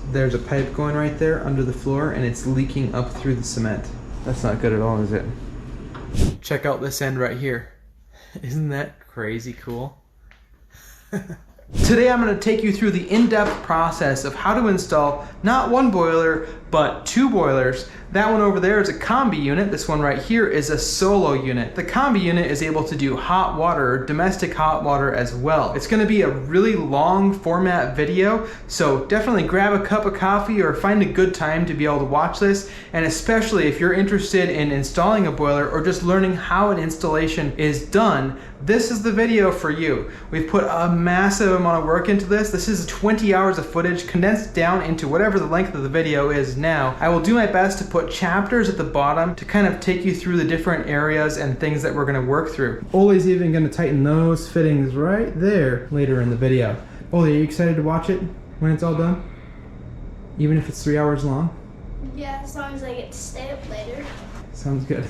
there's a pipe going right there under the floor and it's leaking up through the cement. That's not good at all, is it? Check out this end right here. Isn't that crazy cool? Today I'm going to take you through the in-depth process of how to install not one boiler, but two boilers. That one over there is a combi unit. This one right here is a solo unit. The combi unit is able to do hot water, domestic hot water as well. It's going to be a really long format video, so definitely grab a cup of coffee or find a good time to be able to watch this. And especially if you're interested in installing a boiler or just learning how an installation is done, this is the video for you. We've put a massive amount of work into this. This is 20 hours of footage condensed down into whatever the length of the video is now. I will do my best to put chapters at the bottom to kind of take you through the different areas and things that we're going to work through. Ole's even going to tighten those fittings right there later in the video. Ole, are you excited to watch it when it's all done? Even if it's 3 hours long? Yeah, as long as I get to stay up later. Sounds good.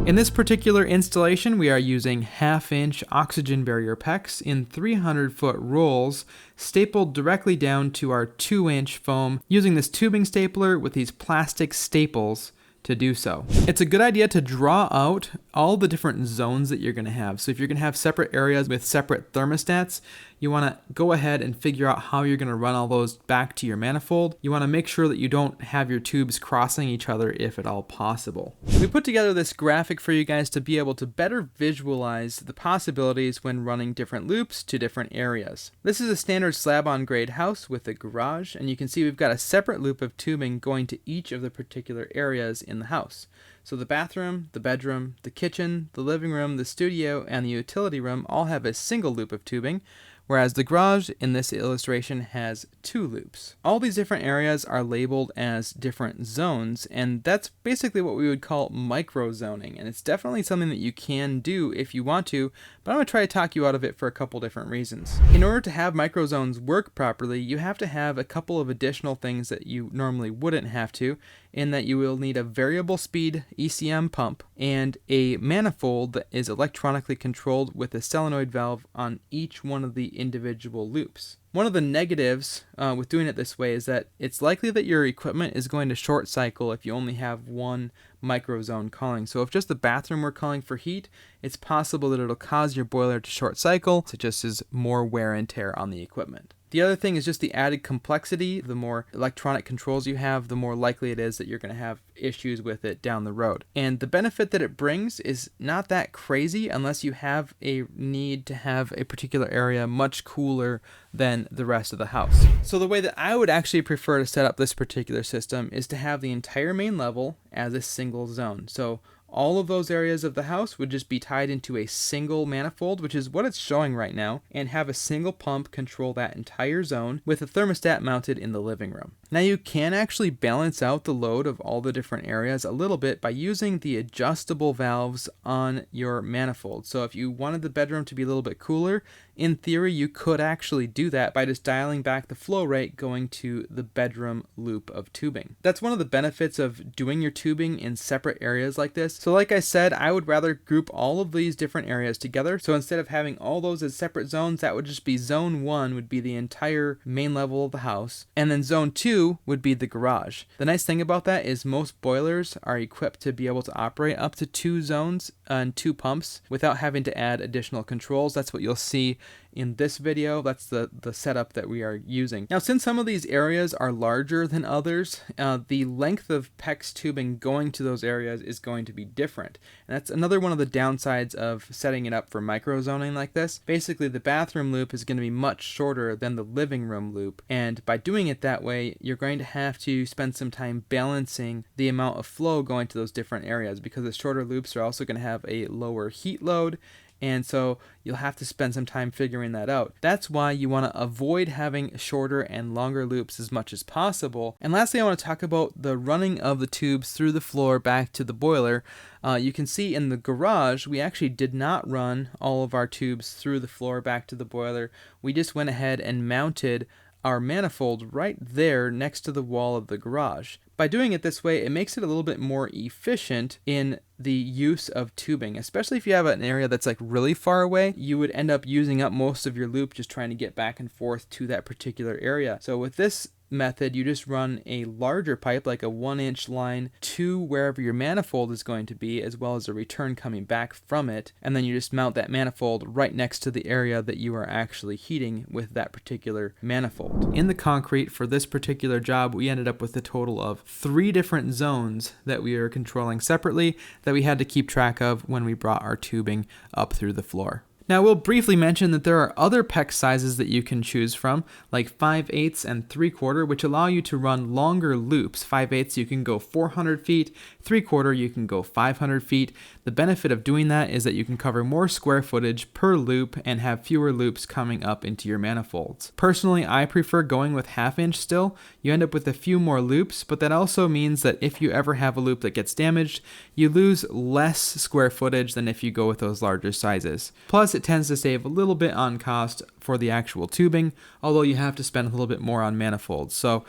In this particular installation, we are using 1/2-inch oxygen barrier PEX in 300-foot rolls stapled directly down to our 2-inch foam using this tubing stapler with these plastic staples to do so. It's a good idea to draw out all the different zones that you're going to have. So if you're going to have separate areas with separate thermostats, you want to go ahead and figure out how you're going to run all those back to your manifold. You want to make sure that you don't have your tubes crossing each other if at all possible. We put together this graphic for you guys to be able to better visualize the possibilities when running different loops to different areas. This is a standard slab-on grade house with a garage, and you can see we've got a separate loop of tubing going to each of the particular areas in the house. So the bathroom, the bedroom, the kitchen, the living room, the studio, and the utility room all have a single loop of tubing, whereas the garage in this illustration has 2 loops. All these different areas are labeled as different zones, and that's basically what we would call micro zoning, and it's definitely something that you can do if you want to, but I'm going to try to talk you out of it for a couple different reasons. In order to have micro zones work properly, you have to have a couple of additional things that you normally wouldn't have to, in that you will need a variable speed ECM pump and a manifold that is electronically controlled with a solenoid valve on each one of the individual loops. One of the negatives with doing it this way is that it's likely that your equipment is going to short cycle if you only have one microzone calling. So if just the bathroom were calling for heat, it's possible that it'll cause your boiler to short cycle. So it just is more wear and tear on the equipment. The other thing is just the added complexity. The more electronic controls you have, the more likely it is that you're going to have issues with it down the road. And the benefit that it brings is not that crazy unless you have a need to have a particular area much cooler than the rest of the house. So the way that I would actually prefer to set up this particular system is to have the entire main level as a single zone. So all of those areas of the house would just be tied into a single manifold, which is what it's showing right now, and have a single pump control that entire zone with a thermostat mounted in the living room. Now you can actually balance out the load of all the different areas a little bit by using the adjustable valves on your manifold. So if you wanted the bedroom to be a little bit cooler, in theory you could actually do that by just dialing back the flow rate going to the bedroom loop of tubing. That's one of the benefits of doing your tubing in separate areas like this. So like I said, I would rather group all of these different areas together. So instead of having all those as separate zones, that would just be zone 1 would be the entire main level of the house, and then zone 2 would be the garage. The nice thing about that is most boilers are equipped to be able to operate up to 2 zones and 2 pumps without having to add additional controls. That's what you'll see in this video. That's the setup that we are using. Now, since some of these areas are larger than others, the length of PEX tubing going to those areas is going to be different. And that's another one of the downsides of setting it up for micro zoning like this. Basically, the bathroom loop is going to be much shorter than the living room loop. And by doing it that way, you're going to have to spend some time balancing the amount of flow going to those different areas, because the shorter loops are also going to have a lower heat load, and so you'll have to spend some time figuring that out. That's why you want to avoid having shorter and longer loops as much as possible. And lastly, I want to talk about the running of the tubes through the floor back to the boiler. You can see in the garage, we actually did not run all of our tubes through the floor back to the boiler. We just went ahead and mounted our manifold right there next to the wall of the garage. By doing it this way, it makes it a little bit more efficient in the use of tubing, especially if you have an area that's like really far away. You would end up using up most of your loop just trying to get back and forth to that particular area. So with this method, you just run a larger pipe, like a 1-inch line, to wherever your manifold is going to be, as well as a return coming back from it, and then you just mount that manifold right next to the area that you are actually heating with that particular manifold. In the concrete for this particular job, we ended up with a total of 3 different zones that we are controlling separately that we had to keep track of when we brought our tubing up through the floor. Now we'll briefly mention that there are other PEX sizes that you can choose from, like 5/8 and 3/4, which allow you to run longer loops. 5/8 you can go 400 feet, 3/4 you can go 500 feet. The benefit of doing that is that you can cover more square footage per loop and have fewer loops coming up into your manifolds. Personally, I prefer going with 1/2 inch still. You end up with a few more loops, but that also means that if you ever have a loop that gets damaged, you lose less square footage than if you go with those larger sizes. Plus, it tends to save a little bit on cost for the actual tubing, although you have to spend a little bit more on manifolds. So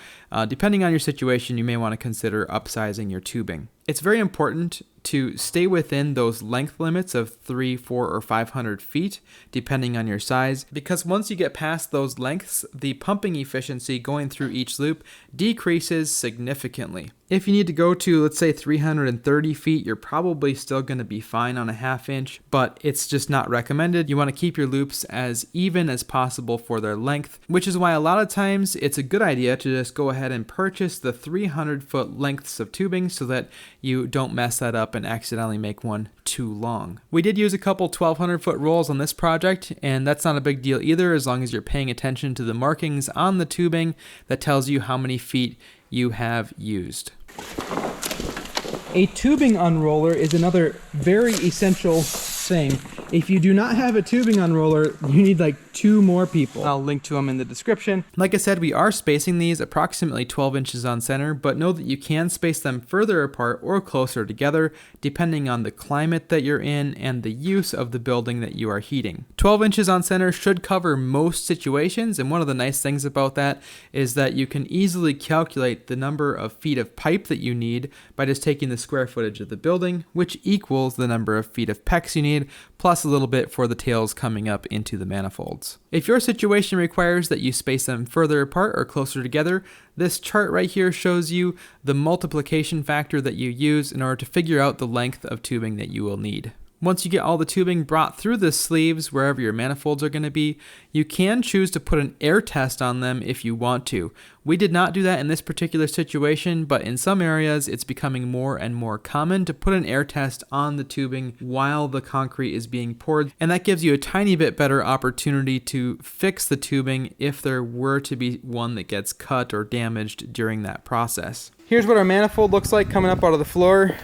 depending on your situation, you may want to consider upsizing your tubing. It's very important to stay within those length limits of 300, 400, or 500 feet, depending on your size, because once you get past those lengths, the pumping efficiency going through each loop decreases significantly. If you need to go to, let's say, 330 feet, you're probably still going to be fine on a 1/2 inch, but it's just not recommended. You want to keep your loops as even as possible for their length, which is why a lot of times it's a good idea to just go ahead and purchase the 300-foot lengths of tubing so that you don't mess that up and accidentally make one too long. We did use a couple 1,200-foot rolls on this project, and that's not a big deal either, as long as you're paying attention to the markings on the tubing that tells you how many feet you have used. A tubing unroller is another very essential thing. If you do not have a tubing unroller, you need like 2 more people. I'll link to them in the description. Like I said, we are spacing these approximately 12 inches on center, but know that you can space them further apart or closer together, depending on the climate that you're in and the use of the building that you are heating. 12 inches on center should cover most situations, and one of the nice things about that is that you can easily calculate the number of feet of pipe that you need by just taking the square footage of the building, which equals the number of feet of PEX you need, plus a little bit for the tails coming up into the manifolds. If your situation requires that you space them further apart or closer together, this chart right here shows you the multiplication factor that you use in order to figure out the length of tubing that you will need. Once you get all the tubing brought through the sleeves wherever your manifolds are going to be, you can choose to put an air test on them if you want to. We did not do that in this particular situation, but in some areas it's becoming more and more common to put an air test on the tubing while the concrete is being poured, and that gives you a tiny bit better opportunity to fix the tubing if there were to be one that gets cut or damaged during that process. Here's what our manifold looks like coming up out of the floor.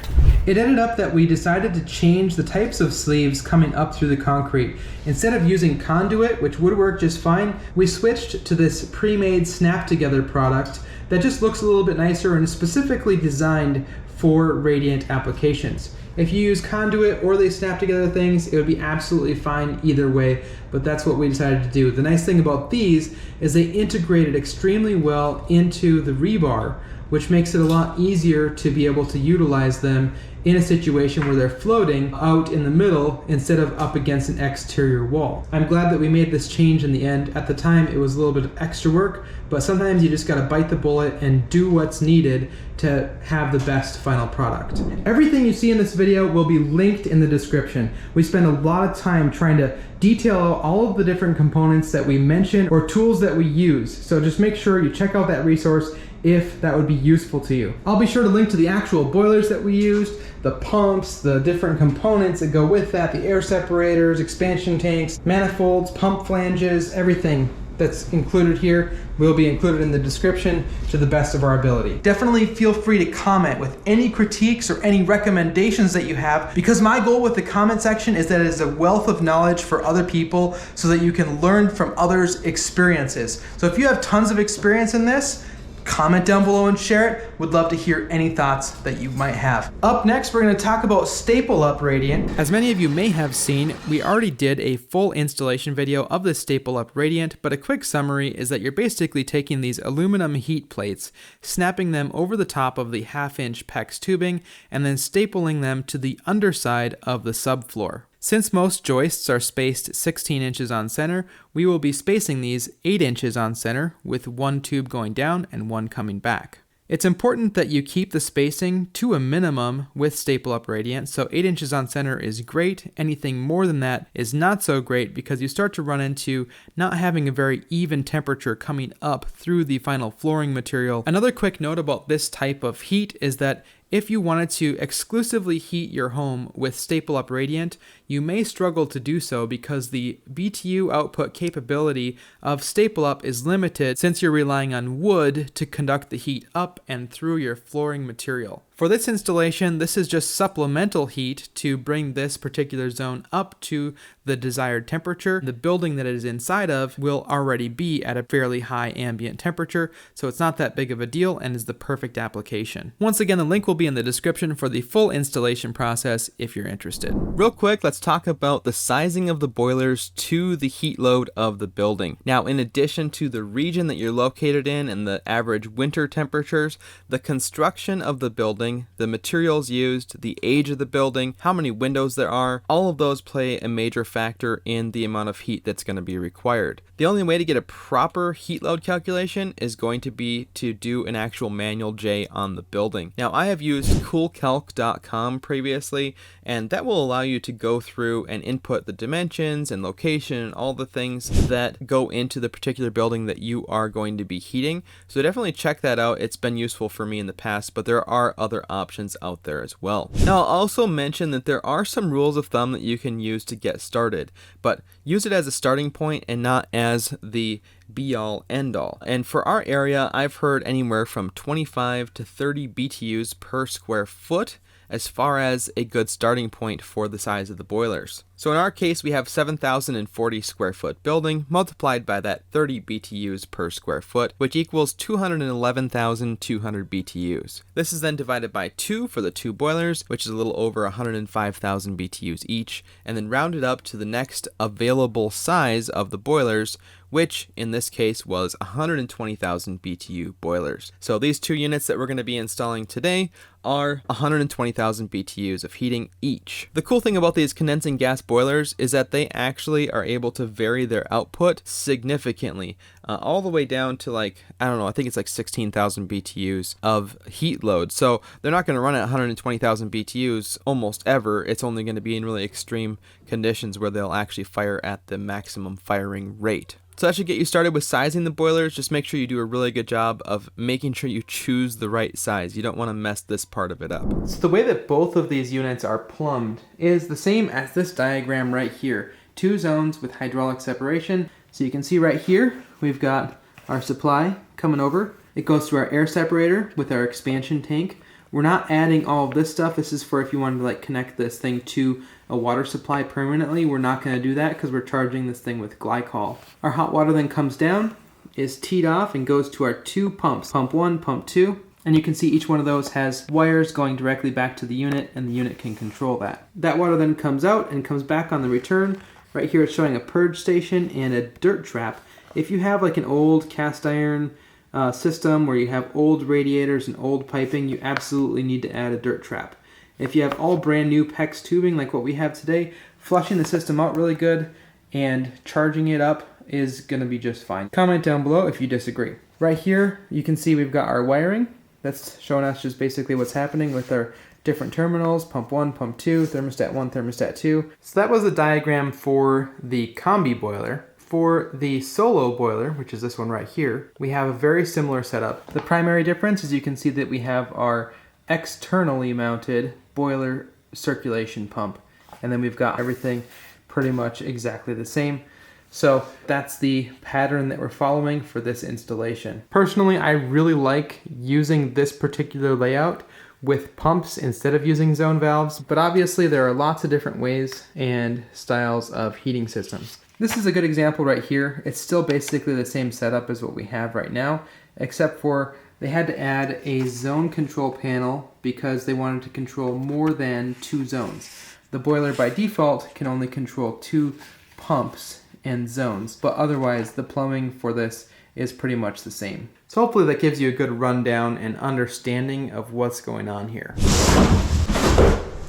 It ended up that we decided to change the types of sleeves coming up through the concrete. Instead of using conduit, which would work just fine, we switched to this pre-made snap-together product that just looks a little bit nicer and is specifically designed for radiant applications. If you use conduit or they snap together things, it would be absolutely fine either way, but that's what we decided to do. The nice thing about these is they integrated extremely well into the rebar, which makes it a lot easier to be able to utilize them in a situation where they're floating out in the middle instead of up against an exterior wall. I'm glad that we made this change in the end. At the time, it was a little bit of extra work, but sometimes you just gotta bite the bullet and do what's needed to have the best final product. Everything you see in this video will be linked in the description. We spend a lot of time trying to detail out all of the different components that we mention or tools that we use. So just make sure you check out that resource if that would be useful to you. I'll be sure to link to the actual boilers that we used, the pumps, the different components that go with that, the air separators, expansion tanks, manifolds, pump flanges, everything that's included here will be included in the description to the best of our ability. Definitely feel free to comment with any critiques or any recommendations that you have, because my goal with the comment section is that it is a wealth of knowledge for other people so that you can learn from others' experiences. So if you have tons of experience in this, Comment down below and share it. Would love to hear any thoughts that you might have. Up next, we're going to talk about staple up radiant. As many of you may have seen, we already did a full installation video of the staple up radiant, but a quick summary is that you're basically taking these aluminum heat plates, snapping them over the top of the 1/2-inch PEX tubing, and then stapling them to the underside of the subfloor. Since most joists are spaced 16 inches on center, we will be spacing these 8 inches on center with one tube going down and one coming back. It's important that you keep the spacing to a minimum with staple up radiant, so 8 inches on center is great. Anything more than that is not so great because you start to run into not having a very even temperature coming up through the final flooring material. Another quick note about this type of heat is that if you wanted to exclusively heat your home with staple up radiant, you may struggle to do so because the BTU output capability of staple up is limited since you're relying on wood to conduct the heat up and through your flooring material. For this installation, this is just supplemental heat to bring this particular zone up to the desired temperature. The building that it is inside of will already be at a fairly high ambient temperature, so it's not that big of a deal and is the perfect application. Once again, the link will be in the description for the full installation process if you're interested. Real quick, let's talk about the sizing of the boilers to the heat load of the building. Now, in addition to the region that you're located in and the average winter temperatures, the construction of the building, the materials used, the age of the building, how many windows there are, all of those play a major factor in the amount of heat that's going to be required. The only way to get a proper heat load calculation is going to be to do an actual manual J on the building. Now, I have used coolcalc.com previously, and that will allow you to go through and input the dimensions and location and all the things that go into the particular building that you are going to be heating. So definitely check that out. It's been useful for me in the past, but there are other options out there as well. Now, I'll also mention that there are some rules of thumb that you can use to get started, but use it as a starting point and not as the be-all end-all. And for our area, I've heard anywhere from 25 to 30 BTUs per square foot as far as a good starting point for the size of the boilers. So in our case, we have 7,040 square foot building multiplied by that 30 BTUs per square foot, which equals 211,200 BTUs. This is then divided by 2 for the 2 boilers, which is a little over 105,000 BTUs each, and then rounded up to the next available size of the boilers, which in this case was 120,000 BTU boilers. So these 2 units that we're going to be installing today are 120,000 BTUs of heating each. The cool thing about these condensing gas boilers is that they actually are able to vary their output significantly, all the way down to I think it's like 16,000 BTUs of heat load. So they're not going to run at 120,000 BTUs almost ever. It's only going to be in really extreme conditions where they'll actually fire at the maximum firing rate. So that should get you started with sizing the boilers. Just make sure you do a really good job of making sure you choose the right size. You don't want to mess this part of it up. So the way that both of these units are plumbed is the same as this diagram right here. 2 zones with hydraulic separation. So you can see right here, we've got our supply coming over. It goes to our air separator with our expansion tank. We're not adding all of this stuff. This is for if you wanted to connect this thing to a water supply permanently. We're not going to do that because we're charging this thing with glycol. Our hot water then comes down, is teed off, and goes to our 2 pumps. Pump 1, pump 2. And you can see each one of those has wires going directly back to the unit, and the unit can control that. That water then comes out and comes back on the return. Right here it's showing a purge station and a dirt trap. If you have an old cast iron system where you have old radiators and old piping, you absolutely need to add a dirt trap. If you have all brand new PEX tubing like what we have today, flushing the system out really good and charging it up is going to be just fine. Comment down below if you disagree. Right here you can see we've got our wiring. That's showing us just basically what's happening with our different terminals, pump 1, pump 2, thermostat 1, thermostat 2. So that was the diagram for the combi boiler. For the solo boiler, which is this one right here, we have a very similar setup. The primary difference is you can see that we have our externally mounted boiler circulation pump, and then we've got everything pretty much exactly the same. So that's the pattern that we're following for this installation. Personally, I really like using this particular layout with pumps instead of using zone valves, but obviously there are lots of different ways and styles of heating systems. This is a good example right here. It's still basically the same setup as what we have right now, except for they had to add a zone control panel because they wanted to control more than 2 zones. The boiler by default can only control 2 pumps and zones, but otherwise the plumbing for this is pretty much the same. So hopefully that gives you a good rundown and understanding of what's going on here.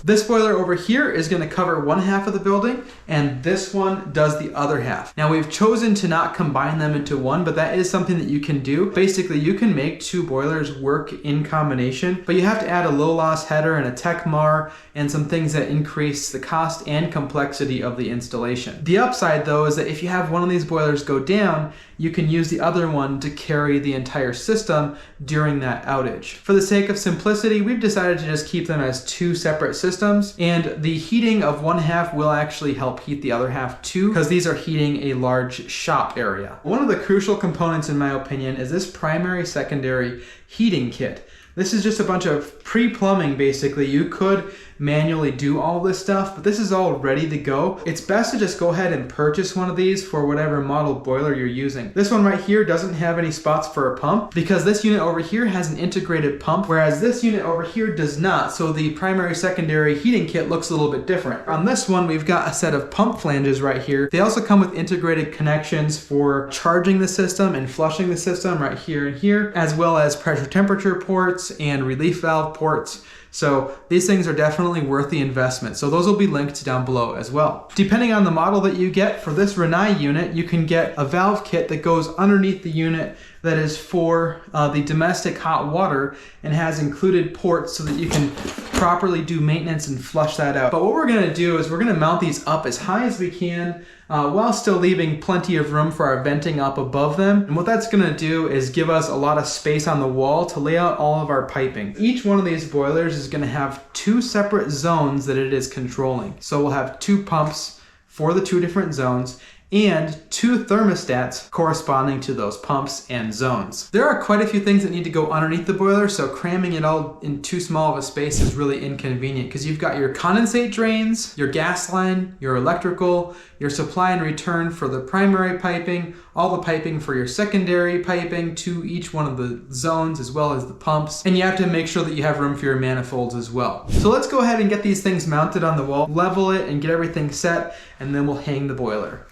This boiler over here is going to cover one half of the building, and this one does the other half. Now we've chosen to not combine them into one, but that is something that you can do. Basically, you can make 2 boilers work in combination, but you have to add a low loss header and a TechMar and some things that increase the cost and complexity of the installation. The upside though is that if you have one of these boilers go down, you can use the other one to carry the entire system during that outage. For the sake of simplicity, we've decided to just keep them as 2 separate systems, and the heating of one half will actually help heat the other half too, because these are heating a large shop area. One of the crucial components, in my opinion, is this primary-secondary heating kit. This is just a bunch of pre-plumbing basically. You could manually do all this stuff, but this is all ready to go. It's best to just go ahead and purchase one of these for whatever model boiler you're using. This one right here doesn't have any spots for a pump because this unit over here has an integrated pump, whereas this unit over here does not. So the primary secondary heating kit looks a little bit different. On this one, we've got a set of pump flanges right here. They also come with integrated connections for charging the system and flushing the system right here and here, as well as pressure temperature ports and relief valve ports. So these things are definitely worth the investment. So those will be linked down below as well. Depending on the model that you get, for this Rinnai unit, you can get a valve kit that goes underneath the unit that is for the domestic hot water and has included ports so that you can properly do maintenance and flush that out. But what we're gonna do is we're gonna mount these up as high as we can while still leaving plenty of room for our venting up above them. And what that's gonna do is give us a lot of space on the wall to lay out all of our piping. Each one of these boilers is gonna have 2 separate zones that it is controlling. So we'll have 2 pumps for the 2 different zones and 2 thermostats corresponding to those pumps and zones. There are quite a few things that need to go underneath the boiler, so cramming it all in too small of a space is really inconvenient because you've got your condensate drains, your gas line, your electrical, your supply and return for the primary piping, all the piping for your secondary piping to each one of the zones as well as the pumps, and you have to make sure that you have room for your manifolds as well. So let's go ahead and get these things mounted on the wall, level it and get everything set, and then we'll hang the boiler.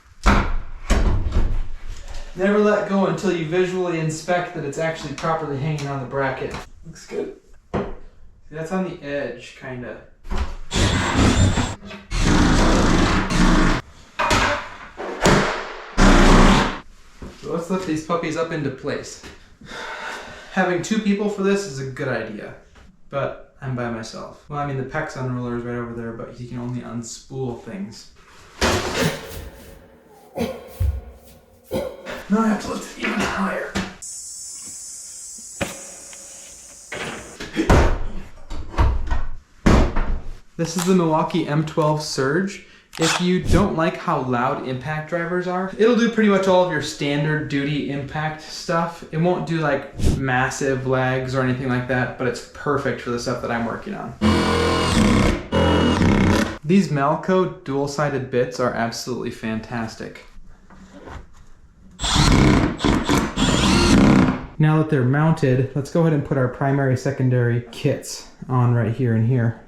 Never let go until you visually inspect that it's actually properly hanging on the bracket. Looks good. See, that's on the edge, kinda. So let's lift these puppies up into place. Having 2 people for this is a good idea, but I'm by myself. Well, I mean, the PEX unroller is right over there, but you can only unspool things. Now I have to lift it even higher. This is the Milwaukee M12 Surge. If you don't like how loud impact drivers are, it'll do pretty much all of your standard duty impact stuff. It won't do like massive lags or anything like that, but it's perfect for the stuff that I'm working on. These Malco dual-sided bits are absolutely fantastic. Now that they're mounted, let's go ahead and put our primary secondary kits on right here and here.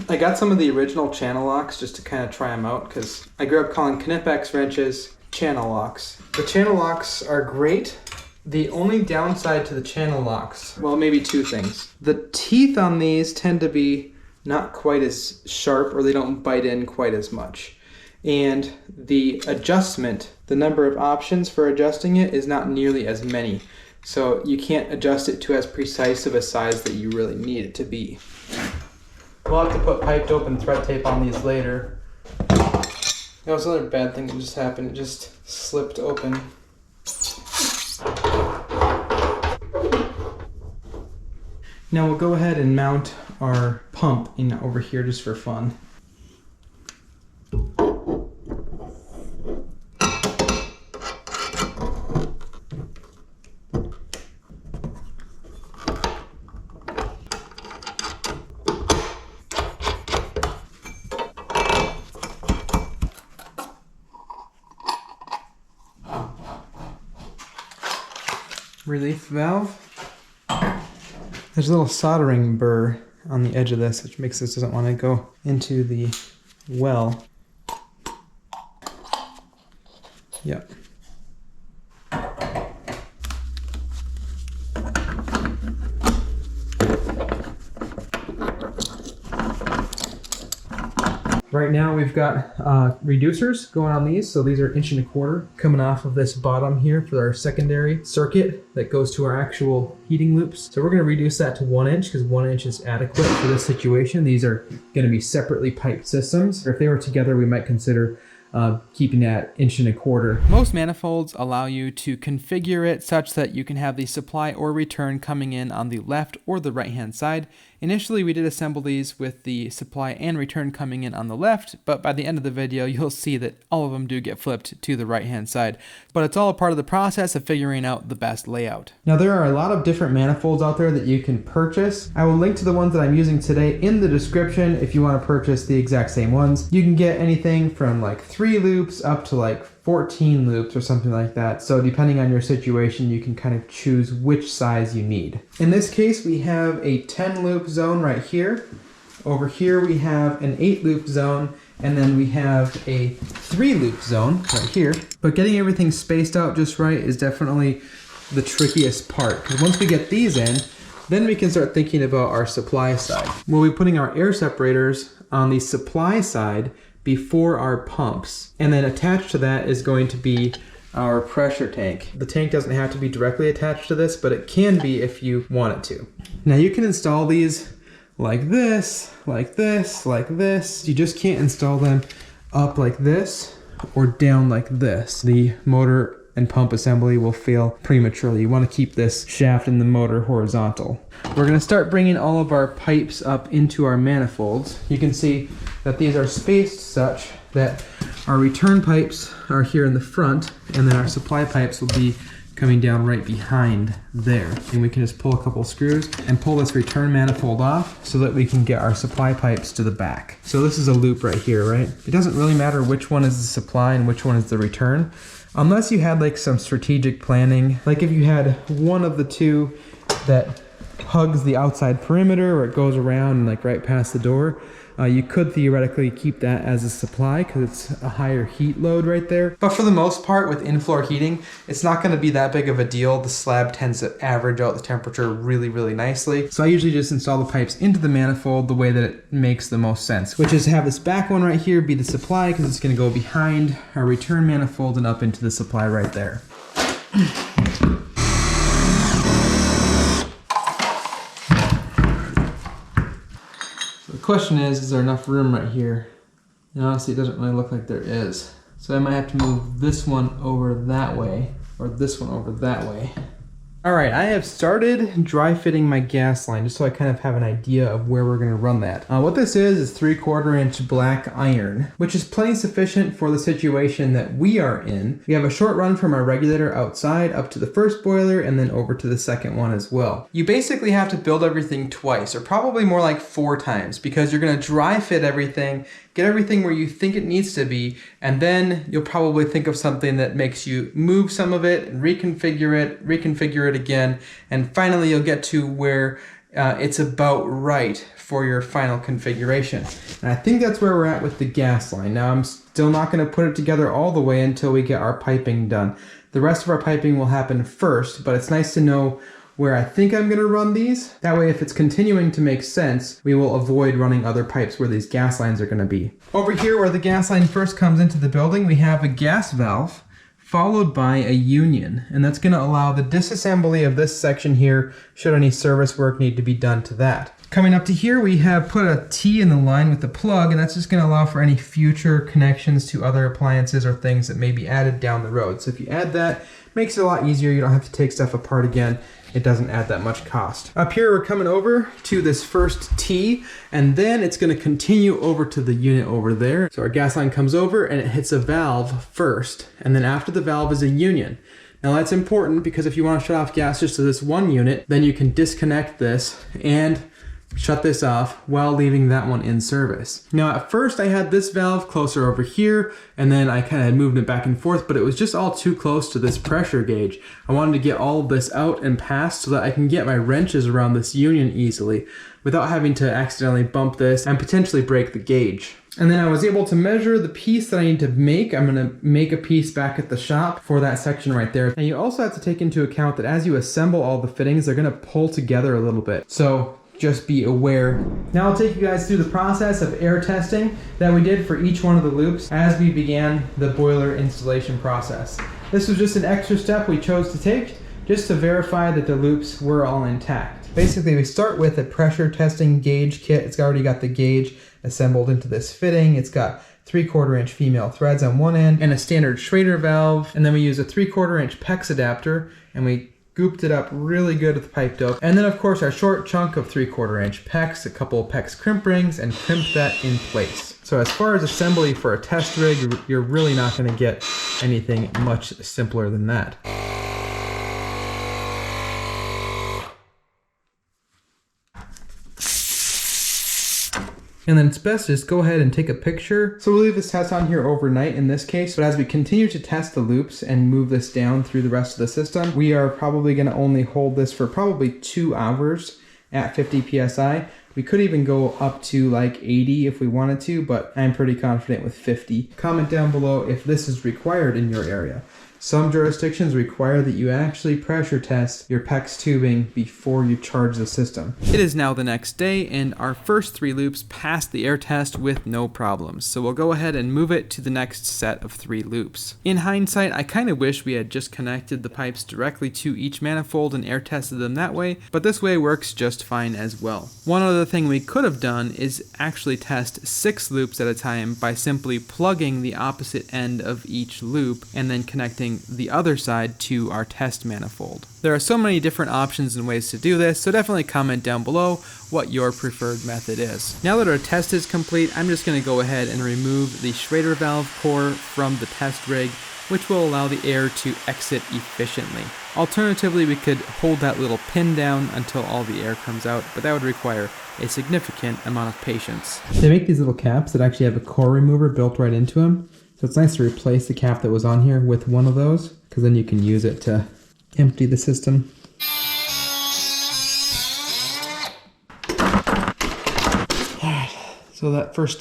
I got some of the original channel locks just to kind of try them out because I grew up calling Knipex wrenches channel locks. The channel locks are great. The only downside to the channel locks, well, maybe 2 things. The teeth on these tend to be not quite as sharp, or they don't bite in quite as much. And the adjustment, the number of options for adjusting it is not nearly as many. So you can't adjust it to as precise of a size that you really need it to be. We'll have to put piped open thread tape on these later. That was another bad thing that just happened. It just slipped open. Now we'll go ahead and mount our pump in over here just for fun. Relief valve. There's a little soldering burr on the edge of this, which makes this doesn't want to go into the well. Yep. Right now we've got reducers going on these. So these are 1.25 inches coming off of this bottom here for our secondary circuit that goes to our actual heating loops. So we're going to reduce that to 1 inch because 1 inch is adequate for this situation. These are going to be separately piped systems. Or if they were together, we might consider keeping that 1.25 inches. Most manifolds allow you to configure it such that you can have the supply or return coming in on the left or the right hand side. Initially we did assemble these with the supply and return coming in on the left, but by the end of the video you'll see that all of them do get flipped to the right hand side. But it's all a part of the process of figuring out the best layout. Now there are a lot of different manifolds out there that you can purchase. I will link to the ones that I'm using today in the description if you want to purchase the exact same ones. You can get anything from like 3 loops up to like 14 loops or something like that. So depending on your situation, you can kind of choose which size you need. In this case, we have a 10 loop zone right here. Over here, we have an 8 loop zone, and then we have a 3 loop zone right here. But getting everything spaced out just right is definitely the trickiest part, because once we get these in, then we can start thinking about our supply side. We'll be putting our air separators on the supply side before our pumps, and then attached to that is going to be our pressure tank. The tank doesn't have to be directly attached to this, but it can be if you want it to. Now you can install these like this, like this, like this. You just can't install them up like this or down like this. The motor and pump assembly will fail prematurely. You want to keep this shaft and the motor horizontal. We're going to start bringing all of our pipes up into our manifolds. You can see that these are spaced such that our return pipes are here in the front, and then our supply pipes will be coming down right behind there. And we can just pull a couple screws and pull this return manifold off so that we can get our supply pipes to the back. So this is a loop right here, right? It doesn't really matter which one is the supply and which one is the return, unless you had like some strategic planning. Like if you had one of the two that hugs the outside perimeter or it goes around like right past the door, you could theoretically keep that as a supply because it's a higher heat load right there. But for the most part with in-floor heating, it's not going to be that big of a deal. The slab tends to average out the temperature really, really nicely. So I usually just install the pipes into the manifold the way that it makes the most sense, which is to have this back one right here be the supply because it's going to go behind our return manifold and up into the supply right there. The question is there enough room right here? And honestly, it doesn't really look like there is. So I might have to move this one over that way, or this one over that way. All right, I have started dry fitting my gas line just so I kind of have an idea of where we're gonna run that. What this is 3/4 inch black iron, which is plenty sufficient for the situation that we are in. We have a short run from our regulator outside up to the first boiler and then over to the second one as well. You basically have to build everything twice, or probably more like 4 times, because you're gonna dry fit everything, get everything where you think it needs to be, and then you'll probably think of something that makes you move some of it and reconfigure it again, and finally you'll get to where it's about right for your final configuration. And I think that's where we're at with the gas line. Now I'm still not going to put it together all the way until we get our piping done. The rest of our piping will happen first, but it's nice to know where I think I'm going to run these. That way if it's continuing to make sense, we will avoid running other pipes where these gas lines are going to be. Over here where the gas line first comes into the building, we have a gas valve followed by a union, and that's going to allow the disassembly of this section here should any service work need to be done to that. Coming up to here, we have put a T in the line with the plug, and that's just going to allow for any future connections to other appliances or things that may be added down the road. So if you add that, it makes it a lot easier. You don't have to take stuff apart again. It doesn't add that much cost. Up here, we're coming over to this first T, and then it's going to continue over to the unit over there. So our gas line comes over and it hits a valve first, and then after the valve is a union. Now that's important because if you want to shut off gas just to this one unit, then you can disconnect this and shut this off while leaving that one in service. Now at first I had this valve closer over here, and then I kind of moved it back and forth, but it was just all too close to this pressure gauge. I wanted to get all of this out and past so that I can get my wrenches around this union easily without having to accidentally bump this and potentially break the gauge. And then I was able to measure the piece that I need to make. I'm gonna make a piece back at the shop for that section right there. And you also have to take into account that as you assemble all the fittings, they're gonna pull together a little bit. So just be aware. Now I'll take you guys through the process of air testing that we did for each one of the loops as we began the boiler installation process. This was just an extra step we chose to take just to verify that the loops were all intact. Basically, we start with a pressure testing gauge kit. It's already got the gauge assembled into this fitting. It's got 3/4 inch female threads on one end and a standard Schrader valve. And then we use a 3/4 inch PEX adapter, and we gooped it up really good with pipe dope. And then of course our short chunk of 3/4 inch PEX, a couple of PEX crimp rings, and crimped that in place. So as far as assembly for a test rig, you're really not gonna get anything much simpler than that. And then it's best to just go ahead and take a picture. So we'll leave this test on here overnight in this case, but as we continue to test the loops and move this down through the rest of the system, we are probably gonna only hold this for probably 2 hours at 50 PSI. We could even go up to like 80 if we wanted to, but I'm pretty confident with 50. Comment down below if this is required in your area. Some jurisdictions require that you actually pressure test your PEX tubing before you charge the system. It is now the next day, and our first 3 loops passed the air test with no problems, so we'll go ahead and move it to the next set of 3 loops. In hindsight, I kind of wish we had just connected the pipes directly to each manifold and air tested them that way, but this way works just fine as well. One other thing we could have done is actually test 6 loops at a time by simply plugging the opposite end of each loop and then connecting the other side to our test manifold. There are so many different options and ways to do this, so definitely comment down below what your preferred method is. Now that our test is complete, I'm just going to go ahead and remove the Schrader valve core from the test rig, which will allow the air to exit efficiently. Alternatively, we could hold that little pin down until all the air comes out, but that would require a significant amount of patience. They make these little caps that actually have a core remover built right into them. So it's nice to replace the cap that was on here with one of those, because then you can use it to empty the system. Alright, so that first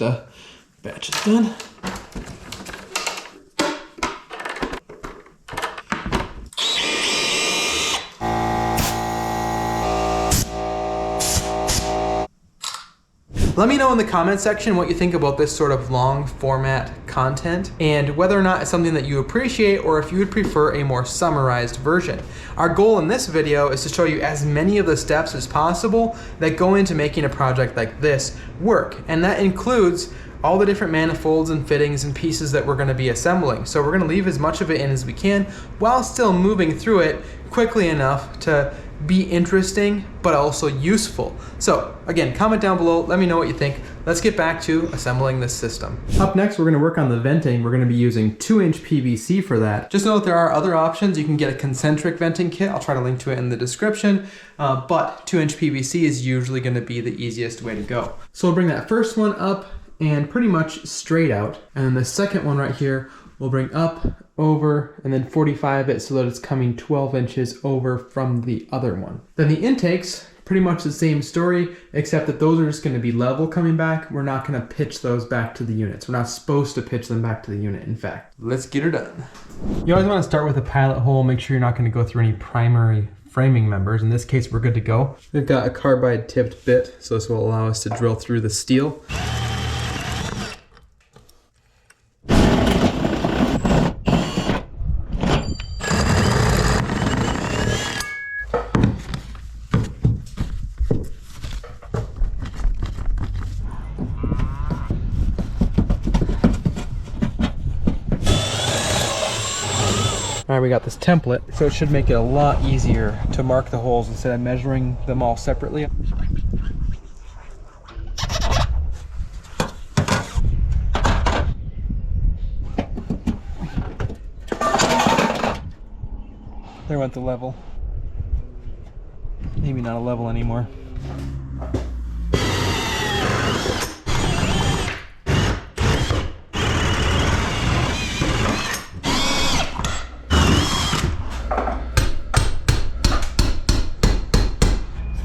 batch is done. Let me know in the comment section what you think about this sort of long format content and whether or not it's something that you appreciate or if you would prefer a more summarized version. Our goal in this video is to show you as many of the steps as possible that go into making a project like this work, and that includes all the different manifolds and fittings and pieces that we're going to be assembling. So we're going to leave as much of it in as we can while still moving through it quickly enough to be interesting but also useful. So again, comment down below, let me know what you think. Let's get back to assembling this system. Up next, we're going to work on the venting. We're going to be using 2-inch PVC for that. Just know that there are other options. You can get a concentric venting kit. I'll try to link to it in the description, but 2-inch PVC is usually going to be the easiest way to go. So we'll bring that first one up and pretty much straight out, and then the second one right here we'll bring up, over, and then 45 it so that it's coming 12 inches over from the other one. Then the intakes, pretty much the same story, except that those are just going to be level coming back. We're not going to pitch those back to the units. We're not supposed to pitch them back to the unit, in fact. Let's get her done. You always want to start with a pilot hole. Make sure you're not going to go through any primary framing members. In this case, we're good to go. We've got a carbide tipped bit, so this will allow us to drill through the steel. Alright, we got this template, so it should make it a lot easier to mark the holes instead of measuring them all separately. There went the level. Maybe not a level anymore.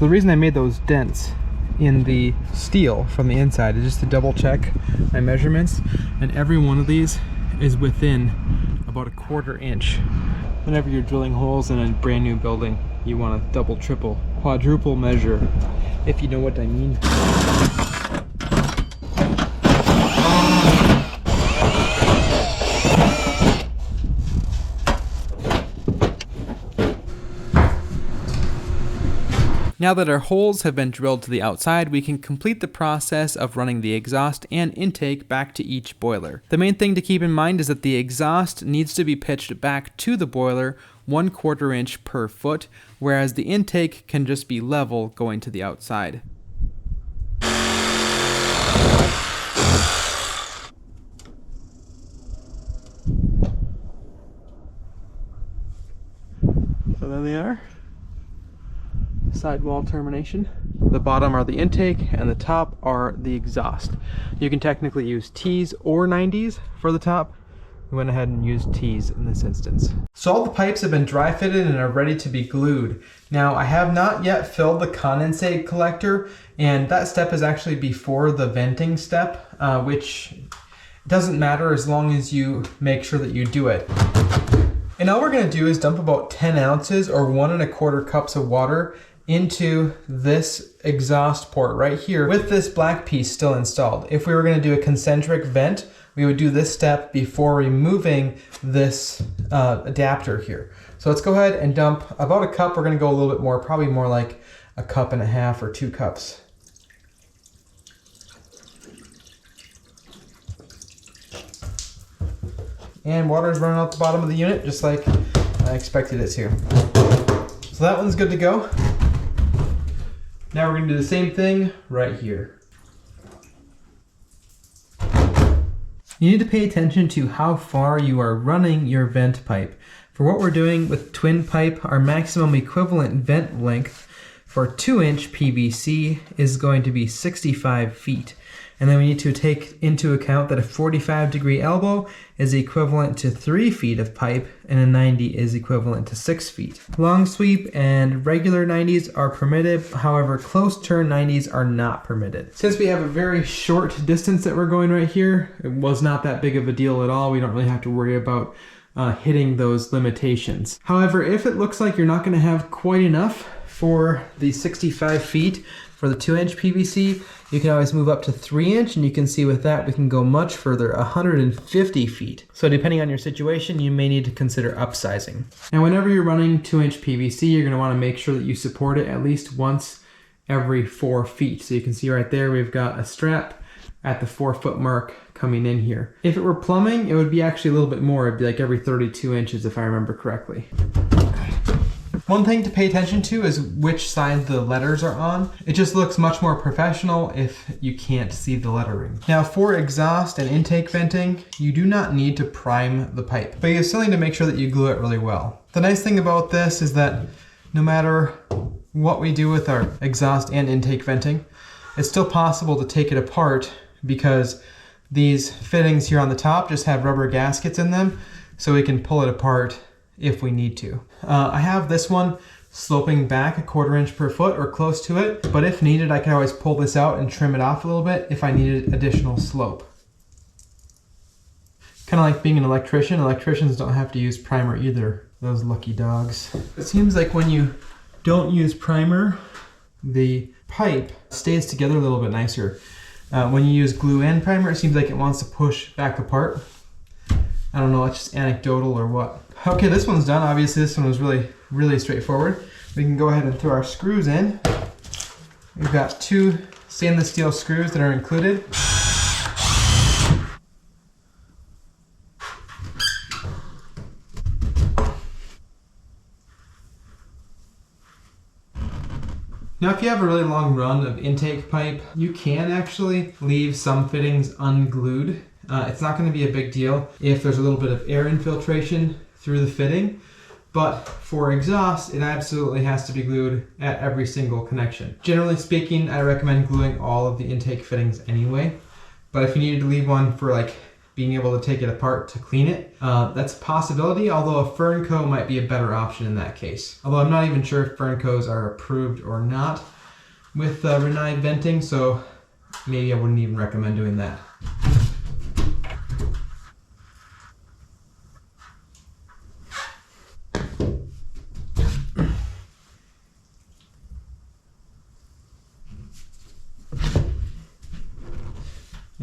the reason I made those dents in the steel from the inside is just to double check my measurements, and every one of these is within about a 1/4 inch. Whenever you're drilling holes in a brand new building, you want to double, triple, quadruple measure, if you know what I mean. Now that our holes have been drilled to the outside, we can complete the process of running the exhaust and intake back to each boiler. The main thing to keep in mind is that the exhaust needs to be pitched back to the boiler 1/4 inch per foot, whereas the intake can just be level going to the outside. So there they are. Sidewall termination. The bottom are the intake and the top are the exhaust. You can technically use T's or 90s for the top. We went ahead and used T's in this instance. So all the pipes have been dry fitted and are ready to be glued. Now I have not yet filled the condensate collector, and that step is actually before the venting step, which doesn't matter as long as you make sure that you do it. And all we're gonna do is dump about 10 ounces or 1 1/4 cups of water into this exhaust port right here with this black piece still installed. If we were going to do a concentric vent, we would do this step before removing this adapter here. So let's go ahead and dump about a cup. We're going to go a little bit more, probably more like 1.5 cups or 2 cups. And water is running out the bottom of the unit just like I expected it to. So that one's good to go. Now we're going to do the same thing right here. You need to pay attention to how far you are running your vent pipe. For what we're doing with twin pipe, our maximum equivalent vent length for 2-inch PVC is going to be 65 feet. And then we need to take into account that a 45-degree elbow is equivalent to 3 feet of pipe, and a 90 is equivalent to 6 feet. Long sweep and regular 90s are permitted, however close turn 90s are not permitted. Since we have a very short distance that we're going right here, it was not that big of a deal at all. We don't really have to worry about hitting those limitations. However, if it looks like you're not going to have quite enough for the 65 feet for the 2-inch PVC, you can always move up to 3-inch, and you can see with that we can go much further, 150 feet. So depending on your situation, you may need to consider upsizing. Now whenever you're running 2-inch PVC, you're going to want to make sure that you support it at least once every 4 feet. So you can see right there we've got a strap at the 4-foot mark coming in here. If it were plumbing, it would be actually a little bit more. It'd be like every 32 inches if I remember correctly. One thing to pay attention to is which side the letters are on. It just looks much more professional if you can't see the lettering. Now for exhaust and intake venting, you do not need to prime the pipe, but you still need to make sure that you glue it really well. The nice thing about this is that no matter what we do with our exhaust and intake venting, it's still possible to take it apart because these fittings here on the top just have rubber gaskets in them, so we can pull it apart if we need to. I have this one sloping back 1/4 inch per foot or close to it, but if needed I can always pull this out and trim it off a little bit if I needed additional slope. Kind of like being an electrician. Electricians don't have to use primer either, those lucky dogs. It seems like when you don't use primer, the pipe stays together a little bit nicer. When you use glue and primer, it seems like it wants to push back apart. I don't know, it's just anecdotal or what. Okay, this one's done. Obviously this one was really straightforward. We can go ahead and throw our screws in. We've got 2 stainless steel screws that are included. Now if you have a really long run of intake pipe, you can actually leave some fittings unglued. It's not going to be a big deal if there's a little bit of air infiltration through the fitting, but for exhaust, it absolutely has to be glued at every single connection. Generally speaking, I recommend gluing all of the intake fittings anyway, but if you needed to leave one for like being able to take it apart to clean it, that's a possibility, although a Fernco might be a better option in that case. Although I'm not even sure if Ferncos are approved or not. with Rinnai venting, so maybe I wouldn't even recommend doing that.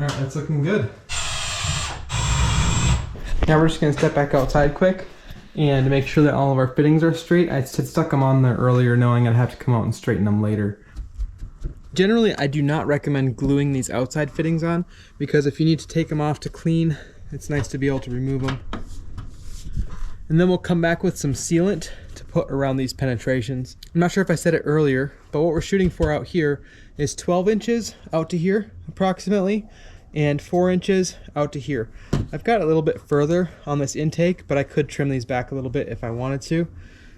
Alright, that's looking good. Now we're just going to step back outside quick and make sure that all of our fittings are straight. I had stuck them on there earlier knowing I'd have to come out and straighten them later. Generally, I do not recommend gluing these outside fittings on because if you need to take them off to clean, it's nice to be able to remove them. And then we'll come back with some sealant to put around these penetrations. I'm not sure if I said it earlier, but what we're shooting for out here is 12 inches out to here approximately, and 4 inches out to here. I've got a little bit further on this intake, but I could trim these back a little bit if I wanted to.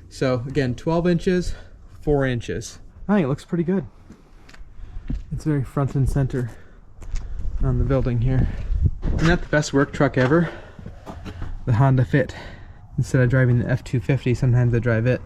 So again, 12 inches, 4 inches. I think it looks pretty good. It's very front and center on the building here. Isn't that the best work truck ever? The Honda Fit. Instead of driving the F-250, sometimes I drive it.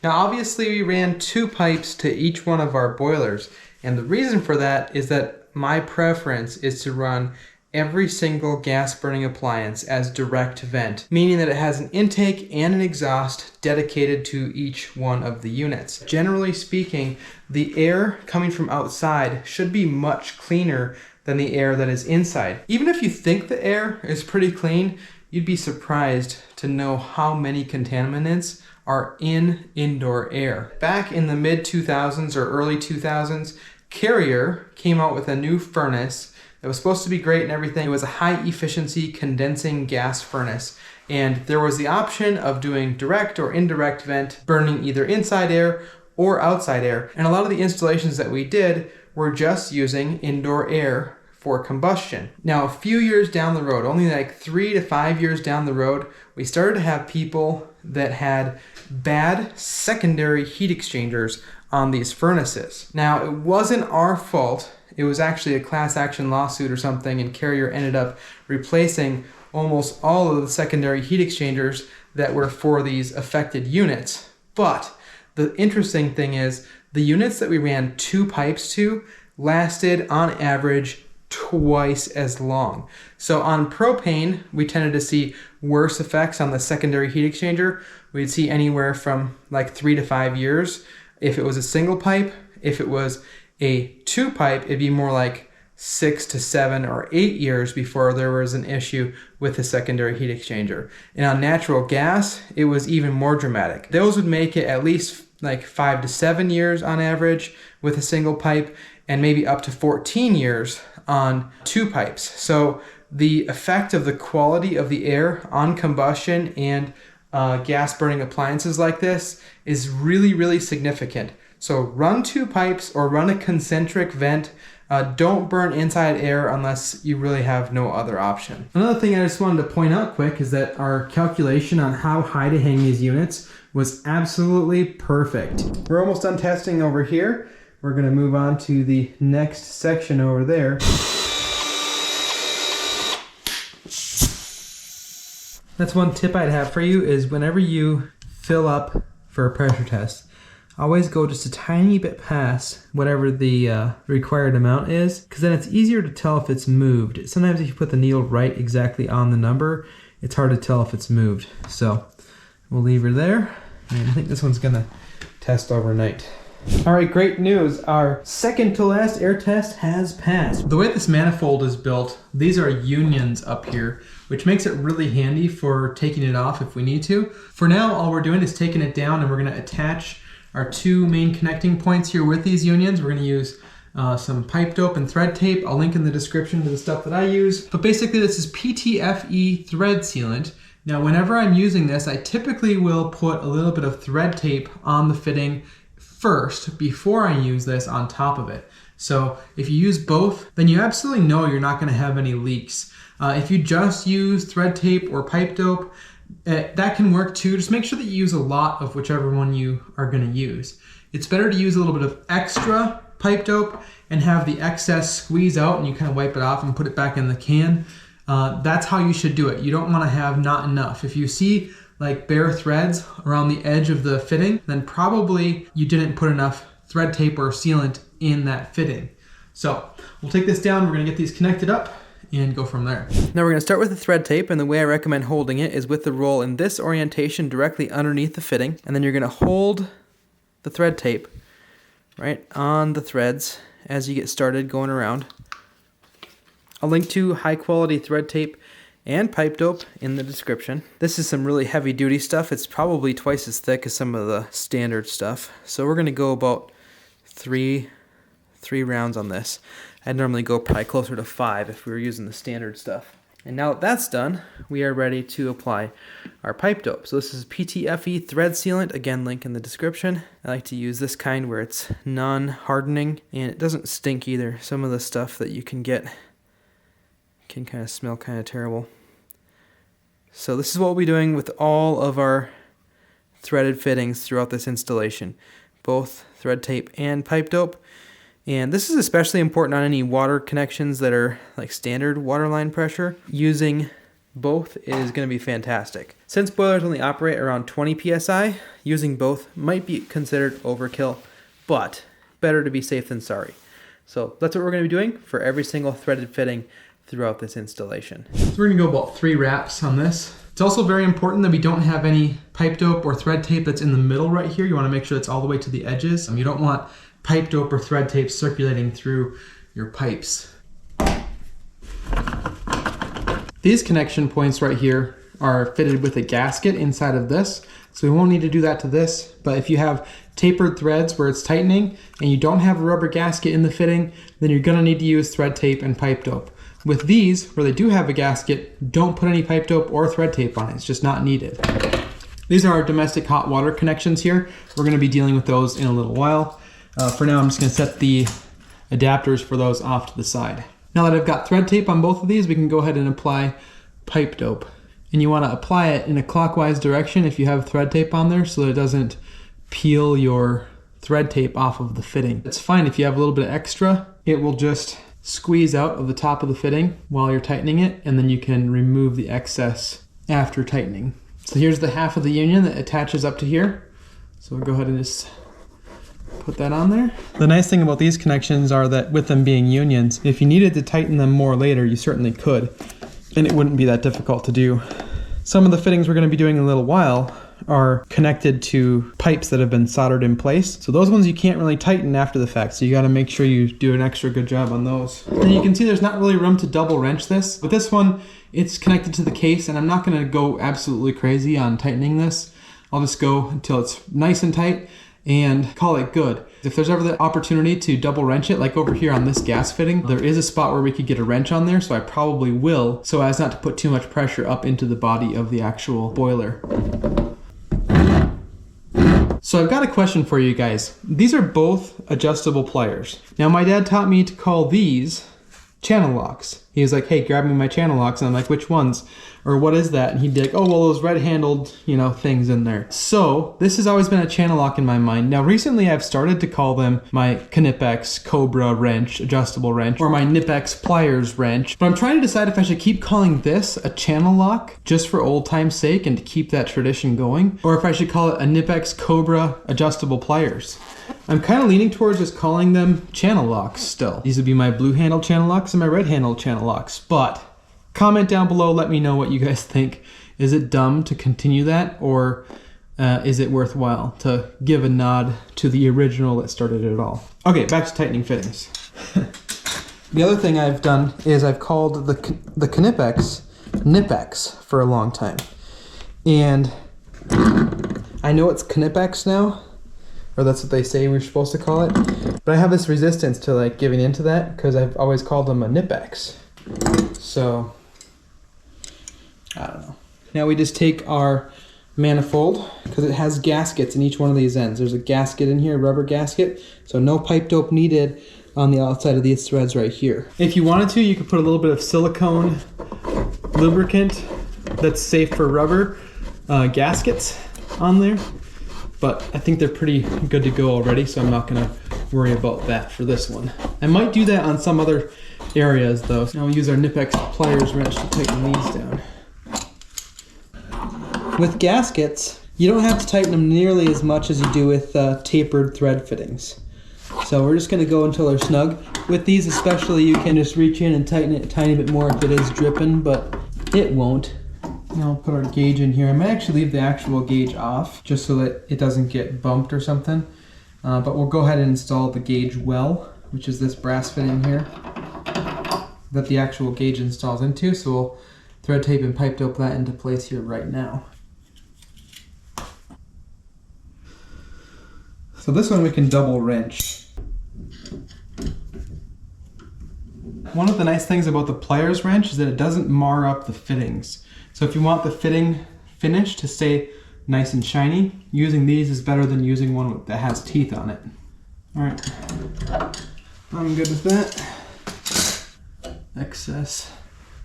Now obviously we ran 2 pipes to each one of our boilers, and the reason for that is that my preference is to run every single gas burning appliance as direct vent, meaning that it has an intake and an exhaust dedicated to each one of the units. Generally speaking, the air coming from outside should be much cleaner than the air that is inside. Even if you think the air is pretty clean, you'd be surprised to know how many contaminants are in indoor air. Back in the mid 2000s or early 2000s, Carrier came out with a new furnace that was supposed to be great and everything. It was a high efficiency condensing gas furnace. And there was the option of doing direct or indirect vent, burning either inside air or outside air. And a lot of the installations that we did were just using indoor air for combustion. Now, a few years down the road, only like 3 to 5 years down the road, we started to have people that had bad secondary heat exchangers on these furnaces. Now, it wasn't our fault. It was actually a class action lawsuit or something, and Carrier ended up replacing almost all of the secondary heat exchangers that were for these affected units. But the interesting thing is the units that we ran 2 pipes to lasted on average twice as long. So on propane, we tended to see worse effects on the secondary heat exchanger. We'd see anywhere from like 3 to 5 years. If it was a single pipe, if it was a 2 pipe, it'd be more like 6 to 7 or 8 years before there was an issue with the secondary heat exchanger. And on natural gas, it was even more dramatic. Those would make it at least like 5 to 7 years on average with a single pipe, and maybe up to 14 years on 2 pipes. So the effect of the quality of the air on combustion and gas burning appliances like this is really, really significant. So run 2 pipes or run a concentric vent. Don't burn inside air unless you really have no other option. Another thing I just wanted to point out quick is that our calculation on how high to hang these units was absolutely perfect. We're almost done testing over here. We're going to move on to the next section over there. That's one tip I'd have for you is whenever you fill up for a pressure test, always go just a tiny bit past whatever the required amount is, because then it's easier to tell if it's moved. Sometimes if you put the needle right exactly on the number, it's hard to tell if it's moved. So we'll leave her there, and I think this one's gonna test overnight. All right, great news. Our second to last air test has passed. The way this manifold is built, these are unions up here, which makes it really handy for taking it off if we need to. For now, all we're doing is taking it down, and we're gonna attach our 2 main connecting points here with these unions. We're gonna use some pipe dope and thread tape. I'll link in the description to the stuff that I use. But basically this is PTFE thread sealant. Now whenever I'm using this, I typically will put a little bit of thread tape on the fitting first before I use this on top of it. So if you use both, then you absolutely know you're not gonna have any leaks. If you just use thread tape or pipe dope, that can work too. Just make sure that you use a lot of whichever one you are going to use. It's better to use a little bit of extra pipe dope and have the excess squeeze out, and you kind of wipe it off and put it back in the can. That's how you should do it. You don't want to have not enough. If you see like bare threads around the edge of the fitting, then probably you didn't put enough thread tape or sealant in that fitting. So we'll take this down, we're gonna get these connected up and go from there. Now we're gonna start with the thread tape, and the way I recommend holding it is with the roll in this orientation directly underneath the fitting, and then you're gonna hold the thread tape right on the threads as you get started going around. I'll link to high quality thread tape and pipe dope in the description. This is some really heavy duty stuff. It's probably twice as thick as some of the standard stuff. So we're gonna go about three rounds on this. I'd normally go probably closer to 5 if we were using the standard stuff. And now that that's done, we are ready to apply our pipe dope. So this is PTFE thread sealant, again link in the description. I like to use this kind where it's non-hardening and it doesn't stink either. Some of the stuff that you can get can kind of smell kind of terrible. So this is what we'll be doing with all of our threaded fittings throughout this installation, both thread tape and pipe dope. And this is especially important on any water connections that are like standard water line pressure. Using both is going to be fantastic. Since boilers only operate around 20 psi, using both might be considered overkill, but better to be safe than sorry. So that's what we're going to be doing for every single threaded fitting throughout this installation. So we're gonna go about 3 wraps on this. It's also very important that we don't have any pipe dope or thread tape that's in the middle right here. You wanna make sure it's all the way to the edges. You don't want pipe dope or thread tape circulating through your pipes. These connection points right here are fitted with a gasket inside of this. So we won't need to do that to this, but if you have tapered threads where it's tightening and you don't have a rubber gasket in the fitting, then you're gonna need to use thread tape and pipe dope. With these, where they do have a gasket, don't put any pipe dope or thread tape on it. It's just not needed. These are our domestic hot water connections here. We're gonna be dealing with those in a little while. For now, I'm just gonna set the adapters for those off to the side. Now that I've got thread tape on both of these, we can go ahead and apply pipe dope. And you wanna apply it in a clockwise direction if you have thread tape on there so that it doesn't peel your thread tape off of the fitting. It's fine if you have a little bit extra. It will just squeeze out of the top of the fitting while you're tightening it, and then you can remove the excess after tightening. So here's the half of the union that attaches up to here. So we'll go ahead and just put that on there. The nice thing about these connections are that with them being unions, if you needed to tighten them more later, you certainly could, and it wouldn't be that difficult to do. Some of the fittings we're going to be doing in a little while are connected to pipes that have been soldered in place. So those ones you can't really tighten after the fact, so you got to make sure you do an extra good job on those. And you can see there's not really room to double wrench this. With this one, it's connected to the case, and I'm not going to go absolutely crazy on tightening this. I'll just go until it's nice and tight and call it good. If there's ever the opportunity to double wrench it, like over here on this gas fitting, there is a spot where we could get a wrench on there, so I probably will, so as not to put too much pressure up into the body of the actual boiler. So I've got a question for you guys. These are both adjustable pliers. Now my dad taught me to call these channel locks. He was like, hey, grab me my channel locks. And I'm like, which ones? Or what is that? And he'd be like, oh, well, those red-handled, things in there. So this has always been a channel lock in my mind. Now recently I've started to call them my Knipex Cobra wrench, adjustable wrench, or my Knipex pliers wrench. But I'm trying to decide if I should keep calling this a channel lock just for old time's sake and to keep that tradition going, or if I should call it a Knipex Cobra adjustable pliers. I'm kind of leaning towards just calling them channel locks still. These would be my blue handle channel locks and my red handle channel locks, but comment down below, let me know what you guys think. Is it dumb to continue that, or is it worthwhile to give a nod to the original that started it all? Okay, back to tightening fittings. The other thing I've done is I've called the Knipex Knipex for a long time. And I know it's Knipex now, or that's what they say we're supposed to call it. But I have this resistance to like giving into that because I've always called them a Knipex. So, I don't know. Now we just take our manifold, because it has gaskets in each one of these ends. There's a gasket in here, a rubber gasket, so no pipe dope needed on the outside of these threads right here. If you wanted to, you could put a little bit of silicone lubricant that's safe for rubber gaskets on there. But I think they're pretty good to go already, so I'm not gonna worry about that for this one. I might do that on some other areas though. So now we'll use our Knipex pliers wrench to tighten these down. With gaskets, you don't have to tighten them nearly as much as you do with tapered thread fittings. So we're just gonna go until they're snug. With these especially, you can just reach in and tighten it a tiny bit more if it is dripping, but it won't. Now I'll put our gauge in here. I might actually leave the actual gauge off just so that it doesn't get bumped or something. But we'll go ahead and install the gauge well, which is this brass fitting here that the actual gauge installs into. So we'll thread tape and pipe dope that into place here right now. So this one we can double wrench. One of the nice things about the pliers wrench is that it doesn't mar up the fittings. So if you want the fitting finish to stay nice and shiny, using these is better than using one that has teeth on it. All right, I'm good with that. Excess.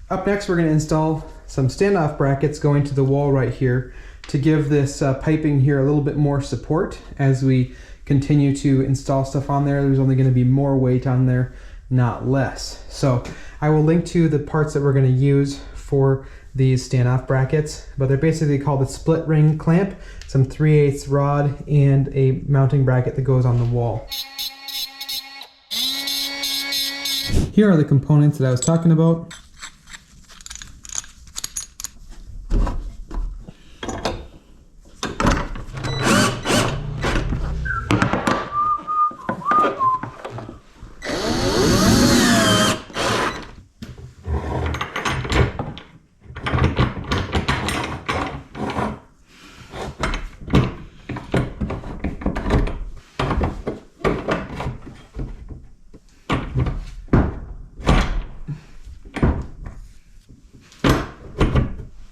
Up next, we're going to install some standoff brackets going to the wall right here to give this piping here a little bit more support as we continue to install stuff on there. There's only going to be more weight on there, not less. So I will link to the parts that we're going to use for these standoff brackets, but they're basically called a split ring clamp, some 3/8 rod, and a mounting bracket that goes on the wall. Here are the components that I was talking about.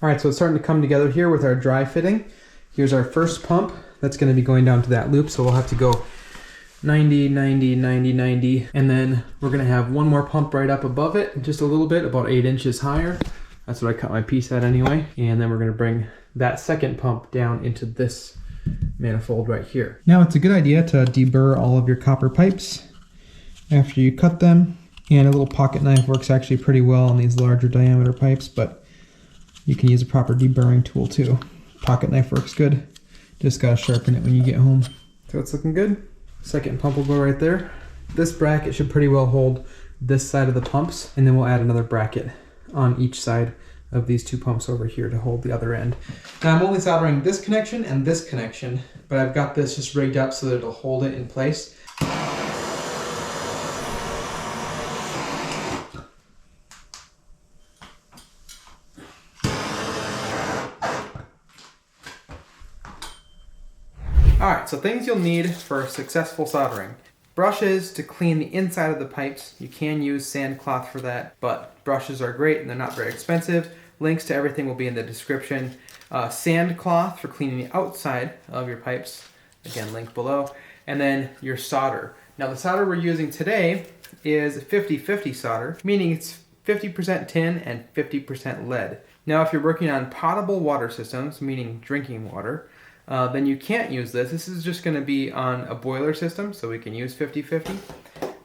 All right, so it's starting to come together here with our dry fitting. Here's our first pump. That's going to be going down to that loop, so we'll have to go 90, 90, 90, 90, and then we're going to have one more pump right up above it, just a little bit, about 8 inches higher. That's what I cut my piece at anyway. And then we're going to bring that second pump down into this manifold right here. Now it's a good idea to deburr all of your copper pipes after you cut them, and a little pocket knife works actually pretty well on these larger diameter pipes, but you can use a proper deburring tool too. Pocket knife works good. Just gotta sharpen it when you get home. So it's looking good. Second pump will go right there. This bracket should pretty well hold this side of the pumps, and then we'll add another bracket on each side of these two pumps over here to hold the other end. Now I'm only soldering this connection and this connection, but I've got this just rigged up so that it'll hold it in place. Alright, so things you'll need for successful soldering. Brushes to clean the inside of the pipes. You can use sandcloth for that, but brushes are great and they're not very expensive. Links to everything will be in the description. Sandcloth for cleaning the outside of your pipes. Again, link below. And then your solder. Now the solder we're using today is 50-50 solder, meaning it's 50% tin and 50% lead. Now if you're working on potable water systems, meaning drinking water, then you can't use this. This is just going to be on a boiler system, so we can use 50-50.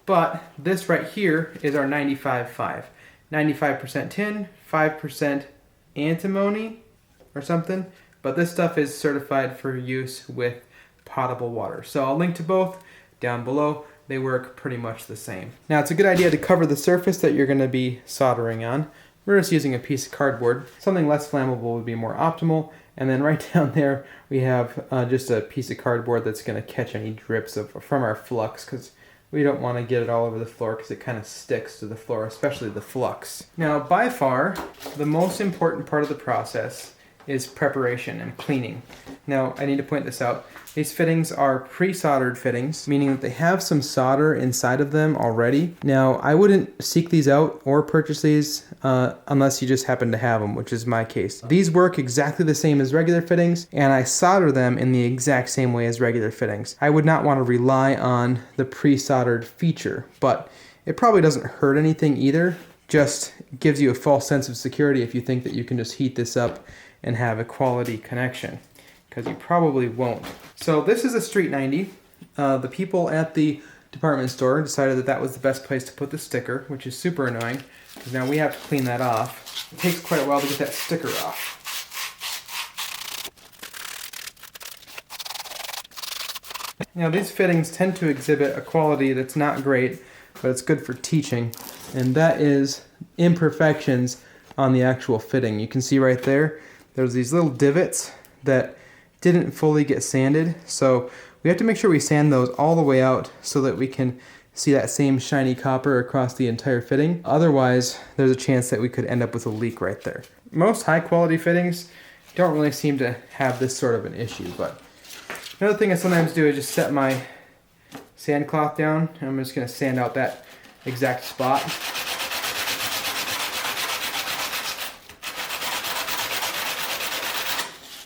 But this right here is our 95-5. 95% tin, 5% antimony or something. But this stuff is certified for use with potable water. So I'll link to both down below. They work pretty much the same. Now it's a good idea to cover the surface that you're going to be soldering on. We're just using a piece of cardboard. Something less flammable would be more optimal. And then right down there we have just a piece of cardboard that's going to catch any drips from our flux, because we don't want to get it all over the floor because it kind of sticks to the floor, especially the flux. Now by far the most important part of the process is preparation and cleaning. Now I need to point this out. These fittings are pre-soldered fittings, meaning that they have some solder inside of them already. Now I wouldn't seek these out or purchase these unless you just happen to have them, which is my case. These work exactly the same as regular fittings, and I solder them in the exact same way as regular fittings. I would not want to rely on the pre-soldered feature, but it probably doesn't hurt anything either. Just gives you a false sense of security if you think that you can just heat this up and have a quality connection, because you probably won't. So this is a Street 90. The people at the department store decided that that was the best place to put the sticker, which is super annoying, because now we have to clean that off. It takes quite a while to get that sticker off. Now these fittings tend to exhibit a quality that's not great, but it's good for teaching, and that is imperfections on the actual fitting. You can see right there, there's these little divots that didn't fully get sanded, so we have to make sure we sand those all the way out so that we can see that same shiny copper across the entire fitting. Otherwise, there's a chance that we could end up with a leak right there. Most high quality fittings don't really seem to have this sort of an issue, but another thing I sometimes do is just set my sand cloth down, and I'm just going to sand out that exact spot.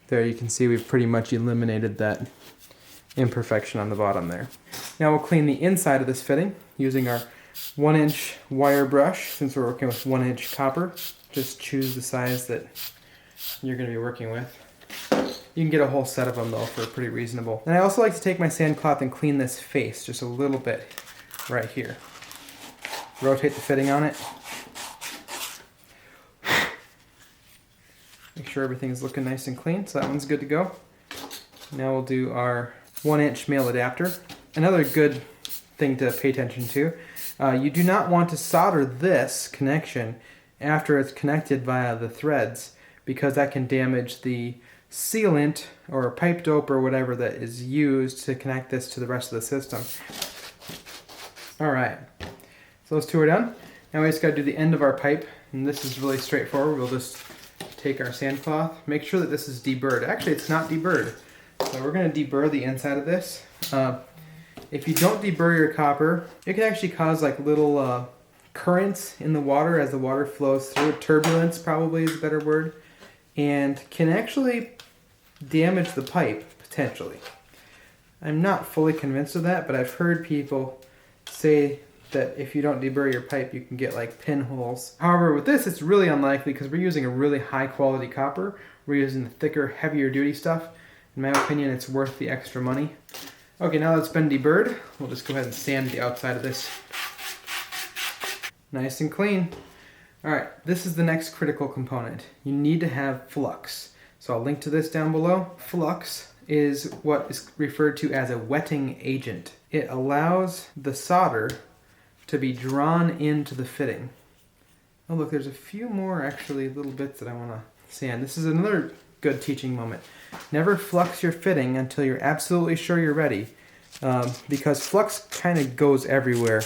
There you can see we've pretty much eliminated that imperfection on the bottom there. Now we'll clean the inside of this fitting using our 1-inch wire brush. Since we're working with 1-inch copper, just choose the size that you're going to be working with. You can get a whole set of them though for pretty reasonable. And I also like to take my sand cloth and clean this face just a little bit right here. Rotate the fitting on it. Make sure everything's looking nice and clean, so that one's good to go. Now we'll do our 1-inch male adapter. Another good thing to pay attention to, you do not want to solder this connection after it's connected via the threads, because that can damage the sealant or pipe dope or whatever that is used to connect this to the rest of the system. Alright, so those two are done. Now we just got to do the end of our pipe, and this is really straightforward. We'll just take our sand cloth, make sure that this is deburred. Actually, it's not deburred, so we're going to deburr the inside of this. If you don't deburr your copper, it can actually cause like little currents in the water as the water flows through. Turbulence probably is a better word, and can actually damage the pipe potentially. I'm not fully convinced of that, but I've heard people say that if you don't deburr your pipe, you can get like pinholes. However, with this, it's really unlikely because we're using a really high quality copper. We're using the thicker, heavier duty stuff. In my opinion, it's worth the extra money. Okay, now that it's been deburred, we'll just go ahead and sand the outside of this. Nice and clean. Alright, this is the next critical component. You need to have flux. So I'll link to this down below. Flux is what is referred to as a wetting agent. It allows the solder to be drawn into the fitting. Oh look, there's a few more actually little bits that I want to sand. This is another good teaching moment. Never flux your fitting until you're absolutely sure you're ready, because flux kind of goes everywhere.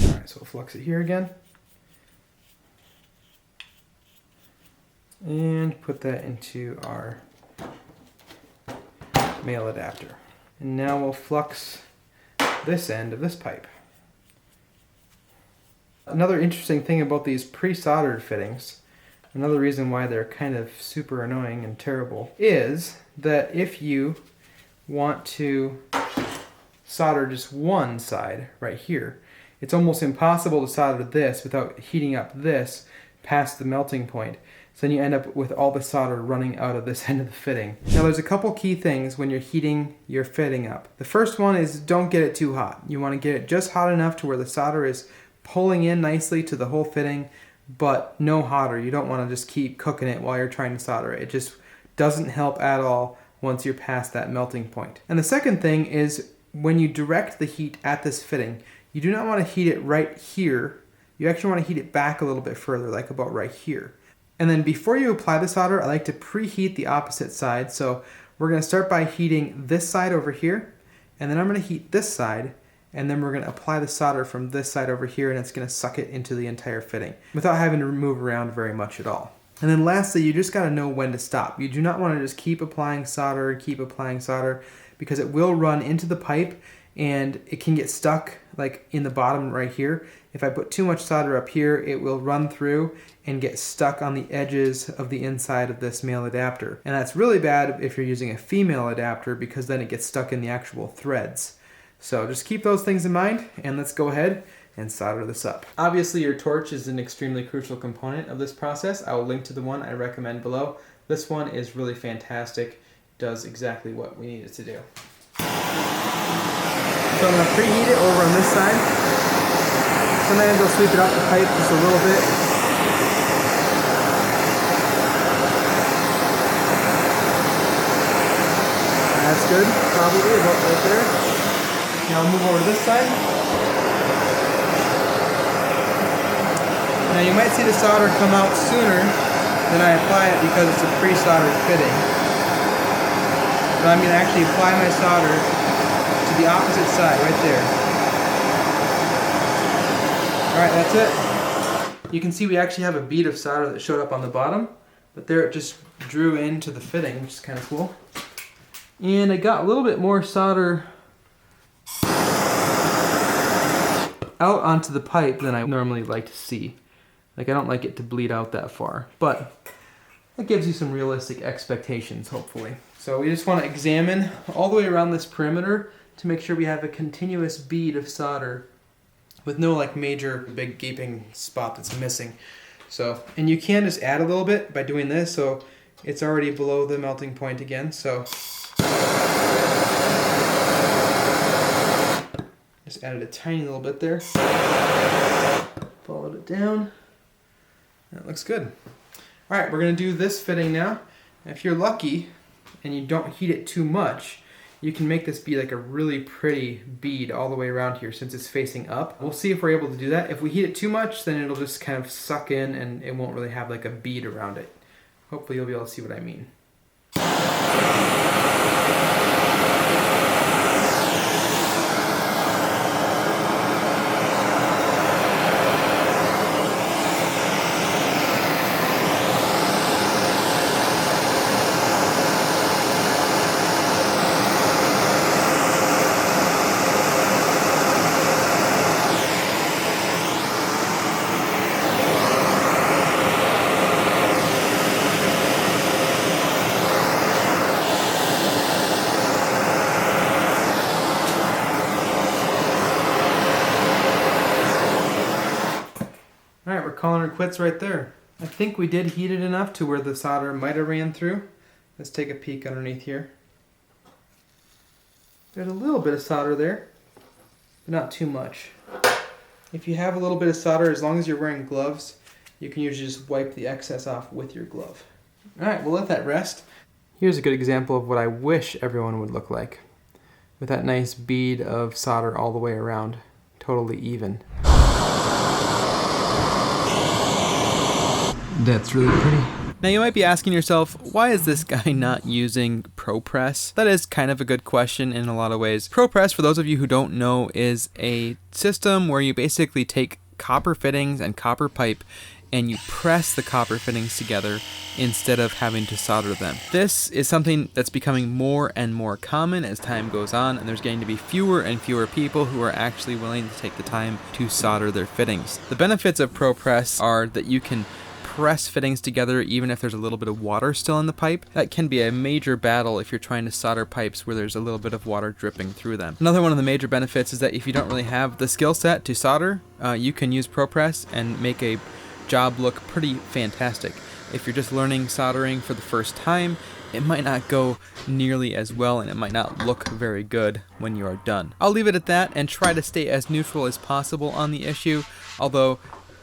Alright, so we'll flux it here again. And put that into our male adapter. And now we'll flux this end of this pipe. Another interesting thing about these pre-soldered fittings, another reason why they're kind of super annoying and terrible, is that if you want to solder just one side right here, it's almost impossible to solder this without heating up this past the melting point. So then you end up with all the solder running out of this end of the fitting. Now there's a couple key things when you're heating your fitting up. The first one is don't get it too hot. You want to get it just hot enough to where the solder is pulling in nicely to the whole fitting, but no hotter. You don't want to just keep cooking it while you're trying to solder it. It just doesn't help at all once you're past that melting point. And the second thing is when you direct the heat at this fitting, you do not want to heat it right here. You actually want to heat it back a little bit further, like about right here. And then before you apply the solder, I like to preheat the opposite side. So we're going to start by heating this side over here, and then I'm going to heat this side, and then we're going to apply the solder from this side over here, and it's going to suck it into the entire fitting without having to move around very much at all. And then lastly, you just got to know when to stop. You do not want to just keep applying solder, because it will run into the pipe and it can get stuck like in the bottom right here. If I put too much solder up here, it will run through and get stuck on the edges of the inside of this male adapter. And that's really bad if you're using a female adapter, because then it gets stuck in the actual threads. So just keep those things in mind, and let's go ahead and solder this up. Obviously your torch is an extremely crucial component of this process. I will link to the one I recommend below. This one is really fantastic, does exactly what we need it to do. So I'm going to preheat it over on this side. Sometimes I'll sweep it up the pipe just a little bit. That's good, probably about right there. Now I'll move over to this side. Now you might see the solder come out sooner than I apply it because it's a pre-soldered fitting. But I'm going to actually apply my solder to the opposite side, right there. Alright, that's it. You can see we actually have a bead of solder that showed up on the bottom, but there it just drew into the fitting, which is kind of cool. And I got a little bit more solder out onto the pipe than I normally like to see. Like, I don't like it to bleed out that far, but that gives you some realistic expectations, hopefully. So we just want to examine all the way around this perimeter to make sure we have a continuous bead of solder with no like major big gaping spot that's missing. So, and you can just add a little bit by doing this, so it's already below the melting point again. So just added a tiny little bit there. Followed it down. That looks good. All right, we're gonna do this fitting now. If you're lucky and you don't heat it too much, you can make this be like a really pretty bead all the way around here since it's facing up. We'll see if we're able to do that. If we heat it too much, then it'll just kind of suck in and it won't really have like a bead around it. Hopefully you'll be able to see what I mean. Alright, we're calling her quits right there. I think we did heat it enough to where the solder might have ran through. Let's take a peek underneath here. There's a little bit of solder there, but not too much. If you have a little bit of solder, as long as you're wearing gloves, you can usually just wipe the excess off with your glove. Alright, we'll let that rest. Here's a good example of what I wish everyone would look like, with that nice bead of solder all the way around, totally even. That's really pretty. Now you might be asking yourself, why is this guy not using ProPress? That is kind of a good question in a lot of ways. ProPress, for those of you who don't know, is a system where you basically take copper fittings and copper pipe and you press the copper fittings together instead of having to solder them. This is something that's becoming more and more common as time goes on, and there's getting to be fewer and fewer people who are actually willing to take the time to solder their fittings. The benefits of ProPress are that you can press fittings together even if there's a little bit of water still in the pipe. That can be a major battle if you're trying to solder pipes where there's a little bit of water dripping through them. Another one of the major benefits is that if you don't really have the skill set to solder, you can use ProPress and make a job look pretty fantastic. If you're just learning soldering for the first time, it might not go nearly as well and it might not look very good when you are done. I'll leave it at that and try to stay as neutral as possible on the issue, although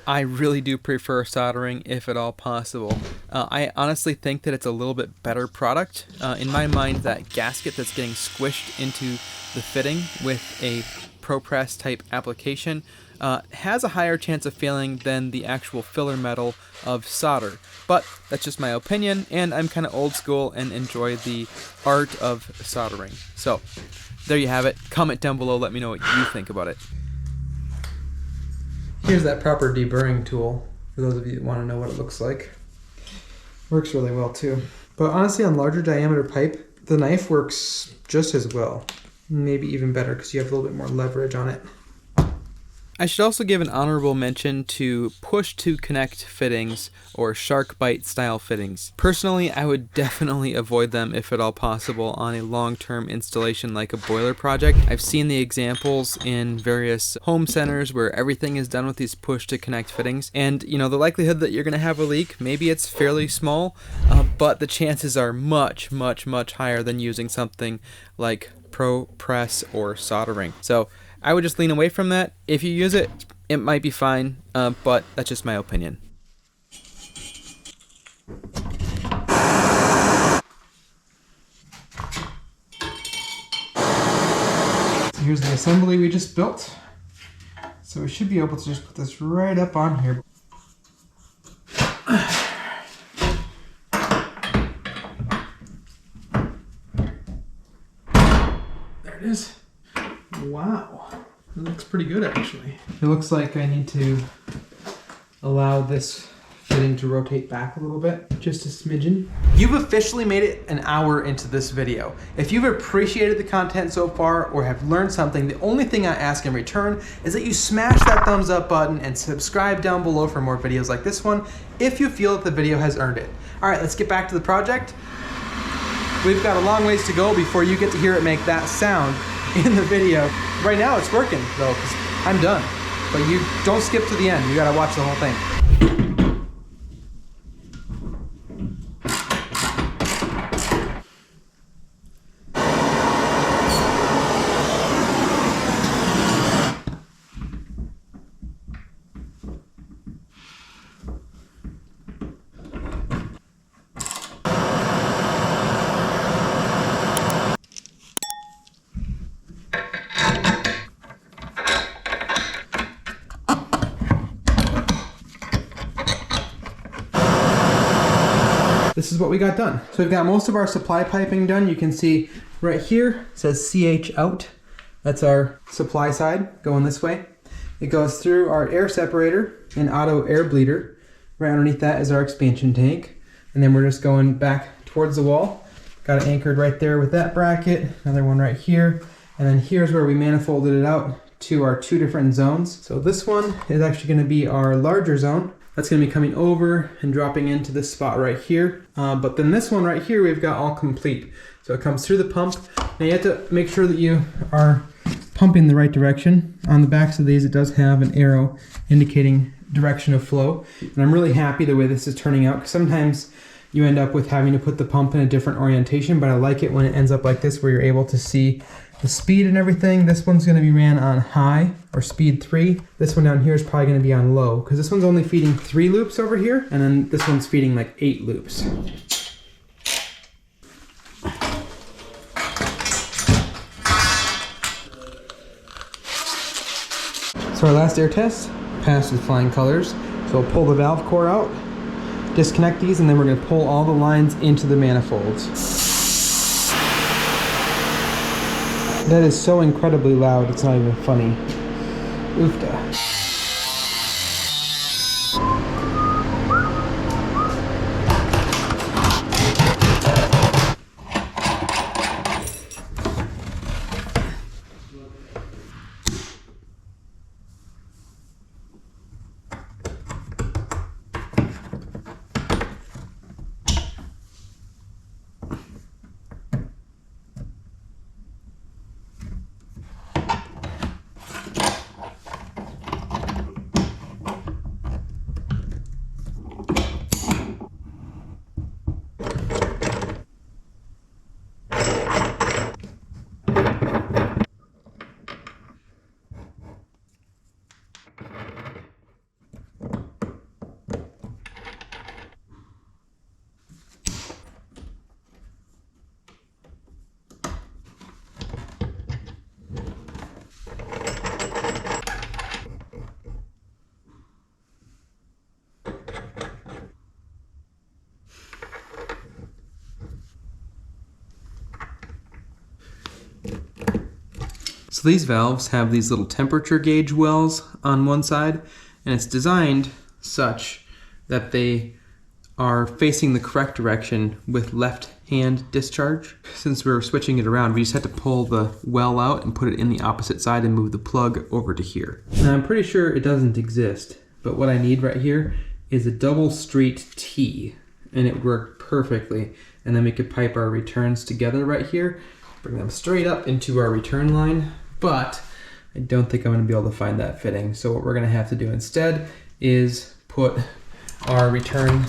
I really do prefer soldering if at all possible. I honestly think that it's a little bit better product. In my mind, that gasket that's getting squished into the fitting with a ProPress type application has a higher chance of failing than the actual filler metal of solder. But that's just my opinion, and I'm kind of old school and enjoy the art of soldering. So there you have it. Comment down below, let me know what you think about it. Here's that proper deburring tool, for those of you that want to know what it looks like. Works really well too. But honestly, on larger diameter pipe, the knife works just as well. Maybe even better because you have a little bit more leverage on it. I should also give an honorable mention to push-to-connect fittings or Sharkbite style fittings. Personally, I would definitely avoid them if at all possible on a long-term installation like a boiler project. I've seen the examples in various home centers where everything is done with these push-to-connect fittings, and you know, the likelihood that you're going to have a leak, maybe it's fairly small, but the chances are much, much, much higher than using something like ProPress or soldering. So I would just lean away from that. If you use it, it might be fine, but that's just my opinion. here's the assembly we just built. So we should be able to just put this right up on here. There it is. Wow, it looks pretty good actually. It looks like I need to allow this fitting to rotate back a little bit, just a smidgen. You've officially made it an hour into this video. If you've appreciated the content so far or have learned something, the only thing I ask in return is that you smash that thumbs up button and subscribe down below for more videos like this one if you feel that the video has earned it. All right, let's get back to the project. We've got a long ways to go before you get to hear it make that sound in the video. Right now it's working though, because I'm done. But you don't skip to the end, you gotta watch the whole thing. This is what we got done. So we've got most of our supply piping done. You can see right here, it says CH out. That's our supply side going this way. It goes through our air separator and auto air bleeder. Right underneath that is our expansion tank. And then we're just going back towards the wall. Got it anchored right there with that bracket. Another one right here. And then here's where we manifolded it out to our two different zones. So this one is actually going to be our larger zone. That's going to be coming over and dropping into this spot right here. But then this one right here, we've got all complete. So it comes through the pump. Now you have to make sure that you are pumping the right direction. On the backs of these, it does have an arrow indicating direction of flow. And I'm really happy the way this is turning out, because sometimes you end up with having to put the pump in a different orientation, but I like it when it ends up like this, where you're able to see the speed and everything. This one's going to be ran on high, or speed 3. This one down here is probably going to be on low, because this one's only feeding 3 loops over here, and then this one's feeding like 8 loops. So our last air test passed with flying colors. So we'll pull the valve core out, disconnect these, and then we're going to pull all the lines into the manifolds. That is so incredibly loud, it's not even funny. Oofda. So these valves have these little temperature gauge wells on one side, and it's designed such that they are facing the correct direction with left hand discharge. Since we're switching it around, we just had to pull the well out and put it in the opposite side and move the plug over to here. Now I'm pretty sure it doesn't exist, but what I need right here is a double street T, and it worked perfectly. And then we could pipe our returns together right here, bring them straight up into our return line, but I don't think I'm going to be able to find that fitting. So what we're going to have to do instead is put our return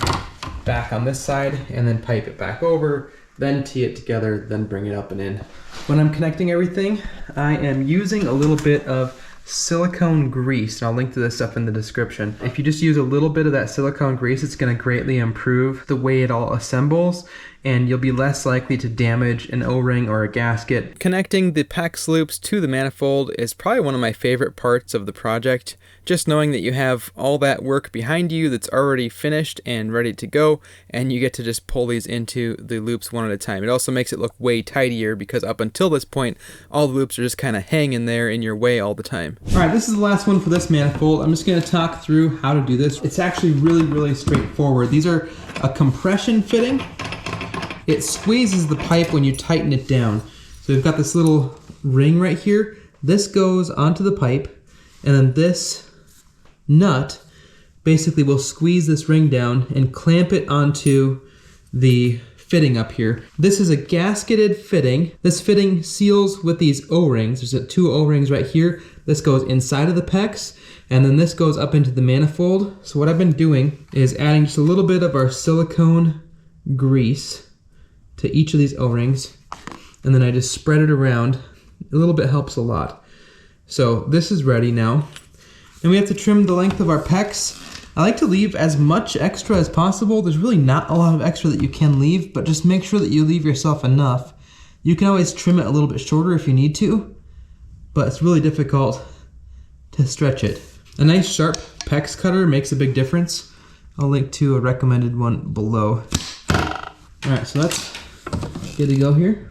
back on this side and then pipe it back over, then tee it together, then bring it up and in. When I'm connecting everything, I am using a little bit of silicone grease, and I'll link to this stuff in the description. If you just use a little bit of that silicone grease, it's going to greatly improve the way it all assembles and you'll be less likely to damage an O-ring or a gasket. Connecting the PEX loops to the manifold is probably one of my favorite parts of the project. Just knowing that you have all that work behind you that's already finished and ready to go, and you get to just pull these into the loops one at a time. It also makes it look way tidier because up until this point, all the loops are just kind of hanging there in your way all the time. All right, this is the last one for this manifold. I'm just going to talk through how to do this. It's actually really straightforward. These are a compression fitting. It squeezes the pipe when you tighten it down. So we've got this little ring right here. This goes onto the pipe, and then this nut basically will squeeze this ring down and clamp it onto the fitting up here. This is a gasketed fitting. This fitting seals with these O-rings. There's two O-rings right here. This goes inside of the PEX, and then this goes up into the manifold. So what I've been doing is adding just a little bit of our silicone grease to each of these O-rings, and then I just spread it around. A little bit helps a lot. So this is ready now. And we have to trim the length of our PEX. I like to leave as much extra as possible. There's really not a lot of extra that you can leave, but just make sure that you leave yourself enough. You can always trim it a little bit shorter if you need to, but it's really difficult to stretch it. A nice sharp PEX cutter makes a big difference. I'll link to a recommended one below. All right, so that's good to go here.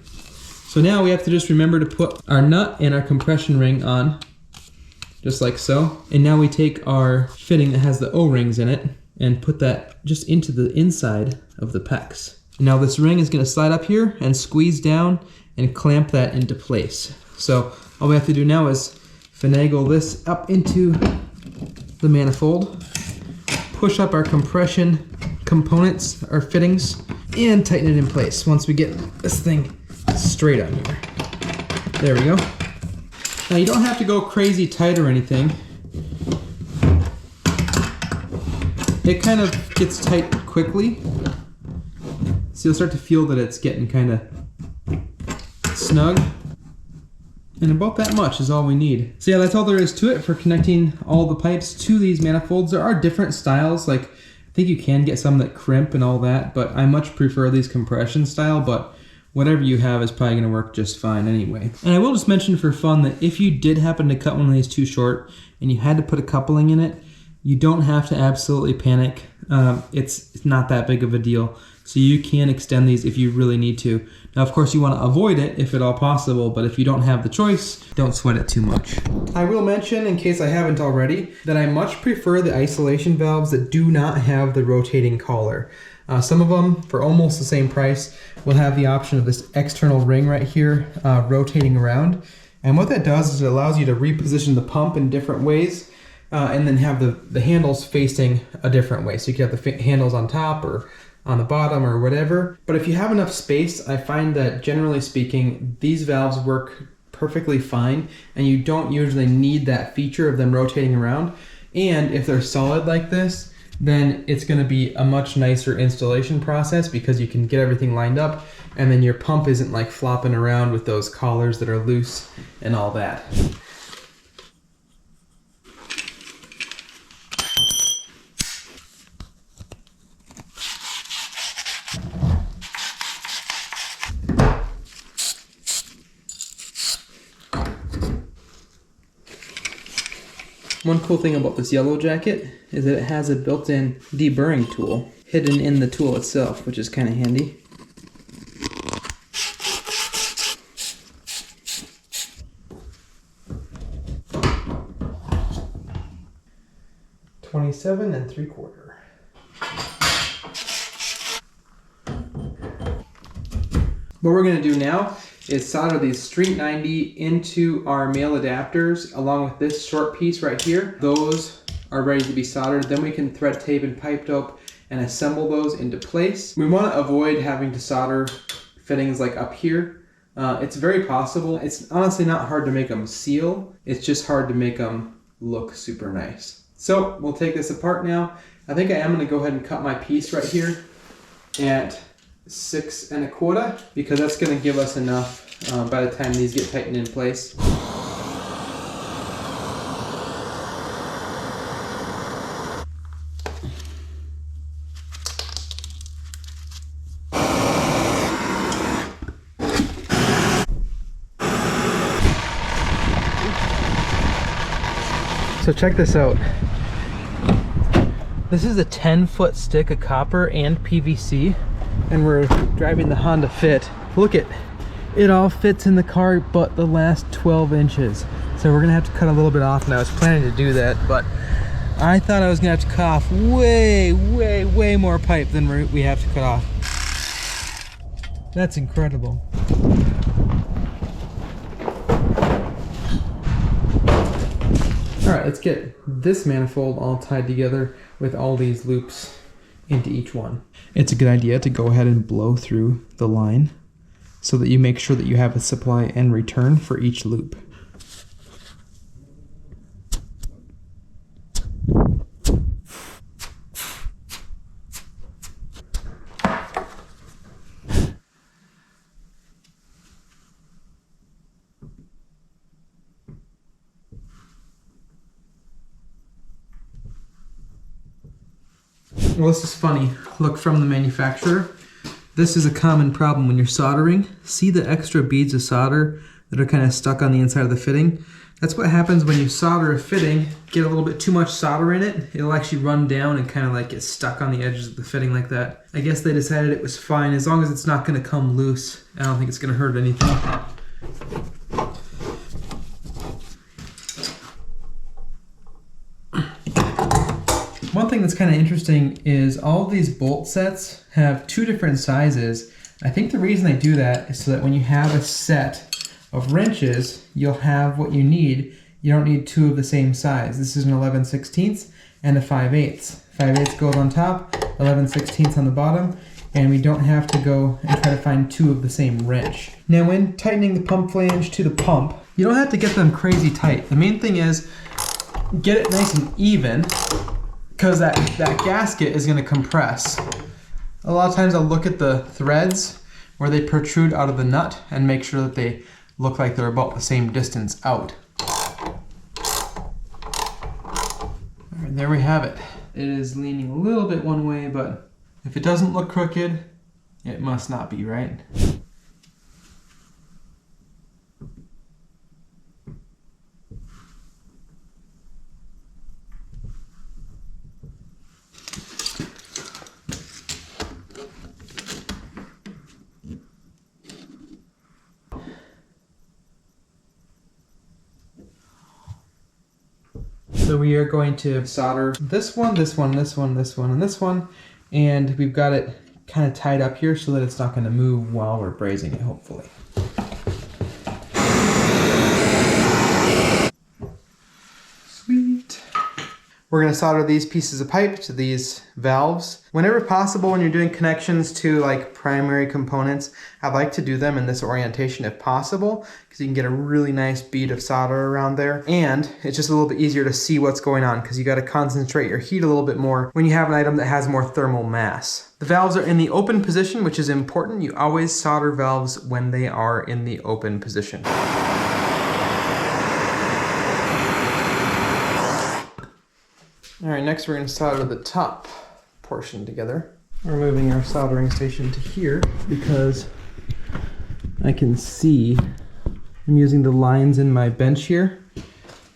So now we have to just remember to put our nut and our compression ring on, just like so. And now we take our fitting that has the O-rings in it and put that just into the inside of the PEX. And now this ring is going to slide up here and squeeze down and clamp that into place. So all we have to do now is finagle this up into the manifold, push up our compression components, our fittings, and tighten it in place once we get this thing straight on here. There we go. Now you don't have to go crazy tight or anything. It kind of gets tight quickly. So you'll start to feel that it's getting kind of snug. And about that much is all we need. So yeah, that's all there is to it for connecting all the pipes to these manifolds. There are different styles, like I think you can get some that crimp and all that, but I much prefer these compression style, but whatever you have is probably going to work just fine anyway. And I will just mention for fun that if you did happen to cut one of these too short and you had to put a coupling in it, you don't have to absolutely panic. It's not that big of a deal. So you can extend these if you really need to. Now, of course, you want to avoid it if at all possible, but if you don't have the choice, don't sweat it too much. I will mention, in case I haven't already, that I much prefer the isolation valves that do not have the rotating collar. Some of them, for almost the same price, will have the option of this external ring right here rotating around. And what that does is it allows you to reposition the pump in different ways and then have the handles facing a different way. So you can have the handles on top or on the bottom or whatever. But if you have enough space, I find that generally speaking, these valves work perfectly fine and you don't usually need that feature of them rotating around. And if they're solid like this, then it's going to be a much nicer installation process because you can get everything lined up and then your pump isn't like flopping around with those collars that are loose and all that. One cool thing about this yellow jacket is that it has a built-in deburring tool hidden in the tool itself, which is kind of handy. $27 3/4. What we're going to do now is solder these Street 90 into our male adapters along with this short piece right here. Those are ready to be soldered. Then we can thread tape and pipe dope and assemble those into place. We want to avoid having to solder fittings like up here. It's very possible. It's honestly not hard to make them seal. It's just hard to make them look super nice. So we'll take this apart now. I think I am going to go ahead and cut my piece right here at 6 1/4 because that's going to give us enough by the time these get tightened in place. So check this out. This is a 10-foot stick of copper and PVC, and we're driving the Honda Fit. Look at it, all fits in the car but the last 12 inches. So we're gonna have to cut a little bit off, and I was planning to do that, but I thought I was gonna have to cut off way more pipe than we have to cut off. That's incredible. All right, let's get this manifold all tied together with all these loops into each one. It's a good idea to go ahead and blow through the line so that you make sure that you have a supply and return for each loop. Well, this is funny. Look, from the manufacturer, this is a common problem when you're soldering. See the extra beads of solder that are kind of stuck on the inside of the fitting? That's what happens when you solder a fitting, get a little bit too much solder in it, it'll actually run down and kind of like get stuck on the edges of the fitting like that. I guess they decided it was fine as long as it's not going to come loose. I don't think it's going to hurt anything. One thing that's kind of interesting is all of these bolt sets have two different sizes. I think the reason they do that is so that when you have a set of wrenches, you'll have what you need. You don't need two of the same size. This is an 11/16 and a 5/8. 5/8 goes on top, 11/16 on the bottom, and we don't have to go and try to find two of the same wrench. Now when tightening the pump flange to the pump, you don't have to get them crazy tight. The main thing is get it nice and even, because that gasket is going to compress. A lot of times I'll look at the threads where they protrude out of the nut and make sure that they look like they're about the same distance out. Alright, there we have it. It is leaning a little bit one way, but if it doesn't look crooked, it must not be, right? So we are going to solder this one, this one, this one, this one, and this one, and we've got it kind of tied up here so that it's not going to move while we're brazing it, hopefully. Sweet. We're going to solder these pieces of pipe to these valves. Whenever possible, when you're doing connections to like primary components, I'd like to do them in this orientation if possible, because you can get a really nice bead of solder around there. And it's just a little bit easier to see what's going on because you got to concentrate your heat a little bit more when you have an item that has more thermal mass. The valves are in the open position, which is important. You always solder valves when they are in the open position. All right, next we're going to solder the top portion together. We're moving our soldering station to here because I can see I'm using the lines in my bench here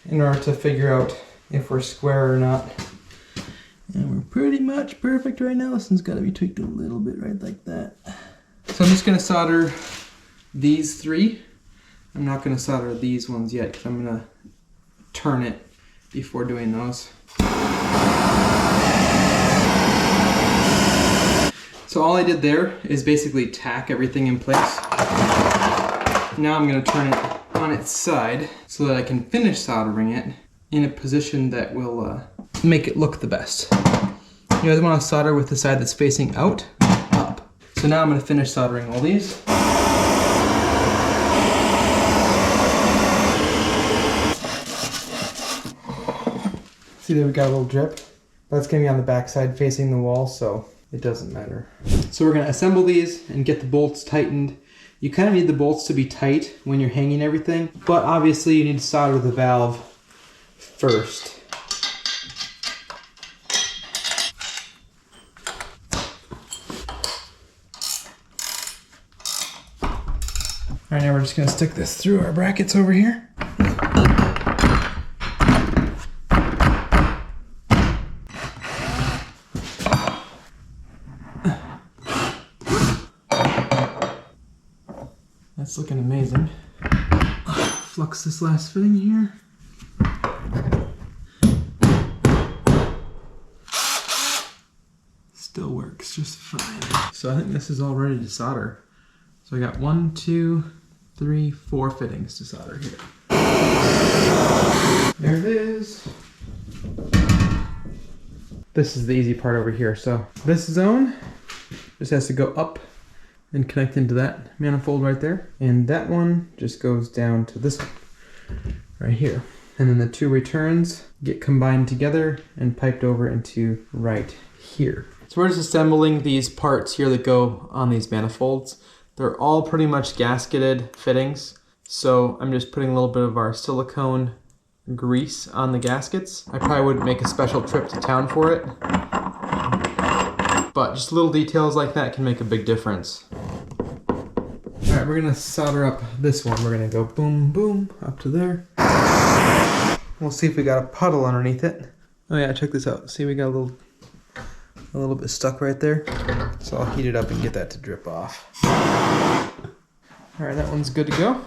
in order to figure out if we're square or not. And we're pretty much perfect right now. This one's got to be tweaked a little bit right like that. So I'm just going to solder these three. I'm not going to solder these ones yet because I'm going to turn it before doing those. So all I did there is basically tack everything in place. Now I'm going to turn it on its side so that I can finish soldering it in a position that will make it look the best. You guys want to solder with the side that's facing out, up. So now I'm going to finish soldering all these. See that we got a little drip? That's going to be on the back side facing the wall, so it doesn't matter. So we're going to assemble these and get the bolts tightened. You kind of need the bolts to be tight when you're hanging everything, but obviously you need to solder the valve first. All right, now we're just going to stick this through our brackets over here. That's looking amazing. Flux this last fitting here. Still works just fine. So I think this is all ready to solder. So I got 1, 2, 3, 4 fittings to solder here. There it is. This is the easy part over here. So this zone just has to go up and connect into that manifold right there. And that one just goes down to this one right here. And then the two returns get combined together and piped over into right here. So we're just assembling these parts here that go on these manifolds. They're all pretty much gasketed fittings. So I'm just putting a little bit of our silicone grease on the gaskets. I probably would make a special trip to town for it. But just little details like that can make a big difference. All right, we're gonna solder up this one. We're gonna go boom, boom, up to there. We'll see if we got a puddle underneath it. Oh yeah, check this out. See, we got a little bit stuck right there. So I'll heat it up and get that to drip off. All right, that one's good to go.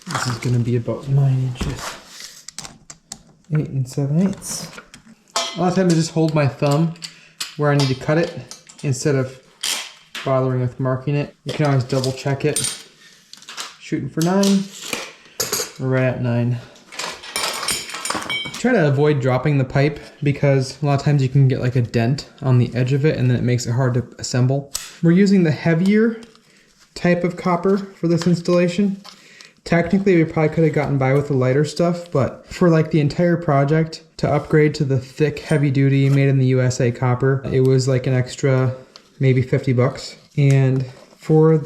This is gonna be about 9 inches. 8 7/8. A lot of times I just hold my thumb where I need to cut it instead of bothering with marking it. You can always double check it. Shooting for 9. We're right at 9. Try to avoid dropping the pipe because a lot of times you can get like a dent on the edge of it and then it makes it hard to assemble. We're using the heavier type of copper for this installation. Technically, we probably could have gotten by with the lighter stuff, but for like the entire project, to upgrade to the thick, heavy-duty, made in the USA copper, it was like an extra maybe 50 bucks. And for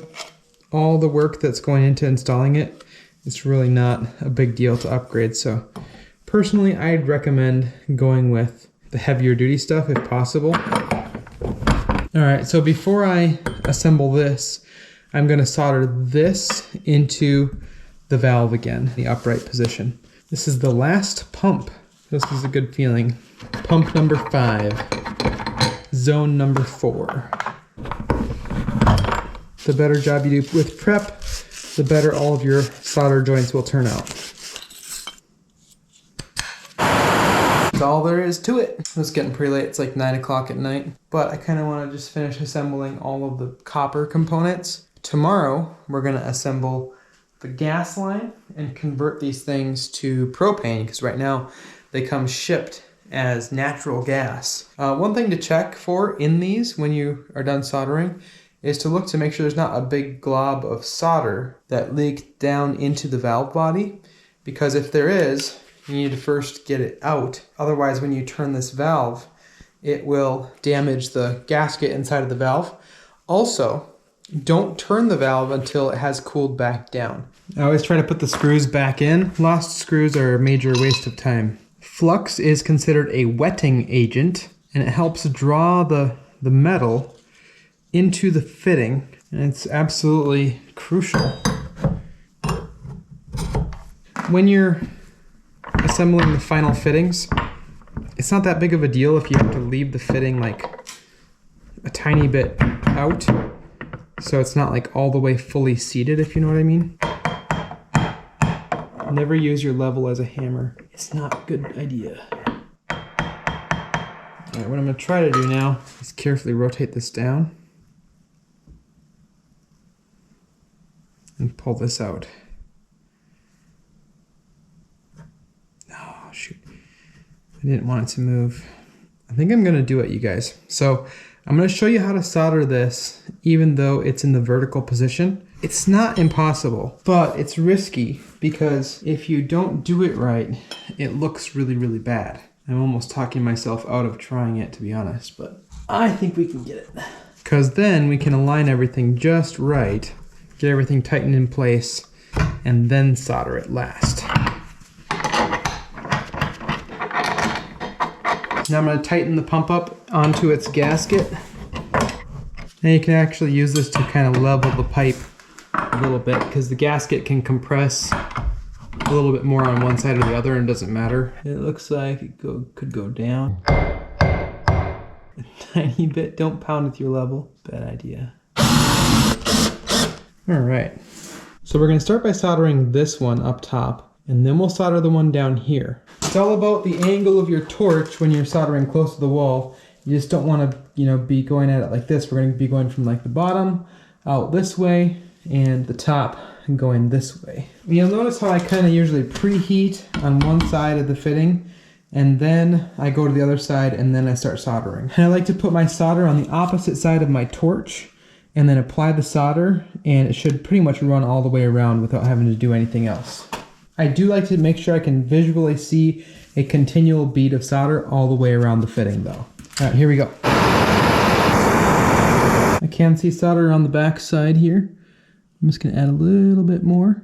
all the work that's going into installing it, it's really not a big deal to upgrade. So personally, I'd recommend going with the heavier duty stuff if possible. All right, so before I assemble this, I'm gonna solder this into the valve again, the upright position. This is the last pump. This is a good feeling. Pump number 5, zone number 4. The better job you do with prep, the better all of your solder joints will turn out. That's all there is to it. It's getting pretty late, it's like 9 o'clock at night, but I kind of want to just finish assembling all of the copper components. Tomorrow, we're gonna assemble the gas line and convert these things to propane, because right now they come shipped as natural gas. One thing to check for in these when you are done soldering is to look to make sure there's not a big glob of solder that leaked down into the valve body, because if there is, you need to first get it out. Otherwise, when you turn this valve, it will damage the gasket inside of the valve. Also, don't turn the valve until it has cooled back down. I always try to put the screws back in. Lost screws are a major waste of time. Flux is considered a wetting agent, and it helps draw the metal into the fitting, and it's absolutely crucial. When you're assembling the final fittings, it's not that big of a deal if you have to leave the fitting like a tiny bit out, so it's not like all the way fully seated, if you know what I mean. Never use your level as a hammer. It's not a good idea. All right, what I'm gonna try to do now is carefully rotate this down and pull this out. Oh, shoot. I didn't want it to move. I think I'm gonna do it, you guys. So I'm gonna show you how to solder this even though it's in the vertical position. It's not impossible, but it's risky because if you don't do it right, it looks really, really bad. I'm almost talking myself out of trying it, to be honest, but I think we can get it. Because then we can align everything just right, get everything tightened in place, and then solder it last. Now I'm going to tighten the pump up onto its gasket. And you can actually use this to kind of level the pipe a little bit because the gasket can compress a little bit more on one side or the other, and it doesn't matter. It looks like it could go down a tiny bit. Don't pound with your level. Bad idea. All right. So we're going to start by soldering this one up top, and then we'll solder the one down here. It's all about the angle of your torch when you're soldering close to the wall. You just don't want to, be going at it like this. We're going to be going from like the bottom out this way and the top going this way. You'll notice how I kind of usually preheat on one side of the fitting, and then I go to the other side and then I start soldering. And I like to put my solder on the opposite side of my torch and then apply the solder, and it should pretty much run all the way around without having to do anything else. I do like to make sure I can visually see a continual bead of solder all the way around the fitting though. All right, here we go. I can see solder on the back side here. I'm just gonna add a little bit more.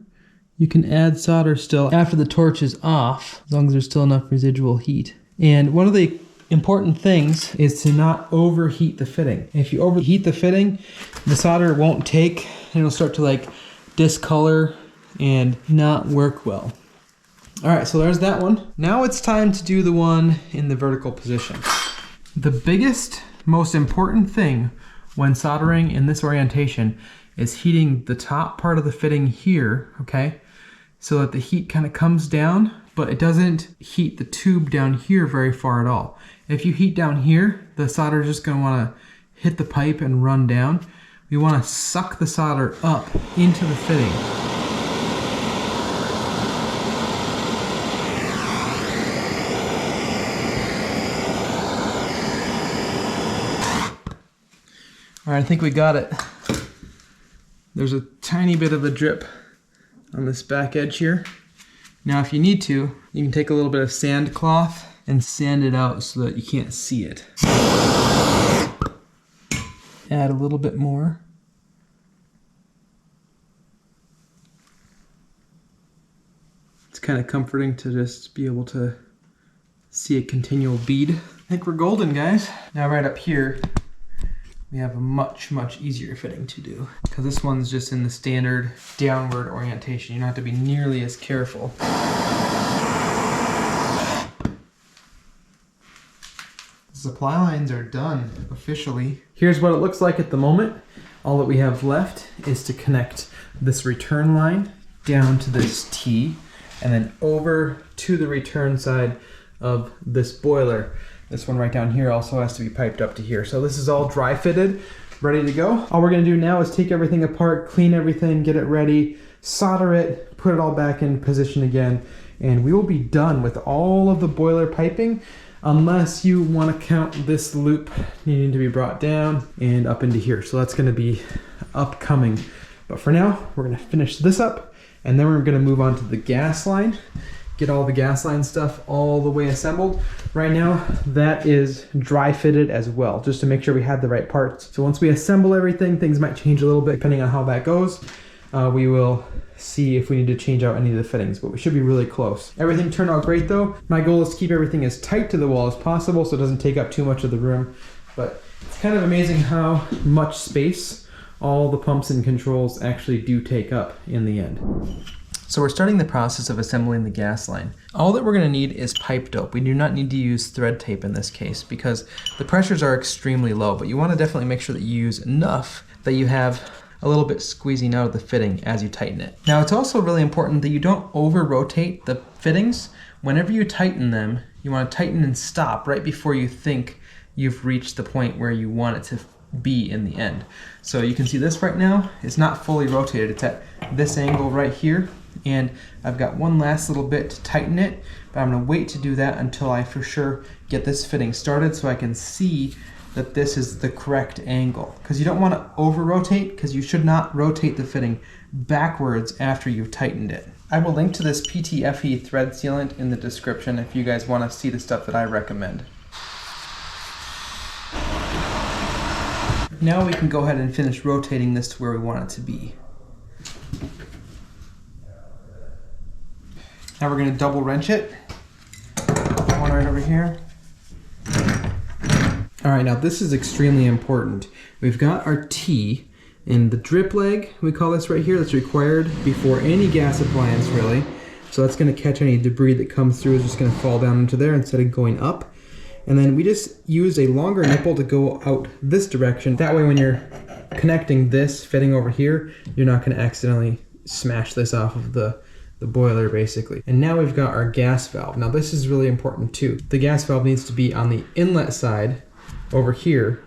You can add solder still after the torch is off, as long as there's still enough residual heat. And one of the important things is to not overheat the fitting. If you overheat the fitting, the solder won't take, and it'll start to like discolor and not work well. All right, so there's that one. Now it's time to do the one in the vertical position. The biggest, most important thing when soldering in this orientation is heating the top part of the fitting here, okay? So that the heat kind of comes down, but it doesn't heat the tube down here very far at all. If you heat down here, the solder is just gonna wanna hit the pipe and run down. We wanna suck the solder up into the fitting. All right, I think we got it. There's a tiny bit of a drip on this back edge here. Now, if you need to, you can take a little bit of sand cloth and sand it out so that you can't see it. Add a little bit more. It's kind of comforting to just be able to see a continual bead. I think we're golden, guys. Now right up here, we have a much, much easier fitting to do, because this one's just in the standard downward orientation. You don't have to be nearly as careful. The supply lines are done officially. Here's what it looks like at the moment. All that we have left is to connect this return line down to this T and then over to the return side of this boiler. This one right down here also has to be piped up to here. So this is all dry fitted, ready to go. All we're gonna do now is take everything apart, clean everything, get it ready, solder it, put it all back in position again, and we will be done with all of the boiler piping, unless you wanna count this loop needing to be brought down and up into here. So that's gonna be upcoming. But for now, we're gonna finish this up, and then we're gonna move on to the gas line. Get all the gas line stuff all the way assembled. Right now, that is dry fitted as well, just to make sure we had the right parts. So once we assemble everything, things might change a little bit depending on how that goes. We will see if we need to change out any of the fittings, but we should be really close. Everything turned out great though. My goal is to keep everything as tight to the wall as possible so it doesn't take up too much of the room. But it's kind of amazing how much space all the pumps and controls actually do take up in the end. So we're starting the process of assembling the gas line. All that we're gonna need is pipe dope. We do not need to use thread tape in this case because the pressures are extremely low, but you wanna definitely make sure that you use enough that you have a little bit squeezing out of the fitting as you tighten it. Now it's also really important that you don't over rotate the fittings. Whenever you tighten them, you wanna tighten and stop right before you think you've reached the point where you want it to be in the end. So you can see this right now, it's not fully rotated. It's at this angle right here. And I've got one last little bit to tighten it, but I'm gonna wait to do that until I for sure get this fitting started so I can see that this is the correct angle. Because you don't wanna over rotate, because you should not rotate the fitting backwards after you've tightened it. I will link to this PTFE thread sealant in the description if you guys wanna see the stuff that I recommend. Now we can go ahead and finish rotating this to where we want it to be. Now we're going to double wrench it. One right over here. All right, now this is extremely important. We've got our T in the drip leg, we call this right here, that's required before any gas appliance really, So that's going to catch any debris that comes through, is just going to fall down into there instead of going up. And then we just use a longer nipple to go out this direction. That way when you're connecting this fitting over here, you're not going to accidentally smash this off of the boiler basically. And now we've got our gas valve. Now this is really important too. The gas valve needs to be on the inlet side over here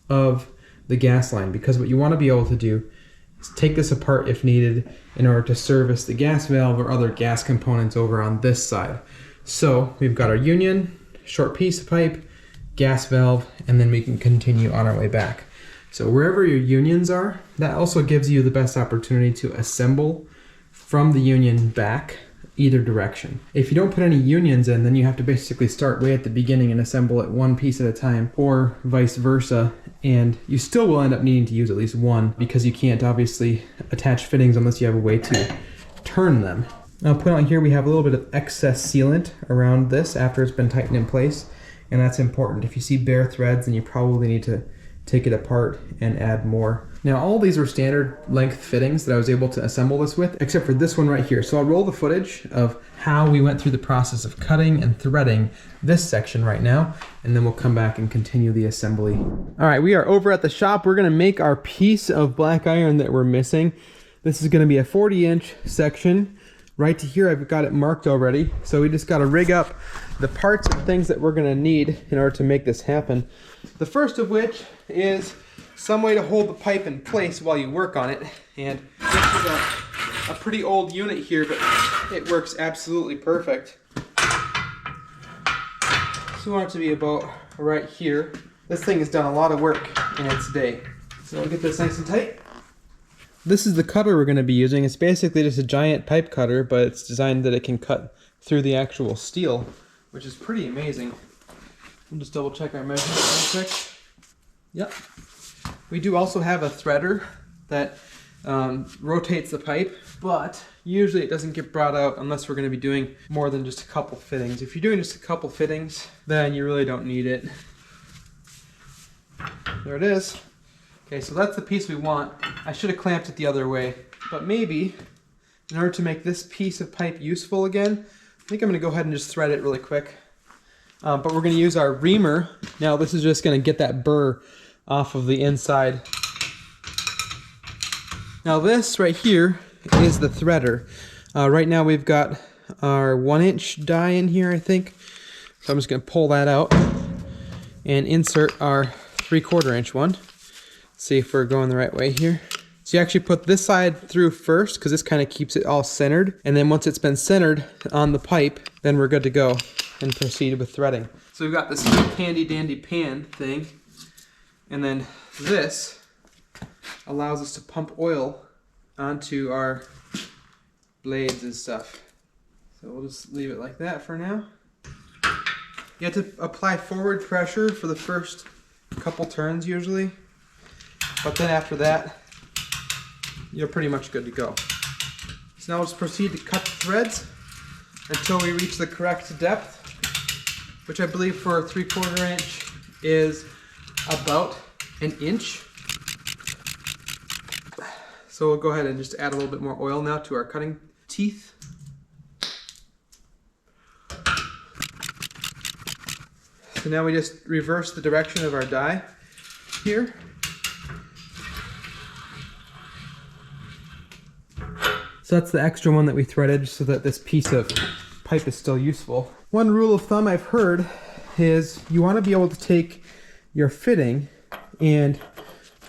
of the gas line, because what you want to be able to do is take this apart if needed in order to service the gas valve or other gas components over on this side. So we've got our union, short piece of pipe, gas valve, and then we can continue on our way back. So wherever your unions are, that also gives you the best opportunity to assemble from the union back either direction. If you don't put any unions in, then you have to basically start way at the beginning and assemble it one piece at a time, or vice versa, and you still will end up needing to use at least one because you can't obviously attach fittings unless you have a way to turn them. I'll put on here we have a little bit of excess sealant around this after it's been tightened in place, and that's important. If you see bare threads, then you probably need to take it apart and add more. Now all these are standard length fittings that I was able to assemble this with, except for this one right here. So I'll roll the footage of how we went through the process of cutting and threading this section right now, and then we'll come back and continue the assembly. All right, we are over at the shop. We're gonna make our piece of black iron that we're missing. This is gonna be a 40-inch section. Right to here, I've got it marked already. So we just gotta rig up the parts and things that we're gonna need in order to make this happen. The first of which is some way to hold the pipe in place while you work on it. And this is a pretty old unit here, but it works absolutely perfect. So we want it to be about right here. This thing has done a lot of work in its day. So we'll get this nice and tight. This is the cutter we're going to be using. It's basically just a giant pipe cutter, but it's designed that it can cut through the actual steel, which is pretty amazing. We'll just double check our measurements real quick. Yep. We do also have a threader that rotates the pipe, but usually it doesn't get brought out unless we're going to be doing more than just a couple fittings. If you're doing just a couple fittings, then you really don't need it. There it is. Okay, so that's the piece we want. I should have clamped it the other way, but maybe in order to make this piece of pipe useful again, I think I'm going to go ahead and just thread it really quick. But we're going to use our reamer. Now this is just going to get that burr off of the inside. Now this right here is the threader. Right now we've got our 1-inch die in here, I think. So I'm just going to pull that out and insert our 3/4 inch one. See if we're going the right way here. So you actually put this side through first because this kind of keeps it all centered. And then once it's been centered on the pipe, then we're good to go and proceed with threading. So we've got this handy dandy pan thing. And then this allows us to pump oil onto our blades and stuff. So we'll just leave it like that for now. You have to apply forward pressure for the first couple turns usually. But then after that, you're pretty much good to go. So now we'll just proceed to cut the threads until we reach the correct depth, which I believe for a 3/4 inch is about 1 inch. So we'll go ahead and just add a little bit more oil now to our cutting teeth. So now we just reverse the direction of our die here. So that's the extra one that we threaded so that this piece of pipe is still useful. One rule of thumb I've heard is you want to be able to take your fitting and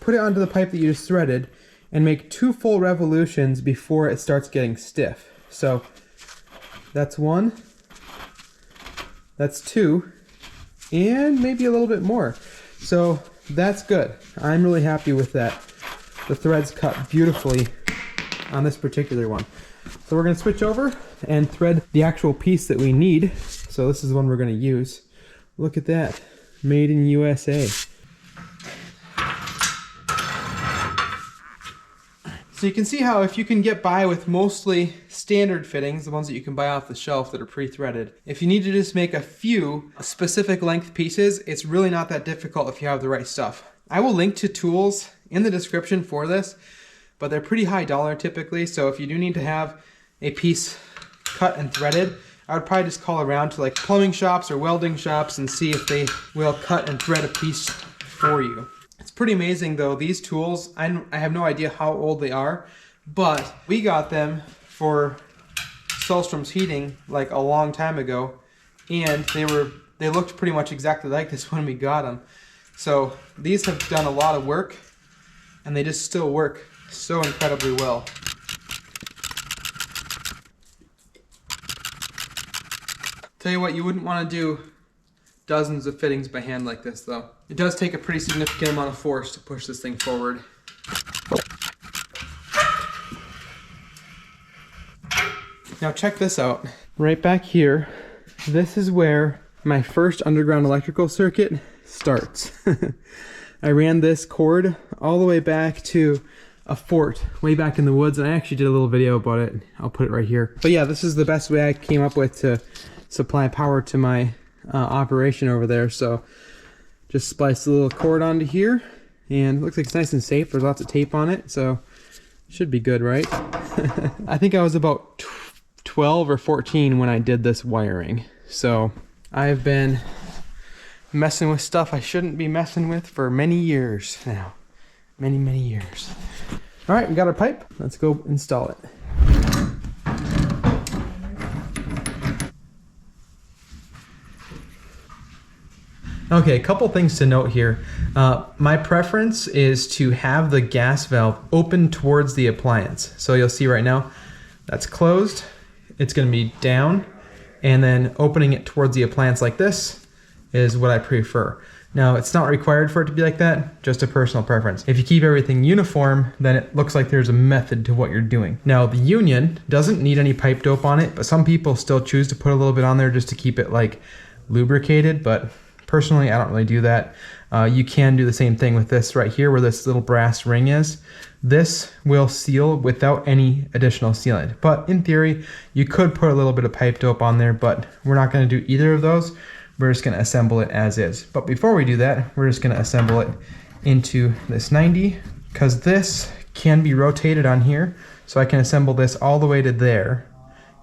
put it onto the pipe that you just threaded and make 2 full revolutions before it starts getting stiff. So that's 1, that's 2, and maybe a little bit more. So that's good. I'm really happy with that. The threads cut beautifully on this particular one. So we're going to switch over and thread the actual piece that we need. So this is the one we're going to use. Look at that. Made in USA. So you can see how if you can get by with mostly standard fittings, the ones that you can buy off the shelf that are pre-threaded, if you need to just make a few specific length pieces, it's really not that difficult if you have the right stuff. I will link to tools in the description for this, but they're pretty high dollar typically, so if you do need to have a piece cut and threaded, I would probably just call around to like plumbing shops or welding shops and see if they will cut and thread a piece for you. It's pretty amazing though, these tools, I have no idea how old they are, but we got them for Sahlstrom's heating like a long time ago, and they looked pretty much exactly like this when we got them. So these have done a lot of work, and they just still work so incredibly well. Tell you what, you wouldn't want to do dozens of fittings by hand like this though. It does take a pretty significant amount of force to push this thing forward. Now check this out. Right back here, this is where my first underground electrical circuit starts. I ran this cord all the way back to a fort way back in the woods, and I actually did a little video about it. I'll put it right here. But yeah, this is the best way I came up with to supply power to my operation over there. So just splice a little cord onto here, and it looks like it's nice and safe. There's lots of tape on it, so should be good, right? I think I was about 12 or 14 when I did this wiring. So I've been messing with stuff I shouldn't be messing with for many years now. Many years. All right, we got our pipe. Let's go install it. Okay, a couple things to note here. My preference is to have the gas valve open towards the appliance. So you'll see right now, that's closed. It's going to be down, and then opening it towards the appliance like this is what I prefer. Now, it's not required for it to be like that, just a personal preference. If you keep everything uniform, then it looks like there's a method to what you're doing. Now, the Union doesn't need any pipe dope on it, but some people still choose to put a little bit on there just to keep it like lubricated, but personally, I don't really do that. You can do the same thing with this right here where this little brass ring is. This will seal without any additional sealant. But in theory, you could put a little bit of pipe dope on there, but we're not going to do either of those. We're just going to assemble it as is. But before we do that, we're just going to assemble it into this 90, because this can be rotated on here. So I can assemble this all the way to there.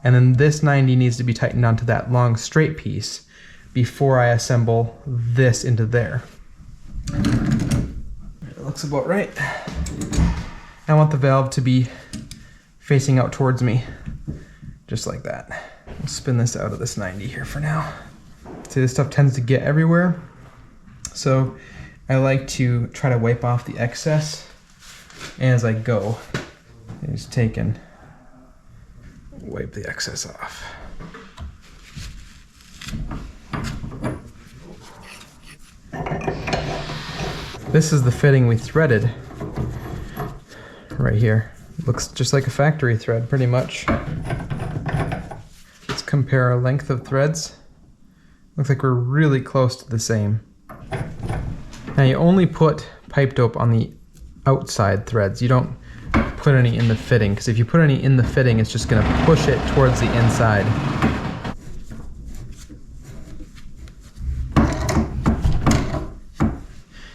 And then this 90 needs to be tightened onto that long straight piece before I assemble this into there. It looks about right. I want the valve to be facing out towards me, just like that. We'll spin this out of this 90 here for now. See, this stuff tends to get everywhere, so I like to try to wipe off the excess as I go. Just take and wipe the excess off. This is the fitting we threaded right here. Looks just like a factory thread, pretty much. Let's compare our length of threads. Looks like we're really close to the same. Now you only put pipe dope on the outside threads. You don't put any in the fitting, because if you put any in the fitting, it's just going to push it towards the inside.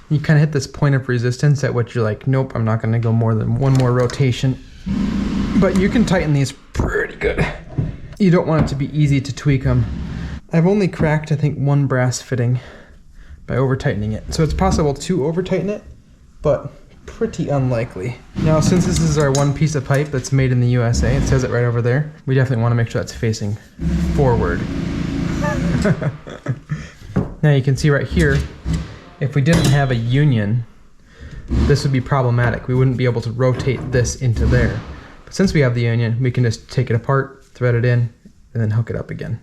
You kind of hit this point of resistance at which you're like, nope, I'm not going to go more than one more rotation. But you can tighten these pretty good. You don't want it to be easy to tweak them. I've only cracked, I think, one brass fitting by over-tightening it. So it's possible to over-tighten it, but pretty unlikely. Now, since this is our one piece of pipe that's made in the USA, it says it right over there, we definitely want to make sure that's facing forward. Now you can see right here, if we didn't have a union, this would be problematic. We wouldn't be able to rotate this into there. But since we have the union, we can just take it apart, thread it in, and then hook it up again.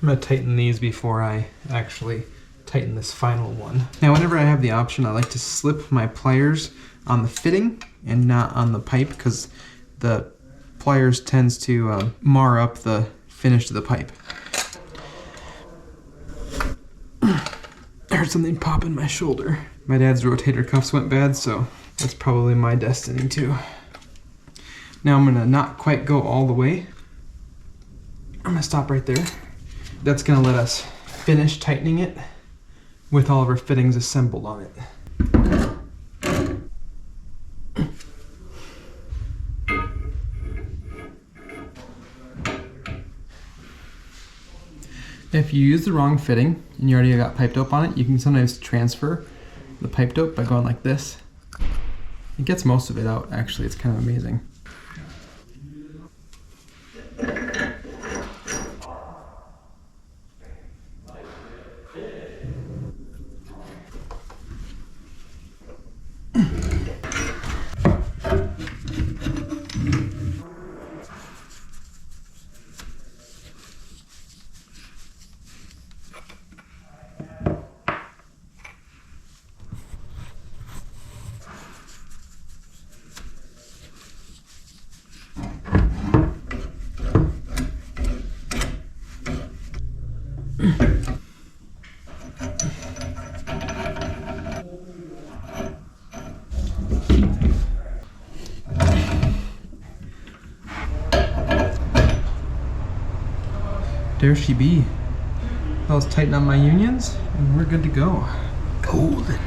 I'm going to tighten these before I actually tighten this final one. Now whenever I have the option, I like to slip my pliers on the fitting and not on the pipe, because the pliers tends to mar up the finish of the pipe. I heard something pop in my shoulder. My dad's rotator cuffs went bad, so that's probably my destiny too. Now I'm gonna not quite go all the way. I'm gonna stop right there. That's gonna let us finish tightening it with all of our fittings assembled on it. If you use the wrong fitting and you already got pipe dope on it, you can sometimes transfer the pipe dope by going like this. It gets most of it out, actually. It's kind of amazing. There she be. I'll just tighten on my unions and we're good to go. Golden.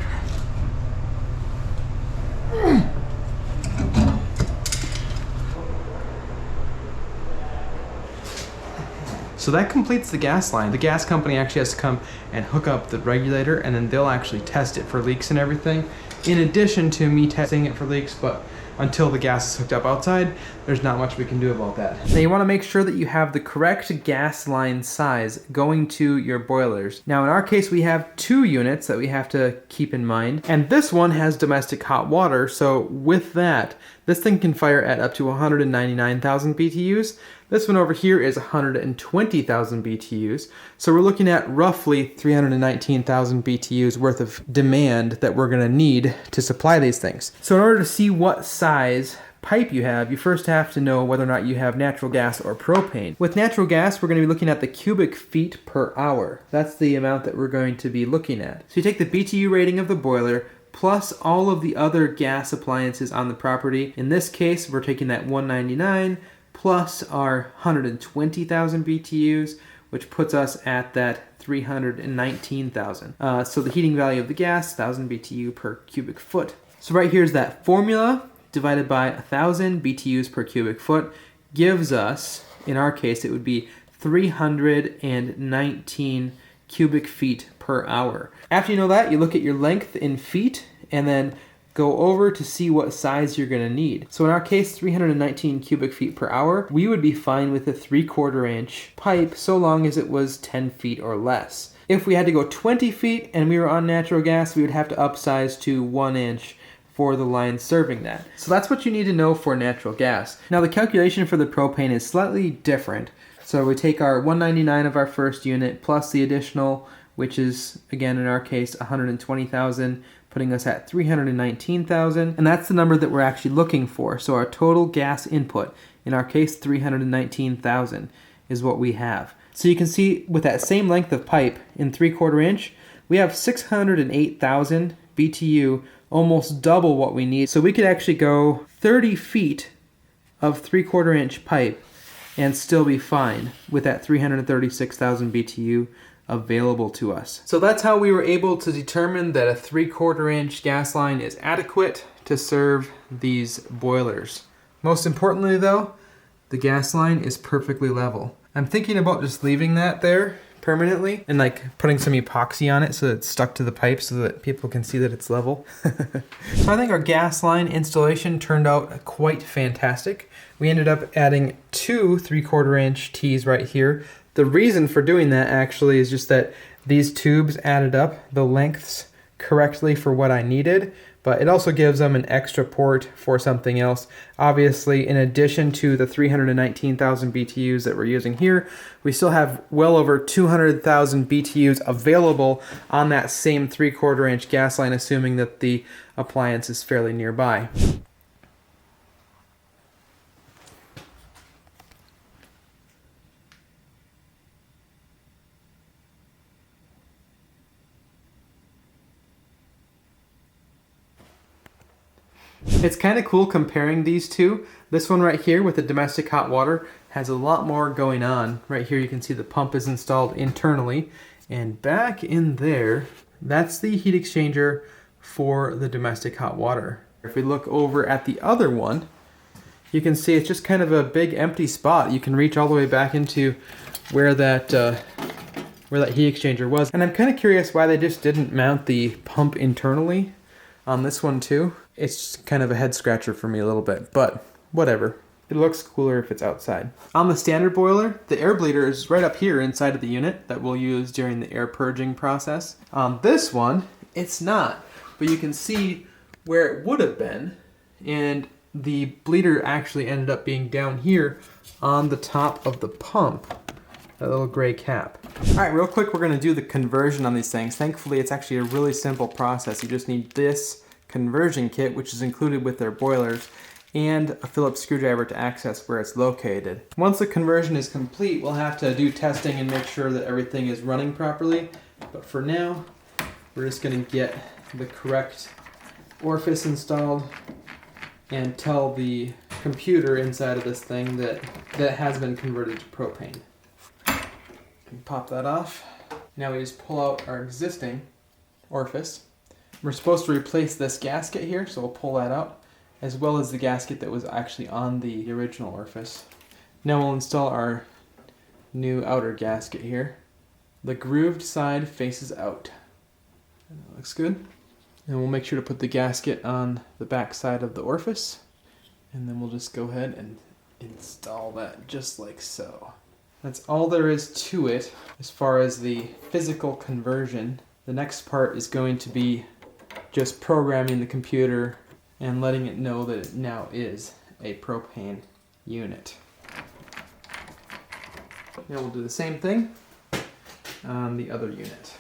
So that completes the gas line. The gas company actually has to come and hook up the regulator, and then they'll actually test it for leaks and everything, in addition to me testing it for leaks. But until the gas is hooked up outside, there's not much we can do about that. Now you want to make sure that you have the correct gas line size going to your boilers. Now in our case, we have 2 units that we have to keep in mind, and this one has domestic hot water, so with that, this thing can fire at up to 199,000 BTUs. This one over here is 120,000 BTUs. So we're looking at roughly 319,000 BTUs worth of demand that we're gonna need to supply these things. So in order to see what size pipe you have, you first have to know whether or not you have natural gas or propane. With natural gas, we're going to be looking at the cubic feet per hour. That's the amount that we're going to be looking at. So you take the BTU rating of the boiler plus all of the other gas appliances on the property. In this case, we're taking that 199 plus our 120,000 BTUs, which puts us at that 319,000. So the heating value of the gas, 1,000 BTU per cubic foot. So right here's that formula divided by 1,000 BTUs per cubic foot gives us, in our case, it would be 319 cubic feet per hour. After you know that, you look at your length in feet and then go over to see what size you're going to need. So in our case, 319 cubic feet per hour, we would be fine with a 3/4 inch pipe so long as it was 10 feet or less. If we had to go 20 feet and we were on natural gas, we would have to upsize to 1 inch for the line serving that. So that's what you need to know for natural gas. Now the calculation for the propane is slightly different. So we take our 199 of our first unit plus the additional, which is, again, in our case, 120,000, putting us at 319,000. And that's the number that we're actually looking for. So our total gas input, in our case, 319,000 is what we have. So you can see with that same length of pipe in 3/4 inch, we have 608,000 BTU, almost double what we need. So we could actually go 30 feet of 3/4 inch pipe and still be fine with that 336,000 BTU available to us. So that's how we were able to determine that a 3/4 inch gas line is adequate to serve these boilers. Most importantly though, the gas line is perfectly level. I'm thinking about just leaving that there permanently and like putting some epoxy on it so that it's stuck to the pipe so that people can see that it's level. So I think our gas line installation turned out quite fantastic. We ended up adding 2 3/4 inch tees right here. The reason for doing that actually is just that these tubes added up the lengths correctly for what I needed, but it also gives them an extra port for something else. Obviously, in addition to the 319,000 BTUs that we're using here, we still have well over 200,000 BTUs available on that same 3/4 inch gas line, assuming that the appliance is fairly nearby. It's kind of cool comparing these two. This one right here with the domestic hot water has a lot more going on. Right here you can see the pump is installed internally, and back in there, that's the heat exchanger for the domestic hot water. If we look over at the other one, you can see it's just kind of a big empty spot. You can reach all the way back into where that heat exchanger was. And I'm kind of curious why they just didn't mount the pump internally on this one too. It's kind of a head scratcher for me a little bit, but whatever. It looks cooler if it's outside. On the standard boiler, the air bleeder is right up here inside of the unit that we'll use during the air purging process. On this one, it's not, but you can see where it would have been, and the bleeder actually ended up being down here on the top of the pump, that little gray cap. All right, real quick, we're gonna do the conversion on these things. Thankfully, it's actually a really simple process. You just need this conversion kit, which is included with their boilers, and a Phillips screwdriver to access where it's located. Once the conversion is complete, we'll have to do testing and make sure that everything is running properly. But for now, we're just gonna get the correct orifice installed and tell the computer inside of this thing that has been converted to propane. Pop that off. Now we just pull out our existing orifice. We're supposed to replace this gasket here, so we'll pull that out, as well as the gasket that was actually on the original orifice. Now we'll install our new outer gasket here. The grooved side faces out. That looks good. And we'll make sure to put the gasket on the back side of the orifice, and then we'll just go ahead and install that just like so. That's all there is to it as far as the physical conversion. The next part is going to be just programming the computer and letting it know that it now is a propane unit. Now we'll do the same thing on the other unit.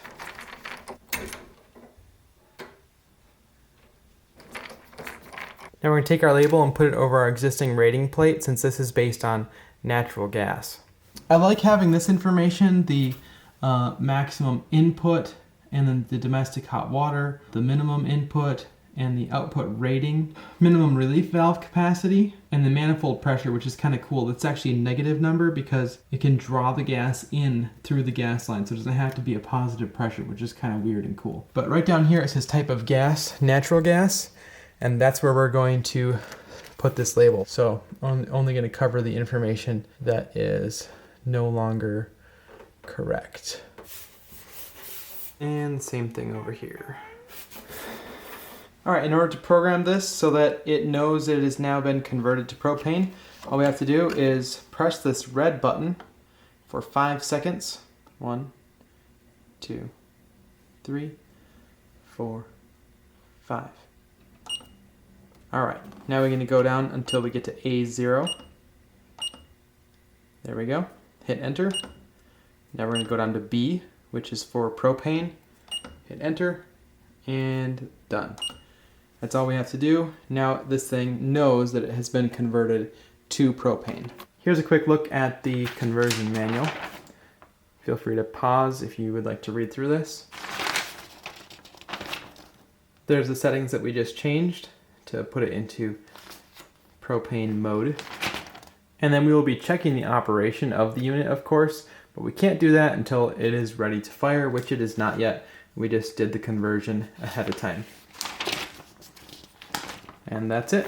Now we're going to take our label and put it over our existing rating plate, since this is based on natural gas. I like having this information, the maximum input, and then the domestic hot water, the minimum input, and the output rating, minimum relief valve capacity, and the manifold pressure, which is kind of cool. That's actually a negative number because it can draw the gas in through the gas line, so it doesn't have to be a positive pressure, which is kind of weird and cool. But right down here it says type of gas, natural gas, and that's where we're going to put this label. So I'm only going to cover the information that is no longer correct. And same thing over here. All right, in order to program this so that it knows that it has now been converted to propane, all we have to do is press this red button for 5 seconds. 1, 2, 3, 4, 5. All right, now we're going to go down until we get to A0. There we go. Hit enter. Now we're going to go down to B, which is for propane. Hit enter, and done. That's all we have to do. Now this thing knows that it has been converted to propane. Here's a quick look at the conversion manual. Feel free to pause if you would like to read through this. There's the settings that we just changed to put it into propane mode. And then we will be checking the operation of the unit, of course, but we can't do that until it is ready to fire, which it is not yet. We just did the conversion ahead of time. And that's it.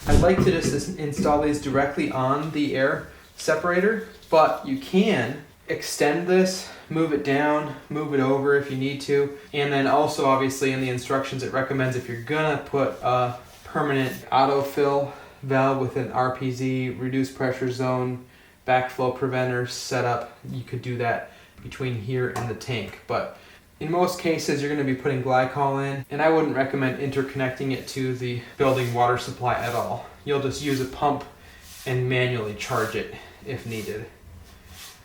I'd like to just install these directly on the air separator, but you can extend this, move it down, move it over if you need to. And then also obviously in the instructions it recommends if you're gonna put a permanent autofill valve with an RPZ, reduced pressure zone, backflow preventer setup, you could do that between here and the tank. But In most cases, you're going to be putting glycol in, and I wouldn't recommend interconnecting it to the building water supply at all. You'll just use a pump and manually charge it if needed.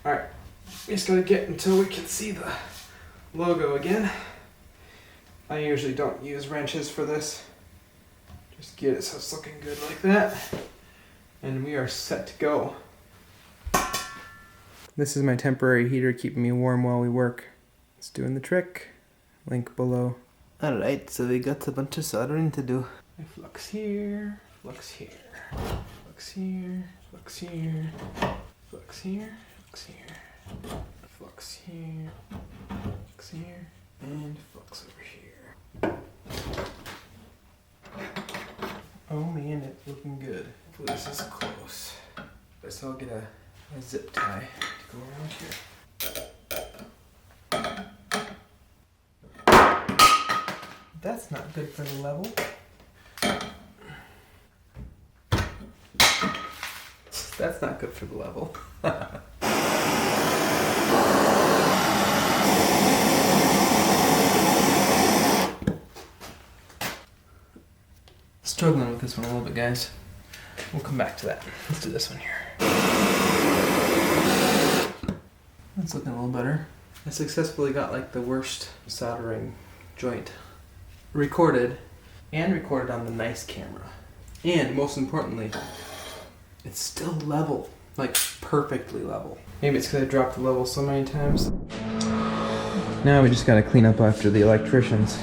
All right, we just gotta get until we can see the logo again. I usually don't use wrenches for this. Just get it so it's looking good like that. And we are set to go. This is my temporary heater keeping me warm while we work. It's doing the trick. Link below. Alright, so we got a bunch of soldering to do. Flux here, flux here, flux here, flux here, flux here, flux here, flux here, flux here, and flux over here. Oh man, it's looking good. Hopefully this is close. So I'll get a zip tie to go around here. That's not good for the level. That's not good for the level. Struggling with this one a little bit, guys. We'll come back to that. Let's do this one here. That's looking a little better. I successfully got like the worst soldering joint recorded on the nice camera. And most importantly, it's still level, like perfectly level. Maybe it's because I dropped the level so many times. Now we just gotta clean up after the electricians.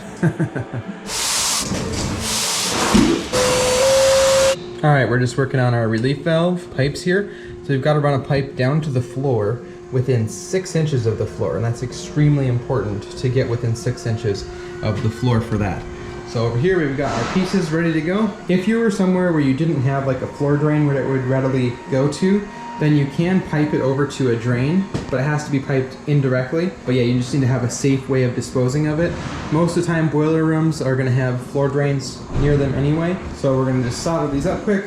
All right, we're just working on our relief valve pipes here. So we've got to run a pipe down to the floor within 6 inches of the floor, and that's extremely important to get within 6 inches of the floor for that. So over here we've got our pieces ready to go. If you were somewhere where you didn't have like a floor drain where it would readily go to, then you can pipe it over to a drain, but it has to be piped indirectly. But yeah, you just need to have a safe way of disposing of it. Most of the time boiler rooms are gonna have floor drains near them anyway. So we're gonna just solder these up quick.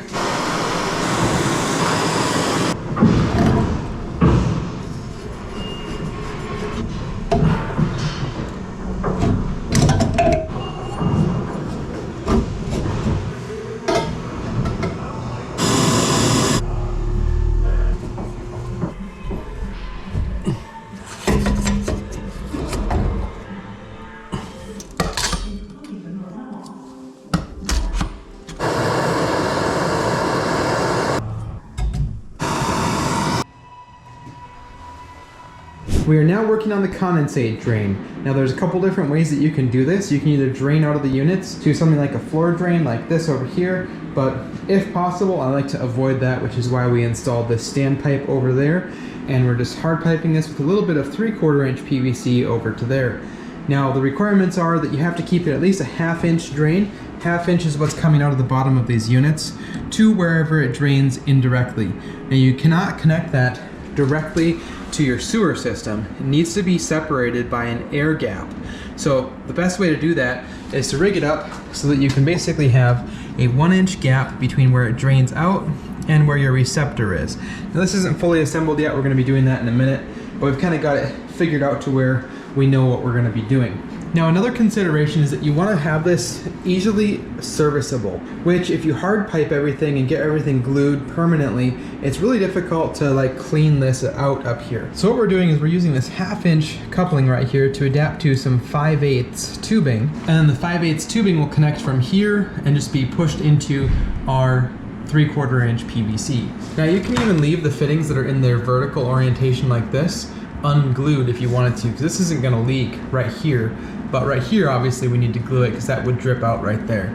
We are now working on the condensate drain. Now there's a couple different ways that you can do this. You can either drain out of the units to something like a floor drain like this over here, but if possible, I like to avoid that, which is why we installed this standpipe over there, and we're just hard piping this with a little bit of 3/4 inch PVC over to there. Now the requirements are that you have to keep it at least a 1/2 inch drain. 1/2 inch is what's coming out of the bottom of these units to wherever it drains indirectly. Now you cannot connect that directly to your sewer system. It needs to be separated by an air gap. So the best way to do that is to rig it up so that you can basically have a 1 inch gap between where it drains out and where your receptor is. Now this isn't fully assembled yet, we're going to be doing that in a minute, but we've kind of got it figured out to where we know what we're going to be doing. Now another consideration is that you want to have this easily serviceable, which if you hard pipe everything and get everything glued permanently, it's really difficult to like clean this out up here. So what we're doing is we're using this 1/2 inch coupling right here to adapt to some 5/8 tubing, and the 5/8 tubing will connect from here and just be pushed into our 3/4 inch PVC. Now you can even leave the fittings that are in their vertical orientation like this unglued if you wanted to, because this isn't going to leak right here, but right here obviously we need to glue it because that would drip out right there.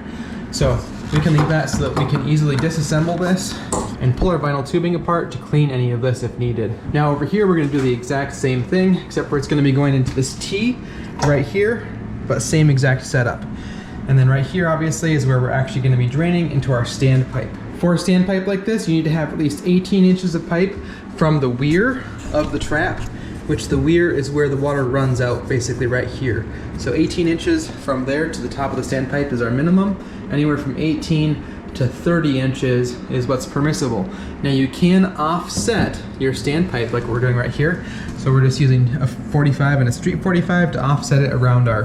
So we can leave that so that we can easily disassemble this and pull our vinyl tubing apart to clean any of this if needed. Now over here we're going to do the exact same thing, except for it's going to be going into this T right here, but same exact setup. And then right here obviously is where we're actually going to be draining into our standpipe. For a standpipe like this, you need to have at least 18 inches of pipe from the weir of the trap, which the weir is where the water runs out, basically right here. So 18 inches from there to the top of the standpipe is our minimum. Anywhere from 18 to 30 inches is what's permissible. Now you can offset your standpipe like we're doing right here So we're just using a 45 and a street 45 to offset it around our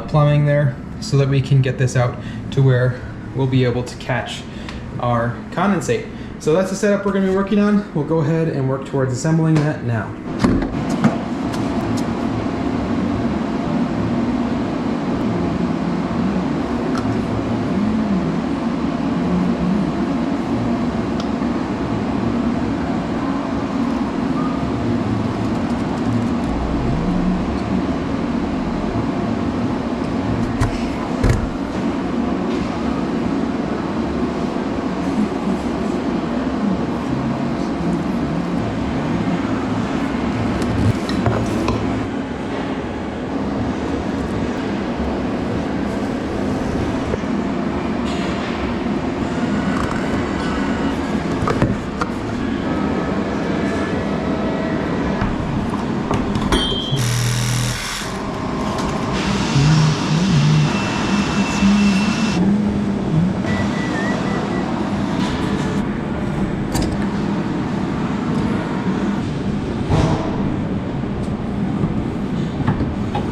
plumbing there so that we can get this out to where we'll be able to catch our condensate. So that's the setup we're going to be working on. We'll go ahead and work towards assembling that now.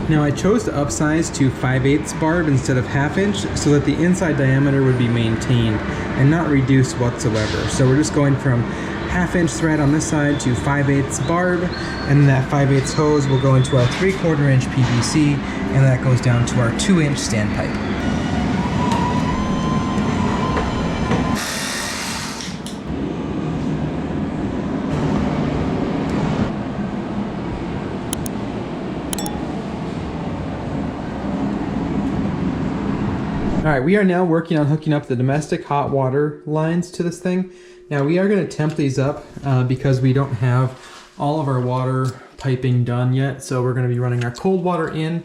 Now I chose to upsize to 5/8 barb instead of 1/2 inch so that the inside diameter would be maintained and not reduced whatsoever. So we're just going from 1/2 inch thread on this side to 5/8 barb, and then that 5/8 hose will go into our 3/4 inch PVC, and that goes down to our 2 inch standpipe. All right, we are now working on hooking up the domestic hot water lines to this thing. Now we are going to temp these up because we don't have all of our water piping done yet. So we're going to be running our cold water in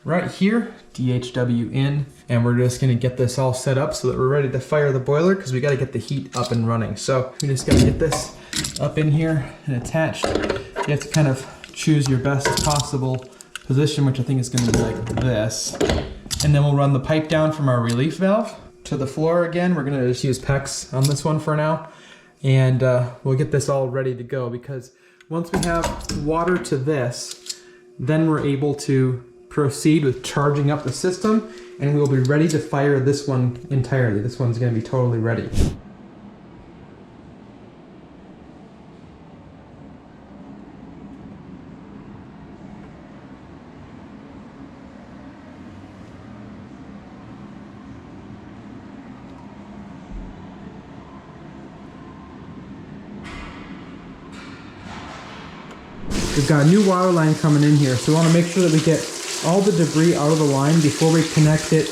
right here, DHW in, and we're just going to get this all set up so that we're ready to fire the boiler because we got to get the heat up and running. So we just got to get this up in here and attached. You have to kind of choose your best possible position, which I think is going to be like this. And then we'll run the pipe down from our relief valve to the floor again. We're gonna just use PEX on this one for now. And we'll get this all ready to go because once we have water to this, then we're able to proceed with charging up the system and we'll be ready to fire this one entirely. This one's gonna be totally ready. We've got a new water line coming in here, so we want to make sure that we get all the debris out of the line before we connect it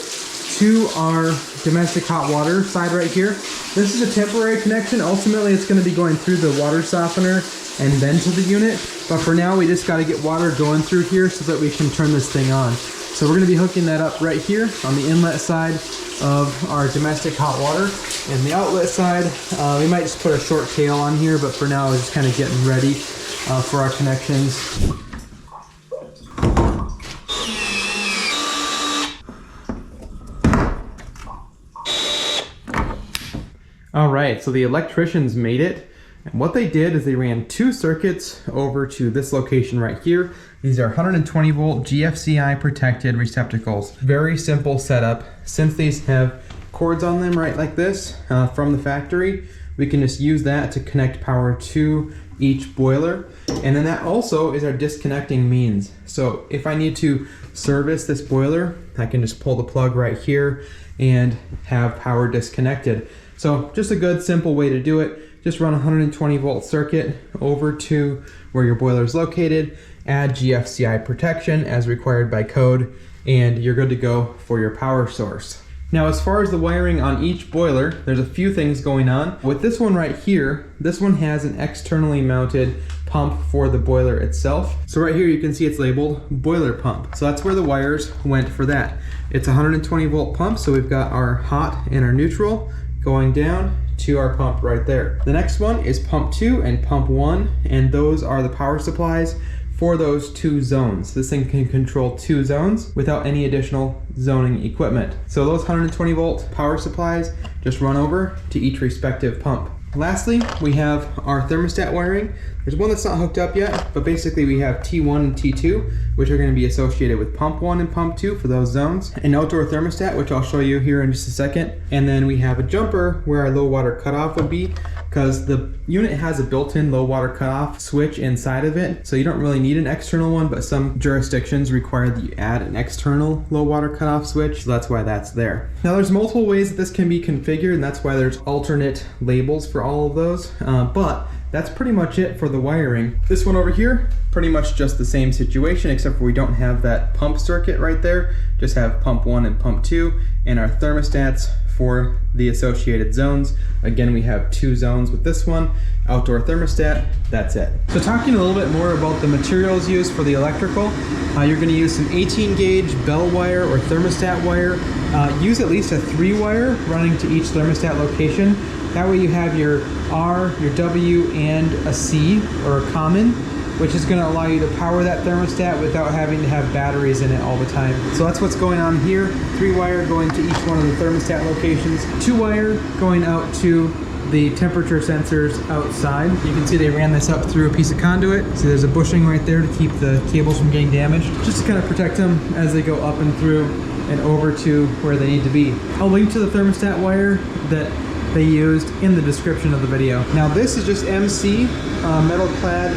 to our domestic hot water side right here. This is a temporary connection. Ultimately, it's going to be going through the water softener and then to the unit. But for now, we just got to get water going through here so that we can turn this thing on. So we're going to be hooking that up right here on the inlet side of our domestic hot water. And the outlet side, we might just put a short tail on here, but for now, we're just kind of getting ready for our connections. All right, so the electricians made it. And what they did is they ran 2 circuits over to this location right here. These are 120 volt GFCI protected receptacles. Very simple setup. Since these have cords on them right like this from the factory, we can just use that to connect power to each boiler. And then that also is our disconnecting means. So if I need to service this boiler, I can just pull the plug right here and have power disconnected. So just a good simple way to do it. Just run a 120 volt circuit over to where your boiler is located, add GFCI protection as required by code, and you're good to go for your power source. Now, as far as the wiring on each boiler, there's a few things going on. With this one right here, this one has an externally mounted pump for the boiler itself. So right here you can see it's labeled boiler pump. So that's where the wires went for that. It's a 120 volt pump, so we've got our hot and our neutral going down to our pump right there. The next one is pump 2 and pump 1, and those are the power supplies for those 2 zones. This thing can control 2 zones without any additional zoning equipment. So those 120 volt power supplies just run over to each respective pump. Lastly, we have our thermostat wiring. There's one that's not hooked up yet, but basically we have T1 and T2, which are going to be associated with pump 1 and pump 2 for those zones. An outdoor thermostat, which I'll show you here in just a second. And then we have a jumper where our low water cutoff would be, because the unit has a built-in low water cutoff switch inside of it. So you don't really need an external one, but some jurisdictions require that you add an external low water cutoff switch. So that's why that's there. Now there's multiple ways that this can be configured, and that's why there's alternate labels for all of those. But that's pretty much it for the wiring. This one over here, pretty much just the same situation, except for we don't have that pump circuit right there. Just have pump 1 and pump 2, and our thermostats for the associated zones. Again, we have 2 zones with this one. Outdoor thermostat, that's it. So talking a little bit more about the materials used for the electrical, you're gonna use some 18 gauge bell wire or thermostat wire. Use at least a 3 wire running to each thermostat location. That way you have your R, your W, and a C, or a common, which is going to allow you to power that thermostat without having to have batteries in it all the time. So that's what's going on here. 3 wire going to each one of the thermostat locations. 2 wire going out to the temperature sensors outside. You can see they ran this up through a piece of conduit. So there's a bushing right there to keep the cables from getting damaged, just to kind of protect them as they go up and through and over to where they need to be. I'll link to the thermostat wire that they used in the description of the video. Now this is just MC, metal clad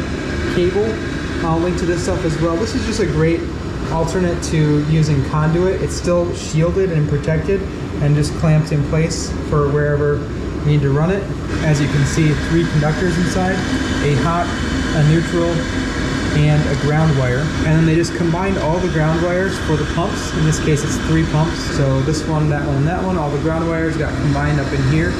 cable. I'll link to this stuff as well. This is just a great alternate to using conduit. It's still shielded and protected and just clamped in place for wherever you need to run it. As you can see, 3 conductors inside, a hot, a neutral, and a ground wire. And then they just combined all the ground wires for the pumps. In this case, it's 3 pumps. So this one, that one, and that one, all the ground wires got combined up in here.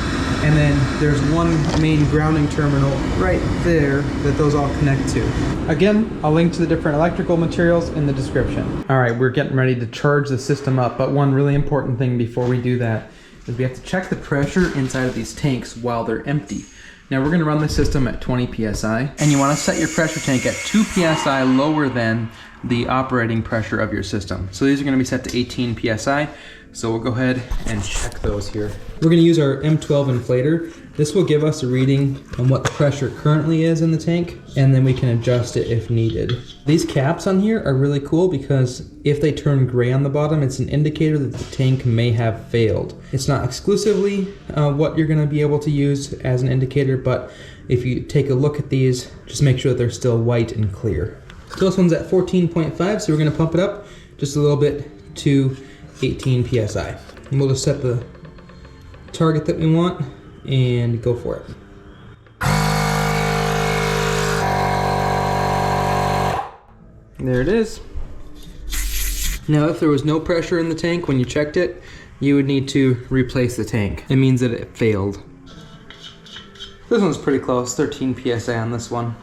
And then there's one main grounding terminal right there that those all connect to. Again, I'll link to the different electrical materials in the description. All right, we're getting ready to charge the system up, but one really important thing before we do that is we have to check the pressure inside of these tanks while they're empty. Now we're gonna run the system at 20 PSI, and you wanna set your pressure tank at 2 PSI lower than the operating pressure of your system. So these are gonna be set to 18 PSI. So we'll go ahead and check those here. We're gonna use our M12 inflator. This will give us a reading on what the pressure currently is in the tank, and then we can adjust it if needed. These caps on here are really cool because if they turn gray on the bottom, it's an indicator that the tank may have failed. It's not exclusively what you're gonna be able to use as an indicator, but if you take a look at these, just make sure that they're still white and clear. So this one's at 14.5, so we're gonna pump it up just a little bit to 18 PSI. And we'll just set the target that we want and go for it. There it is. Now if there was no pressure in the tank when you checked it, you would need to replace the tank. It means that it failed. This one's pretty close, 13 PSI on this one.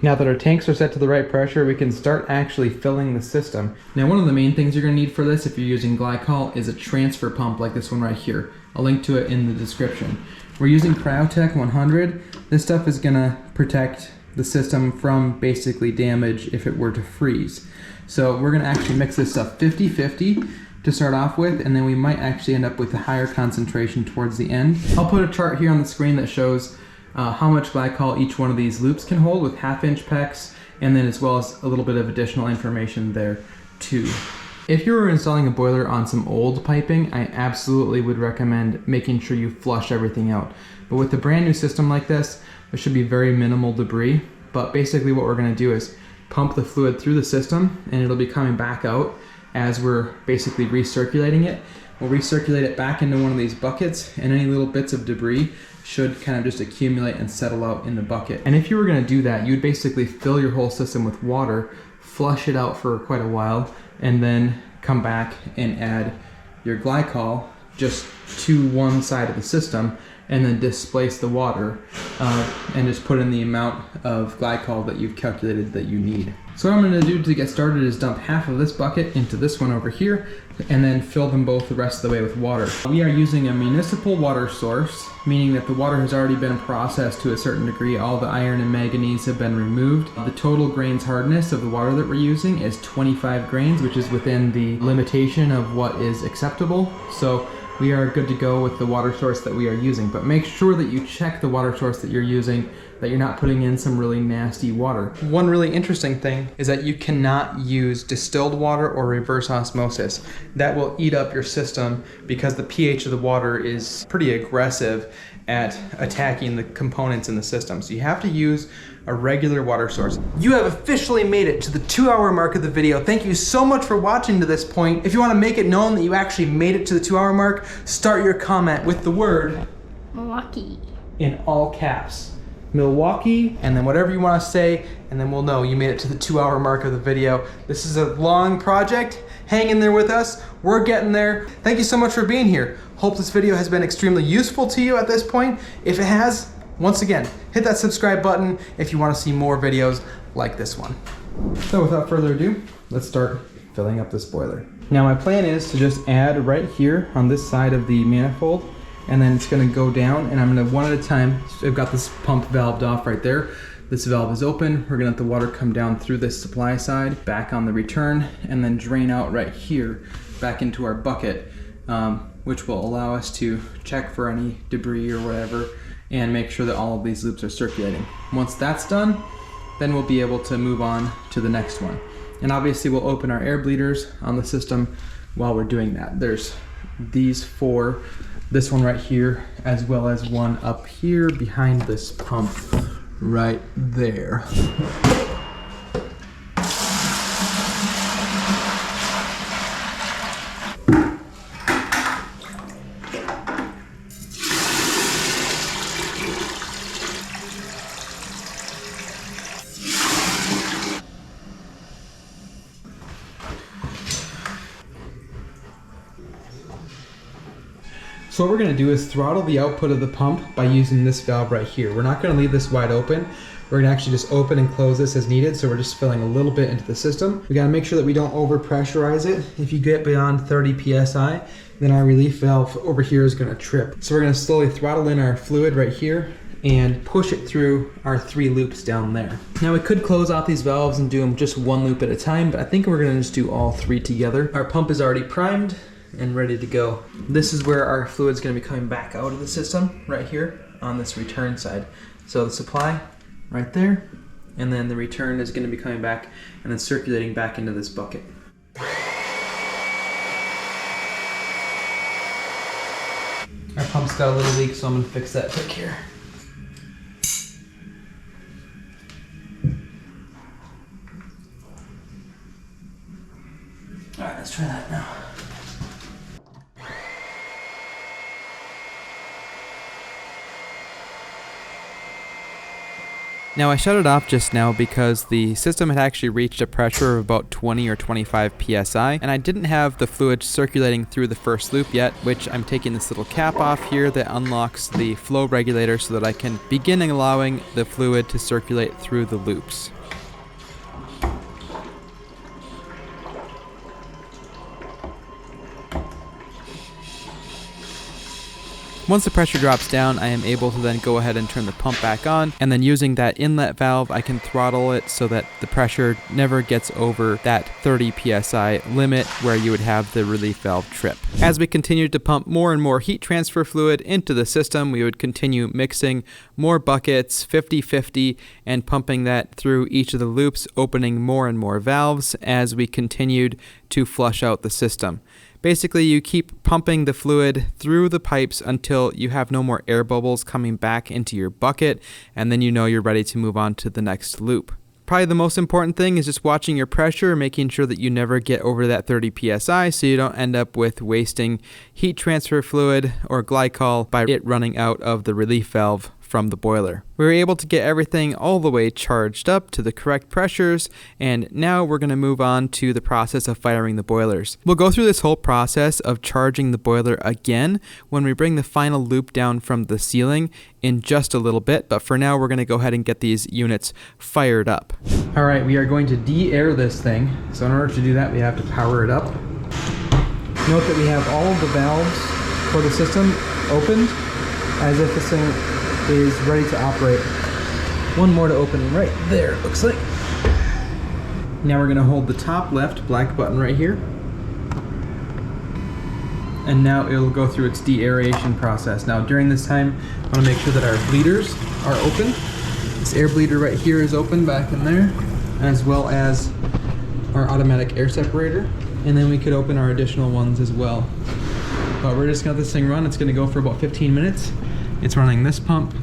Now that our tanks are set to the right pressure, we can start actually filling the system. Now one of the main things you're going to need for this if you're using glycol is a transfer pump like this one right here. I'll link to it in the description. We're using Cryotech 100. This stuff is going to protect the system from basically damage if it were to freeze. So we're going to actually mix this stuff 50-50 to start off with, and then we might actually end up with a higher concentration towards the end. I'll put a chart here on the screen that shows how much glycol each one of these loops can hold with 1/2-inch PEX, and then as well as a little bit of additional information there too. If you were installing a boiler on some old piping, I absolutely would recommend making sure you flush everything out. But with a brand new system like this, there should be very minimal debris. But basically what we're going to do is pump the fluid through the system, and it'll be coming back out as we're basically recirculating it. We'll recirculate it back into one of these buckets, and any little bits of debris should kind of just accumulate and settle out in the bucket. And if you were going to do that, you'd basically fill your whole system with water, flush it out for quite a while, and then come back and add your glycol just to one side of the system, and then displace the water and just put in the amount of glycol that you've calculated that you need. So what I'm going to do to get started is dump half of this bucket into this one over here and then fill them both the rest of the way with water. We are using a municipal water source, meaning that the water has already been processed to a certain degree. All the iron and manganese have been removed. The total grains hardness of the water that we're using is 25 grains, which is within the limitation of what is acceptable. So we are good to go with the water source that we are using, but make sure that you check the water source that you're using, that you're not putting in some really nasty water. One really interesting thing is that you cannot use distilled water or reverse osmosis. That will eat up your system because the pH of the water is pretty aggressive at attacking the components in the system. So you have to use a regular water source. You have officially made it to the 2-hour mark of the video. Thank you so much for watching to this point. If you want to make it known that you actually made it to the 2-hour mark, start your comment with the word Milwaukee in all caps. Milwaukee, and then whatever you want to say, and then we'll know you made it to the 2-hour mark of the video. This is a long project. Hang in there with us. We're getting there. Thank you so much for being here. Hope this video has been extremely useful to you at this point. If it has, once again, hit that subscribe button if you want to see more videos like this one. So without further ado, let's start filling up this boiler. Now my plan is to just add right here on this side of the manifold, and then it's going to go down, and I'm going to one at a time. So I've got this pump valved off right there. This valve is open. We're going to let the water come down through this supply side, back on the return, and then drain out right here back into our bucket, which will allow us to check for any debris or whatever and make sure that all of these loops are circulating. Once that's done, then we'll be able to move on to the next one. And obviously we'll open our air bleeders on the system while we're doing that. There's these 4, this one right here, as well as one up here behind this pump right there. So what we're going to do is throttle the output of the pump by using this valve right here. We're not going to leave this wide open. We're going to actually just open and close this as needed, so we're just filling a little bit into the system. We got to make sure that we don't over pressurize it. If you get beyond 30 psi, then our relief valve over here is going to trip. So we're going to slowly throttle in our fluid right here and push it through our 3 loops down there. Now we could close off these valves and do them just 1 loop at a time, but I think we're going to just do all 3 together. Our pump is already primed and ready to go. This is where our fluid's going to be coming back out of the system, right here on this return side. So the supply right there, and then the return is going to be coming back and then circulating back into this bucket. Our pump's got a little leak, so I'm going to fix that quick here. Alright, let's try that now. Now I shut it off just now because the system had actually reached a pressure of about 20 or 25 psi, and I didn't have the fluid circulating through the first loop yet, which I'm taking this little cap off here that unlocks the flow regulator so that I can begin allowing the fluid to circulate through the loops. Once the pressure drops down, I am able to then go ahead and turn the pump back on, and then using that inlet valve, I can throttle it so that the pressure never gets over that 30 psi limit where you would have the relief valve trip. As we continued to pump more and more heat transfer fluid into the system, we would continue mixing more buckets 50-50 and pumping that through each of the loops, opening more and more valves as we continued to flush out the system. Basically, you keep pumping the fluid through the pipes until you have no more air bubbles coming back into your bucket, and then you know you're ready to move on to the next loop. Probably the most important thing is just watching your pressure, making sure that you never get over that 30 psi so you don't end up with wasting heat transfer fluid or glycol by it running out of the relief valve from the boiler. We were able to get everything all the way charged up to the correct pressures, and now we're going to move on to the process of firing the boilers. We'll go through this whole process of charging the boiler again when we bring the final loop down from the ceiling in just a little bit, but for now we're going to go ahead and get these units fired up. All right, we are going to de-air this thing, so in order to do that we have to power it up. Note that we have all of the valves for the system opened as if this thing is ready to operate. One more to open right there, it looks like. Now we're going to hold the top left black button right here, and now it'll go through its de-aeration process. Now during this time I want to make sure that our bleeders are open. This air bleeder right here is open back in there, as well as our automatic air separator, and then we could open our additional ones as well. But we're just gonna let this thing run. It's gonna go for about 15 minutes. It's running this pump,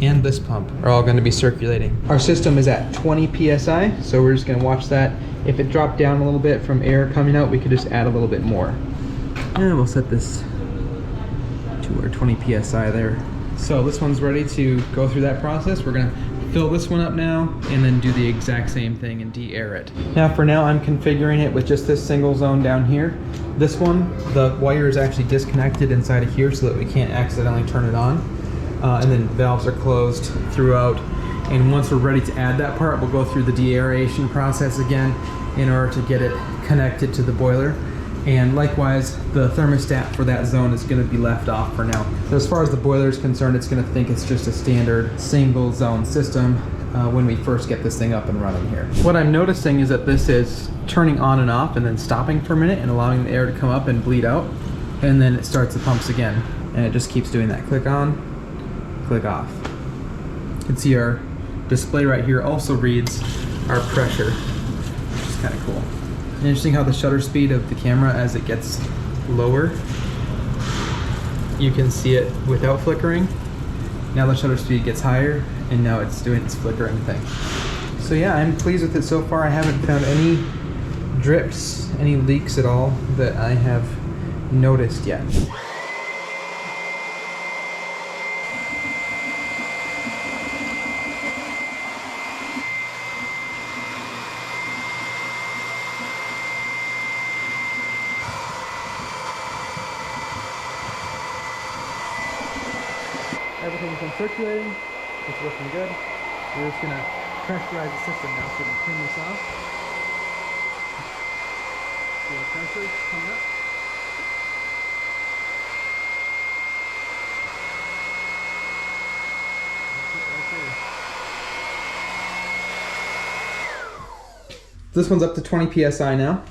and this pump are all gonna be circulating. Our system is at 20 PSI, so we're just gonna watch that. If it dropped down a little bit from air coming out, we could just add a little bit more. And we'll set this to our 20 PSI there. So this one's ready to go through that process. We're gonna fill this one up now and then do the exact same thing and de-air it. Now for now I'm configuring it with just this single zone down here. This one, the wire is actually disconnected inside of here so that we can't accidentally turn it on. And then valves are closed throughout. And once we're ready to add that part, we'll go through the de-aeration process again in order to get it connected to the boiler. And likewise, the thermostat for that zone is going to be left off for now. So as far as the boiler is concerned, it's going to think it's just a standard single zone system when we first get this thing up and running here. What I'm noticing is that this is turning on and off and then stopping for a minute and allowing the air to come up and bleed out. And then it starts the pumps again. And it just keeps doing that. Click on, click off. You can see our display right here also reads our pressure, which is kind of cool. Interesting how the shutter speed of the camera, as it gets lower, you can see it without flickering. Now the shutter speed gets higher, and now it's doing its flickering thing. So yeah, I'm pleased with it so far. I haven't found any drips, any leaks at all that I have noticed yet. Everything's been circulating, it's working good. We're just gonna pressurize the system now, so we can turn this off. See the pressure coming up. That's it right there. This one's up to 20 PSI now.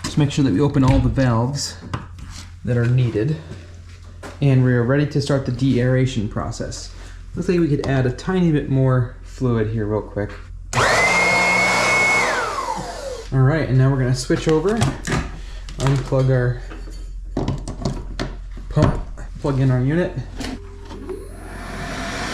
Just make sure that we open all the valves that are needed. And we're ready to start the de-aeration process. Looks like we could add a tiny bit more fluid here real quick. All right, and now we're gonna switch over, unplug our pump, plug in our unit.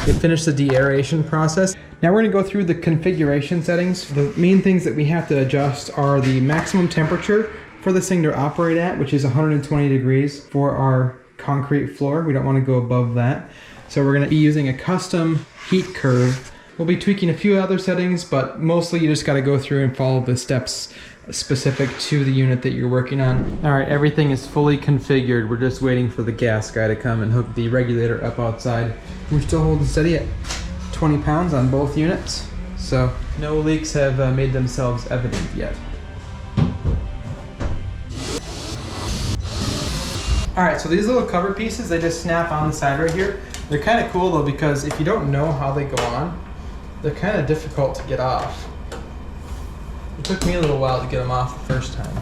We finished the de-aeration process. Now we're gonna go through the configuration settings. The main things that we have to adjust are the maximum temperature for this thing to operate at, which is 120 degrees for our concrete floor. We don't want to go above that. So we're going to be using a custom heat curve. We'll be tweaking a few other settings, but mostly you just got to go through and follow the steps specific to the unit that you're working on. All right, everything is fully configured. We're just waiting for the gas guy to come and hook the regulator up outside. We're still holding steady at 20 pounds on both units. So no leaks have made themselves evident yet. All right, so these little cover pieces, they just snap on the side right here. They're kind of cool though, because if you don't know how they go on, they're kind of difficult to get off. It took me a little while to get them off the first time.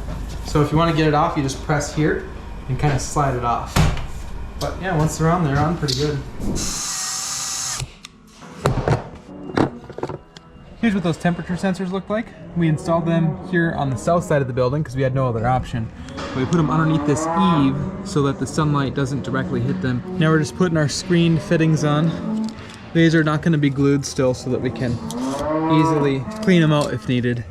So if you want to get it off, you just press here and kind of slide it off. But yeah, once they're on pretty good. Here's what those temperature sensors look like. We installed them here on the south side of the building because we had no other option. We put them underneath this eave so that the sunlight doesn't directly hit them. Now we're just putting our screened fittings on. These are not going to be glued still so that we can easily clean them out if needed.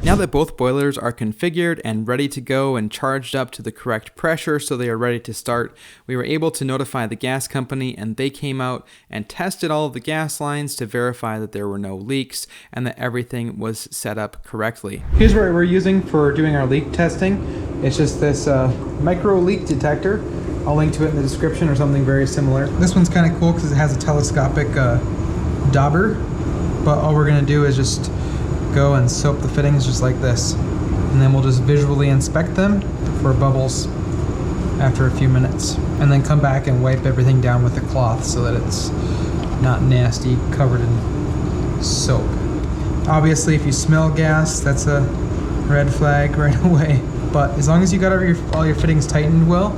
Now Now that both boilers are configured and ready to go and charged up to the correct pressure so they are ready to start, we were able to notify the gas company, and they came out and tested all of the gas lines to verify that there were no leaks and that everything was set up correctly. Here's what we're using for doing our leak testing. It's just this micro leak detector. I'll link to it in the description or something very similar. This one's kind of cool because it has a telescopic dauber, but all we're going to do is just go and soap the fittings just like this, and then we'll just visually inspect them for bubbles after a few minutes, and then come back and wipe everything down with a cloth so that it's not nasty, covered in soap. Obviously, if you smell gas, that's a red flag right away, but as long as you got all your fittings tightened well,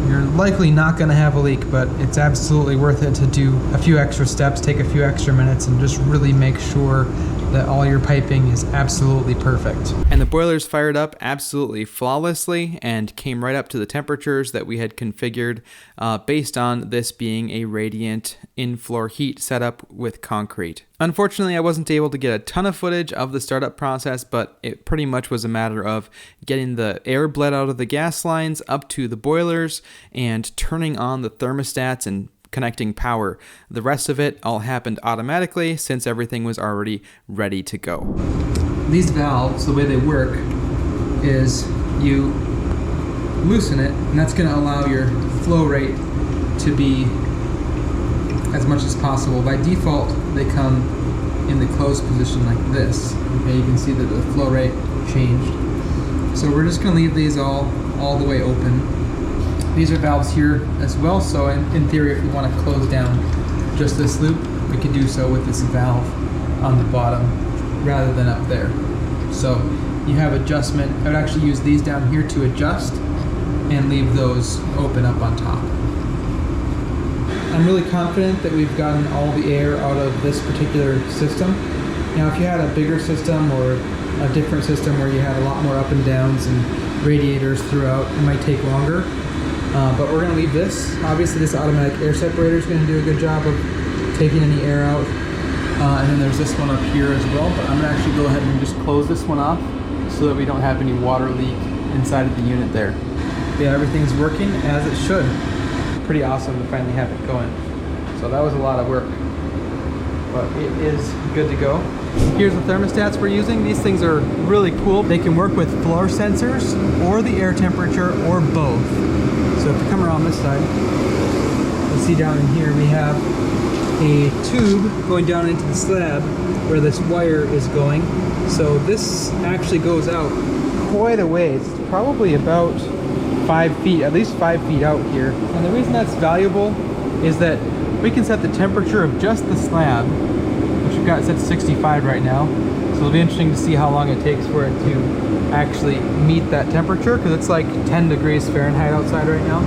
you're likely not going to have a leak, but it's absolutely worth it to do a few extra steps, take a few extra minutes, and just really make sure that all your piping is absolutely perfect. And the boilers fired up absolutely flawlessly and came right up to the temperatures that we had configured based on this being a radiant in-floor heat setup with concrete. Unfortunately, I wasn't able to get a ton of footage of the startup process, but it pretty much was a matter of getting the air bled out of the gas lines up to the boilers and turning on the thermostats and connecting power. The rest of it all happened automatically since everything was already ready to go. These valves, the way they work is you loosen it, and that's going to allow your flow rate to be as much as possible. By default, they come in the closed position like this. Okay, you can see that the flow rate changed. So we're just going to leave these all the way open. These are valves here as well, so in theory, if we want to close down just this loop, we could do so with this valve on the bottom rather than up there. So you have adjustment. I would actually use these down here to adjust and leave those open up on top. I'm really confident that we've gotten all the air out of this particular system. Now, if you had a bigger system or a different system where you had a lot more up and downs and radiators throughout, it might take longer. But we're going to leave this. Obviously, this automatic air separator is going to do a good job of taking any air out. And then there's this one up here as well. But I'm going to actually go ahead and just close this one off so that we don't have any water leak inside of the unit there. Yeah, everything's working as it should. Pretty awesome to finally have it going. So that was a lot of work, but it is good to go. Here's the thermostats we're using. These things are really cool. They can work with floor sensors or the air temperature or both. So if you come around this side, you'll see down in here we have a tube going down into the slab where this wire is going. So this actually goes out quite a ways. It's probably about 5 feet, at least 5 feet out here. And the reason that's valuable is that we can set the temperature of just the slab, which we've got set to 65 right now. So it'll be interesting to see how long it takes for it to actually meet that temperature, because it's like 10 degrees Fahrenheit outside right now.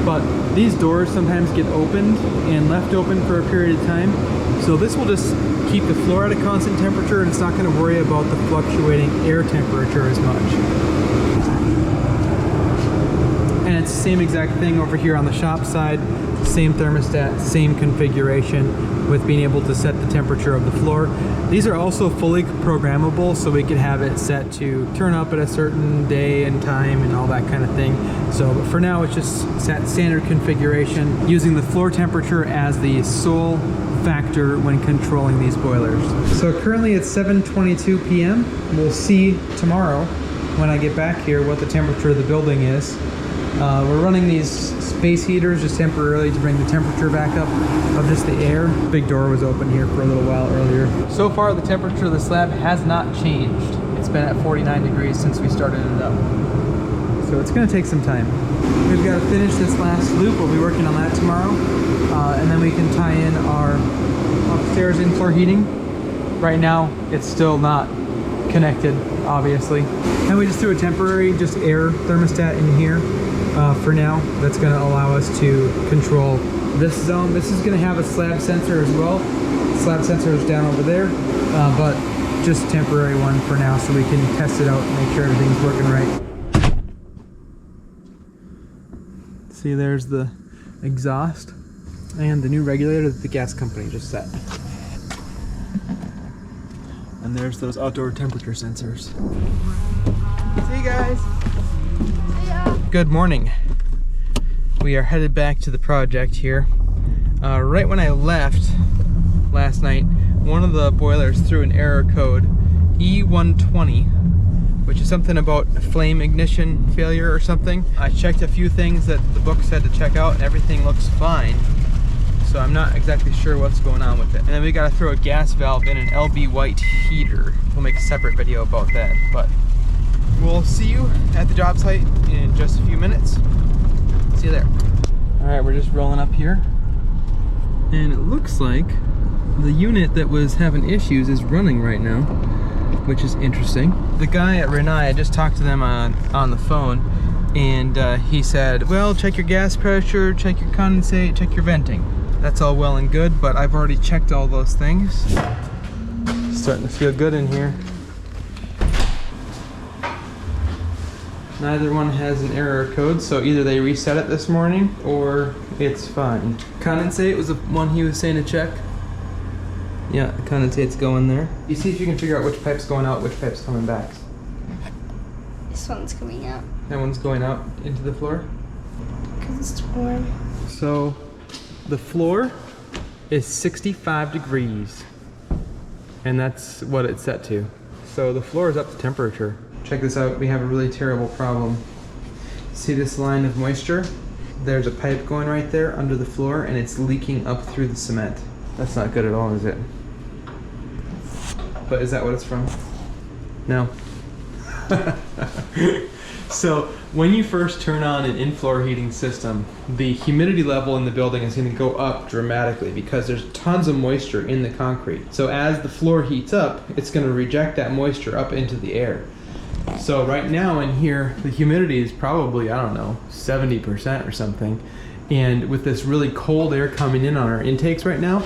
But these doors sometimes get opened and left open for a period of time. So this will just keep the floor at a constant temperature, and it's not going to worry about the fluctuating air temperature as much. And it's the same exact thing over here on the shop side. Same thermostat, same configuration with being able to set the temperature of the floor. These are also fully programmable, so we could have it set to turn up at a certain day and time and all that kind of thing. So but for now, it's just set standard configuration using the floor temperature as the sole factor when controlling these boilers. So currently it's 7:22 p.m. We'll see tomorrow when I get back here what the temperature of the building is. We're running these space heaters just temporarily to bring the temperature back up of just the air. Big door was open here for a little while earlier. So far the temperature of the slab has not changed. It's been at 49 degrees since we started it up. So it's going to take some time. We've got to finish this last loop. We'll be working on that tomorrow. And then we can tie in our upstairs in-floor heating. Right now it's still not connected, obviously. And we just threw a temporary just air thermostat in here. For now, that's going to allow us to control this zone. This is going to have a slab sensor as well. The slab sensor is down over there, but just a temporary one for now so we can test it out and make sure everything's working right. See, there's the exhaust and the new regulator that the gas company just set. And there's those outdoor temperature sensors. See you guys. See ya. Good morning. We are headed back to the project here. Right when I left last night, one of the boilers threw an error code E120, which is something about flame ignition failure or something. I checked a few things that the book said to check out and everything looks fine. So I'm not exactly sure what's going on with it. And then we gotta throw a gas valve in an LB white heater. We'll make a separate video about that, but we'll see you at the job site in just a few minutes. See you there. All right, we're just rolling up here. And it looks like the unit that was having issues is running right now, which is interesting. The guy at Renai, I just talked to them on the phone, and he said, well, check your gas pressure, check your condensate, check your venting. That's all well and good, but I've already checked all those things. Starting to feel good in here. Neither one has an error code, so either they reset it this morning or it's fine. Condensate was the one he was saying to check. Yeah, the condensate's going there. You see if you can figure out which pipe's going out, which pipe's coming back. This one's coming out. That one's going out into the floor? Because it's warm. So, the floor is 65 degrees. And that's what it's set to. So the floor is up to temperature. Check this out, we have a really terrible problem. See this line of moisture? There's a pipe going right there under the floor and it's leaking up through the cement. That's not good at all, is it? But is that what it's from? No. So when you first turn on an in-floor heating system, the humidity level in the building is going to go up dramatically because there's tons of moisture in the concrete. So as the floor heats up, it's going to reject that moisture up into the air. So right now in here, the humidity is probably, I don't know, 70% or something. And with this really cold air coming in on our intakes right now,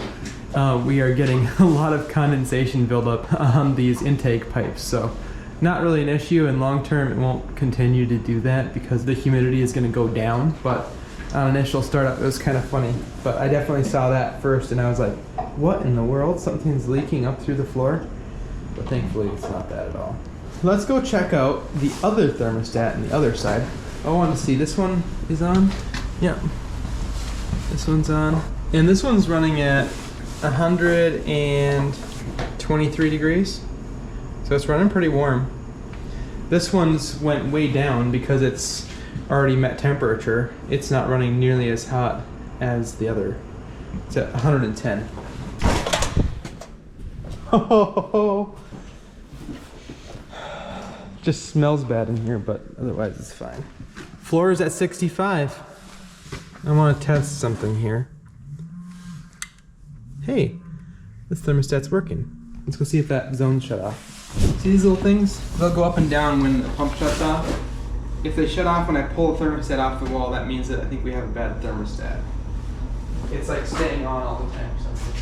we are getting a lot of condensation buildup on these intake pipes. So not really an issue, and long term it won't continue to do that because the humidity is going to go down. But on initial startup it was kind of funny. But I definitely saw that first and I was like, what in the world? Something's leaking up through the floor? But thankfully it's not that at all. Let's go check out the other thermostat on the other side. I want to see, this one is on? Yeah. This one's on. And this one's running at 123 degrees. So it's running pretty warm. This one's went way down because it's already met temperature. It's not running nearly as hot as the other. It's at 110. Oh, just smells bad in here, but otherwise it's fine. Floor is at 65. I want to test something here. Hey, this thermostat's working. Let's go see if that zone's shut off. See these little things? They'll go up and down when the pump shuts off. If they shut off when I pull the thermostat off the wall, that means that I think we have a bad thermostat. It's like staying on all the time or something.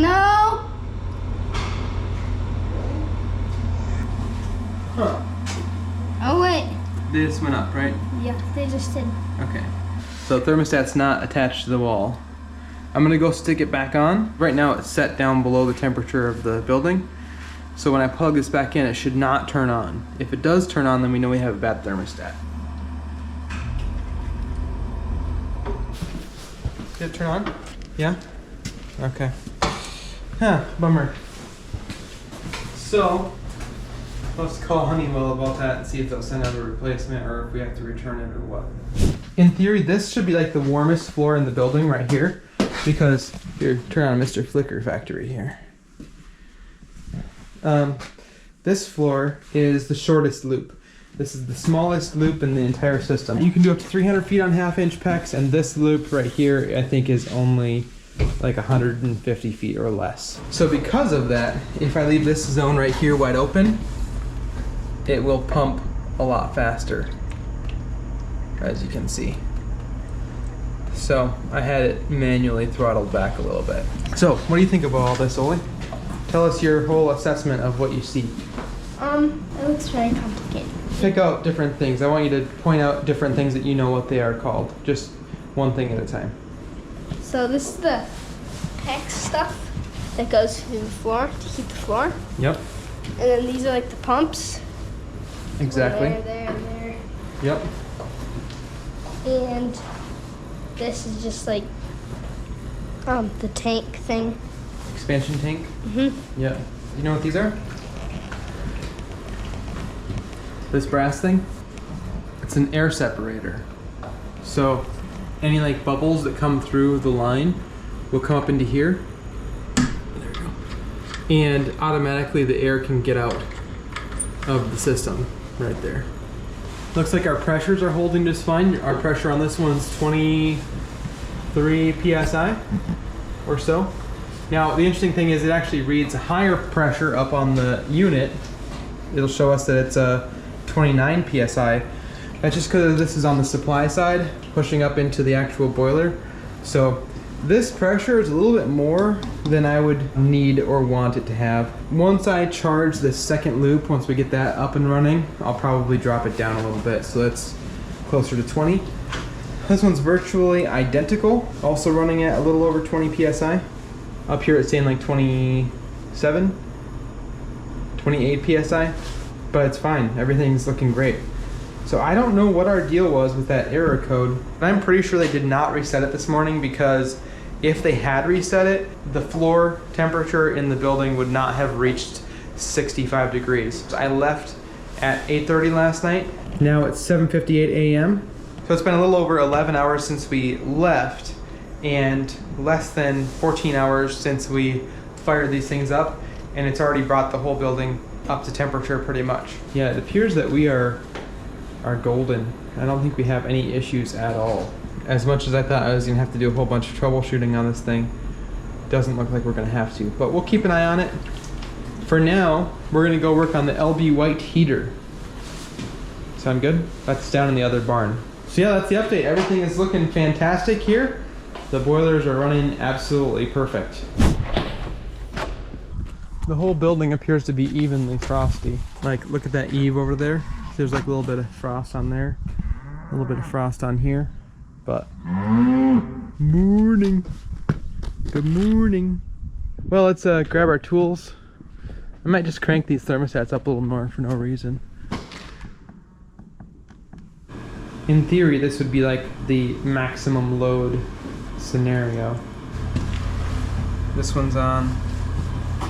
No! Huh. Oh wait. This went up, right? Yeah, they just did. Okay. So the thermostat's not attached to the wall. I'm gonna go stick it back on. Right now it's set down below the temperature of the building. So when I plug this back in, it should not turn on. If it does turn on, then we know we have a bad thermostat. Did it turn on? Yeah? Okay. Huh, bummer. So, let's call Honeywell about that and see if they'll send out a replacement or if we have to return it or what. In theory, this should be like the warmest floor in the building right here, because here, turn on Mr. Flicker Factory here. This floor is the shortest loop. This is the smallest loop in the entire system. You can do up to 300 feet on half-inch PEX, and this loop right here, I think, is only like 150 feet or less. So because of that, if I leave this zone right here wide open, it will pump a lot faster, as you can see. So I had it manually throttled back a little bit. So what do you think about all this, Oli? Tell us your whole assessment of what you see. It looks very complicated. Pick out different things. I want you to point out different things that you know what they are called. Just one thing at a time. So this is the PEX stuff that goes through the floor to heat the floor. Yep. And then these are like the pumps. Exactly. There, and there. Yep. And this is just like the tank thing. Expansion tank. Yeah. You know what these are? This brass thing? It's an air separator. So any like bubbles that come through the line will come up into here. There we go. And automatically the air can get out of the system right there. Looks like our pressures are holding just fine. Our pressure on this one's 23 psi or so. Now the interesting thing is it actually reads higher pressure up on the unit. It'll show us that it's 29 psi. That's just because this is on the supply side, pushing up into the actual boiler. So this pressure is a little bit more than I would need or want it to have. Once I charge this second loop, once we get that up and running, I'll probably drop it down a little bit. So that's closer to 20. This one's virtually identical, also running at a little over 20 psi. Up here it's saying like 27, 28 psi, but it's fine. Everything's looking great. So I don't know what our deal was with that error code. I'm pretty sure they did not reset it this morning, because if they had reset it, the floor temperature in the building would not have reached 65 degrees. So I left at 8:30 last night. Now it's 7:58 a.m. So it's been a little over 11 hours since we left, and less than 14 hours since we fired these things up, and it's already brought the whole building up to temperature pretty much. Yeah, it appears that we are golden. I don't think we have any issues at all. As much as I thought I was gonna have to do a whole bunch of troubleshooting on this thing, doesn't look like we're gonna have to, but we'll keep an eye on it. For now, we're gonna go work on the LB white heater. Sound good? That's down in the other barn. So yeah, that's the update. Everything is looking fantastic here. The boilers are running absolutely perfect. The whole building appears to be evenly frosty. Like, look at that eave over there. There's like a little bit of frost on there, a little bit of frost on here, but morning. Good morning. Well, let's grab our tools. I might just crank these thermostats up a little more for no reason. In theory, this would be like the maximum load scenario. This one's on.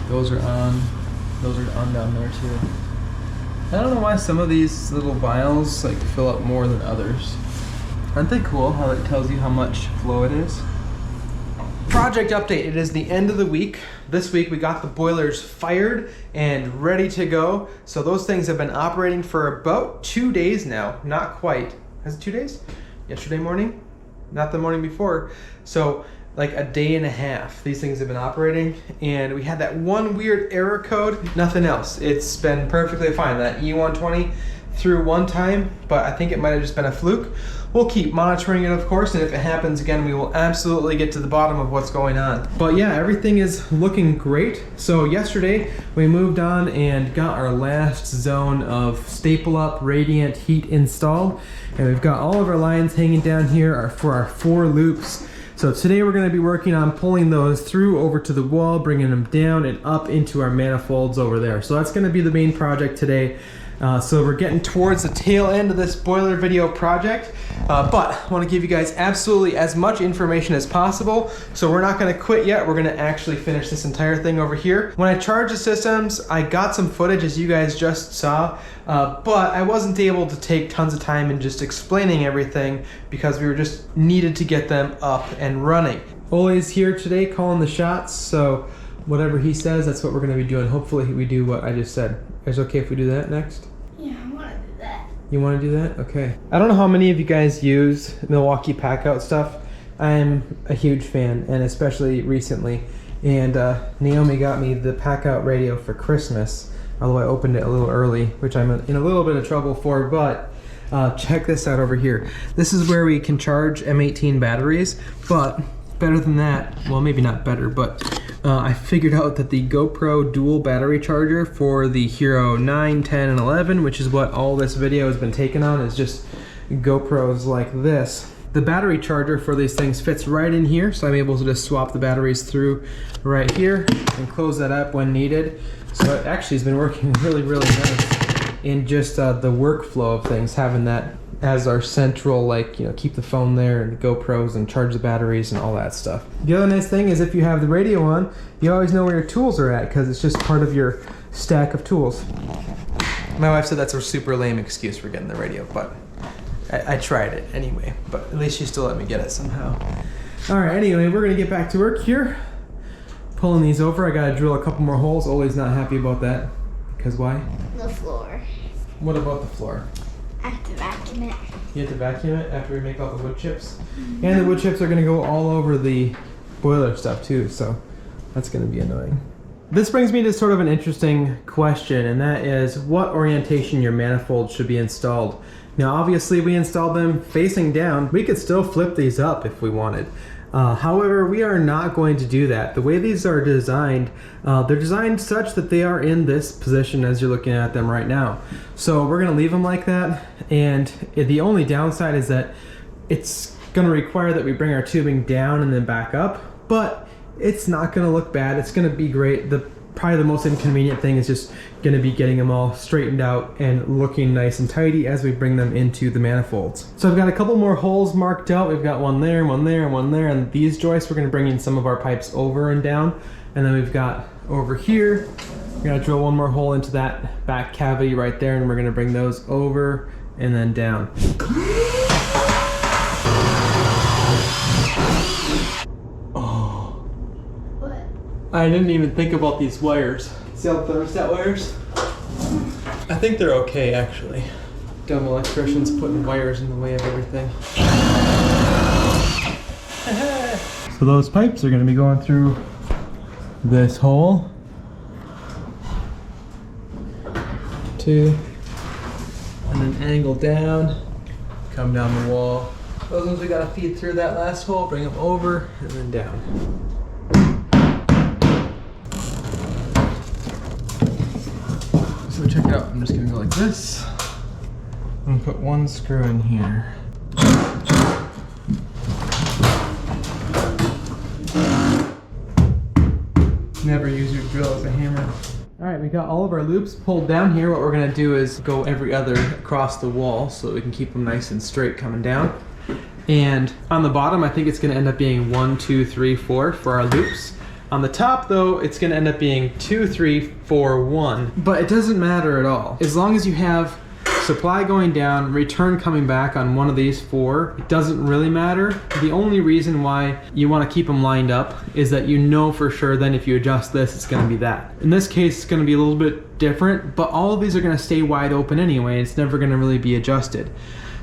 Those are on. Those are on down there too. I don't know why some of these little vials like fill up more than others. Aren't they cool how it tells you how much flow it is? Project update, it is the end of the week. This week we got the boilers fired and ready to go. So those things have been operating for about 2 days now. Not quite. Has it 2 days? Yesterday morning? Not the morning before. So like a day and a half these things have been operating, and we had that one weird error code, nothing else. It's been perfectly fine. That E120 through one time, but I think it might have just been a fluke. We'll keep monitoring it, of course, and if it happens again, we will absolutely get to the bottom of what's going on. But yeah, everything is looking great. So yesterday we moved on and got our last zone of staple up radiant heat installed, and we've got all of our lines hanging down here for our 4 loops. So today we're going to be working on pulling those through over to the wall, bringing them down and up into our manifolds over there. So that's going to be the main project today. So we're getting towards the tail end of this boiler video project, but I want to give you guys absolutely as much information as possible. So we're not going to quit yet. We're going to actually finish this entire thing over here. When I charged the systems, I got some footage, as you guys just saw, but I wasn't able to take tons of time in just explaining everything because we were just needed to get them up and running. Ole's here today calling the shots, so whatever he says, that's what we're going to be doing. Hopefully we do what I just said. Is it okay if we do that next? Yeah, I want to do that. You want to do that? Okay. I don't know how many of you guys use Milwaukee Packout stuff. I'm a huge fan, and especially recently. And Naomi got me the Packout radio for Christmas, although I opened it a little early, which I'm in a little bit of trouble for, but check this out over here. This is where we can charge M18 batteries, but better than that, well, maybe not better, but I figured out that the GoPro dual battery charger for the Hero 9, 10, and 11, which is what all this video has been taken on, is just GoPros like this. The battery charger for these things fits right in here, so I'm able to just swap the batteries through right here and close that up when needed. So it actually has been working really, really nice in just the workflow of things, having that as our central, like, you know, keep the phone there and the GoPros and charge the batteries and all that stuff. The other nice thing is if you have the radio on, you always know where your tools are at because it's just part of your stack of tools. My wife said that's a super lame excuse for getting the radio, but I tried it anyway, but at least she still let me get it somehow. All right, anyway, we're gonna get back to work here. Pulling these over, I gotta drill a couple more holes. Ollie's not happy about that, because why? The floor. What about the floor? I have to vacuum it. You have to vacuum it after we make all the wood chips? Mm-hmm. And the wood chips are gonna go all over the boiler stuff too, so that's gonna be annoying. This brings me to sort of an interesting question, and that is what orientation your manifolds should be installed. Now obviously we installed them facing down. We could still flip these up if we wanted. However, we are not going to do that. The way these are designed, they're designed such that they are in this position as you're looking at them right now. So we're gonna leave them like that, and the only downside is that it's gonna require that we bring our tubing down and then back up, but it's not gonna look bad. It's gonna be great. Probably the most inconvenient thing is just gonna be getting them all straightened out and looking nice and tidy as we bring them into the manifolds. So I've got a couple more holes marked out. We've got one there, one there, and one there, and these joists we're gonna bring in some of our pipes over and down. And then we've got over here, we're gonna drill one more hole into that back cavity right there, and we're gonna bring those over and then down. I didn't even think about these wires. See all the thermostat wires? I think they're okay, actually. Dumb electricians putting wires in the way of everything. So those pipes are going to be going through this hole. 2. And then angle down, come down the wall. Those ones we got to feed through that last hole, bring them over, and then down. So check it out, I'm just gonna go like this. I'm gonna put one screw in here. Never use your drill as a hammer. All right, we got all of our loops pulled down here. What we're gonna do is go every other across the wall so that we can keep them nice and straight coming down. And on the bottom, I think it's gonna end up being 1, 2, 3, 4 for our loops. On the top though, it's gonna end up being 2, 3, 4, 1, but it doesn't matter at all. As long as you have supply going down, return coming back on one of these 4, it doesn't really matter. The only reason why you wanna keep them lined up is that you know for sure then if you adjust this, it's gonna be that. In this case, it's gonna be a little bit different, but all of these are gonna stay wide open anyway. It's never gonna really be adjusted.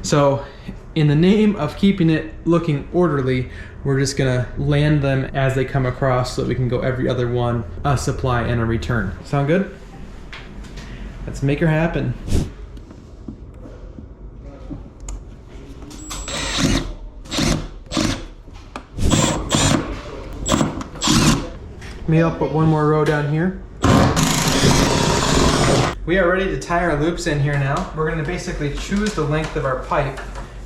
So in the name of keeping it looking orderly, we're just gonna land them as they come across so that we can go every other one, a supply and a return. Sound good? Let's make her happen. Maybe I'll put one more row down here. We are ready to tie our loops in here now. We're gonna basically choose the length of our pipe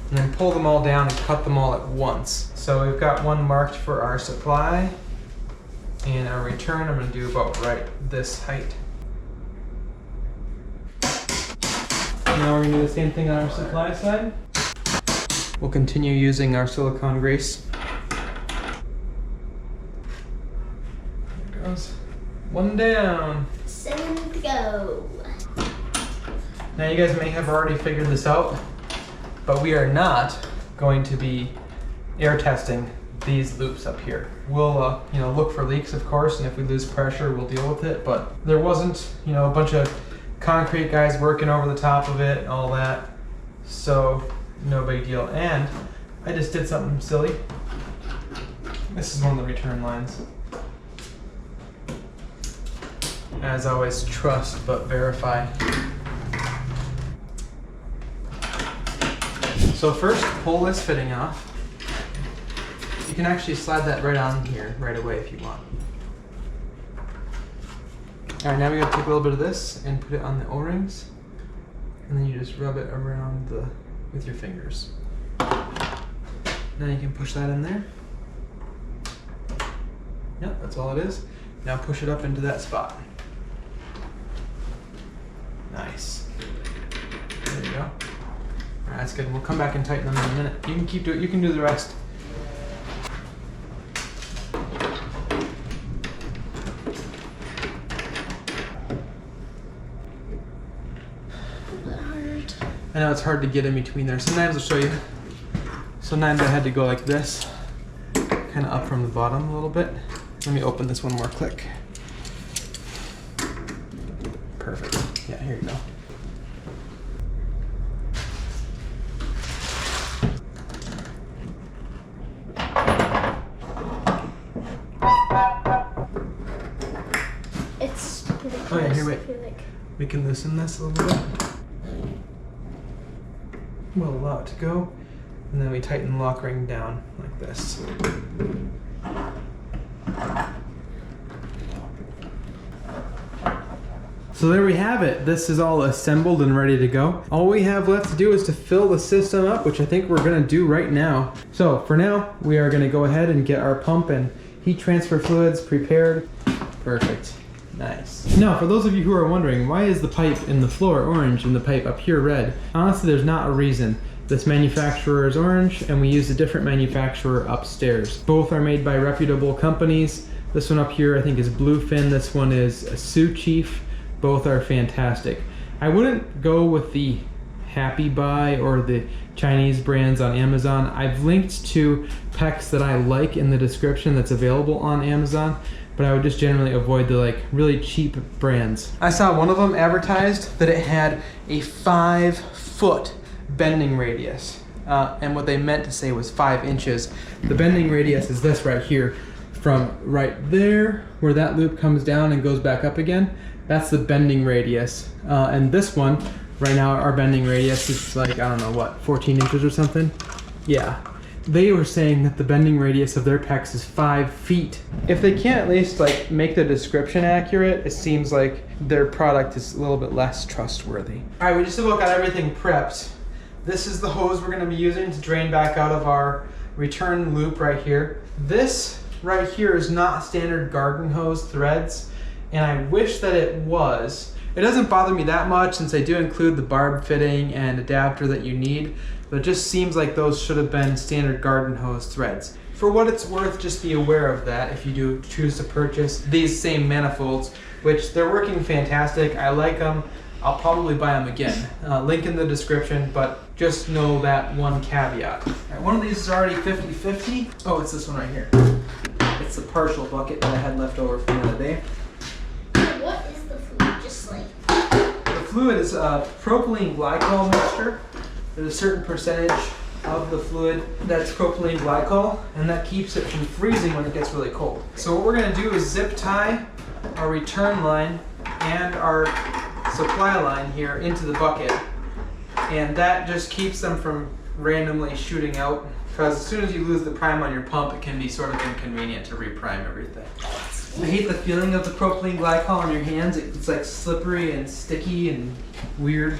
and then pull them all down and cut them all at once. So we've got one marked for our supply, and our return I'm gonna do about right this height. Now we're gonna do the same thing on our supply side. We'll continue using our silicone grease. There goes. One down. 7 to go. Now you guys may have already figured this out, but we are not going to be air testing these loops up here. We'll look for leaks, of course, and if we lose pressure, we'll deal with it, but there wasn't, a bunch of concrete guys working over the top of it and all that, so no big deal. And I just did something silly. This is one of the return lines. As always, trust but verify. So first, pull this fitting off. You can actually slide that right on here right away if you want. All right, now we gotta take a little bit of this and put it on the O-rings, and then you just rub it around with your fingers. Then you can push that in there. Yep, that's all it is. Now push it up into that spot. Nice. There you go. Alright, that's good. We'll come back and tighten them in a minute. You can keep doing. You can do the rest. I know it's hard to get in between there. Sometimes I'll show you. Sometimes I had to go like this, kind of up from the bottom a little bit. Let me open this one more click. Perfect. Yeah, here you go. It's pretty close. Oh yeah, here, wait. I feel like. We can loosen this a little bit. We'll allow it to go, and then we tighten the lock ring down like this. So there we have it. This is all assembled and ready to go. All we have left to do is to fill the system up, which I think we're gonna do right now. So for now, we are gonna go ahead and get our pump and heat transfer fluids prepared. Perfect. Nice. Now, for those of you who are wondering, why is the pipe in the floor orange and the pipe up here red? Honestly, there's not a reason. This manufacturer is orange, and we use a different manufacturer upstairs. Both are made by reputable companies. This one up here, I think, is Bluefin. This one is a Sioux Chief. Both are fantastic. I wouldn't go with the Happy Buy or the Chinese brands on Amazon. I've linked to PEX that I like in the description that's available on Amazon, but I would just generally avoid the like really cheap brands. I saw one of them advertised that it had a 5-foot bending radius, and what they meant to say was 5 inches. The bending radius is this right here, from right there where that loop comes down and goes back up again. That's the bending radius, and this one right now, our bending radius is like, I don't know what, 14 inches or something. Yeah. They were saying that the bending radius of their PEX is 5 feet. If they can't at least like make the description accurate, it seems like their product is a little bit less trustworthy. All right, we just about got everything prepped. This is the hose we're gonna be using to drain back out of our return loop right here. This right here is not standard garden hose threads, and I wish that it was. It doesn't bother me that much since I do include the barb fitting and adapter that you need, but it just seems like those should have been standard garden hose threads. For what it's worth, just be aware of that if you do choose to purchase these same manifolds, which they're working fantastic. I like them. I'll probably buy them again. Link in the description, but just know that one caveat. All right, one of these is already 50-50. Oh, it's this one right here. It's the partial bucket that I had left over from the other day. What is the fluid? Just like. The fluid is a propylene glycol mixture. There's a certain percentage of the fluid that's propylene glycol, and that keeps it from freezing when it gets really cold. So what we're gonna do is zip tie our return line and our supply line here into the bucket, and that just keeps them from randomly shooting out, because as soon as you lose the prime on your pump, it can be sort of inconvenient to reprime everything. I hate the feeling of the propylene glycol on your hands. It's like slippery and sticky and weird.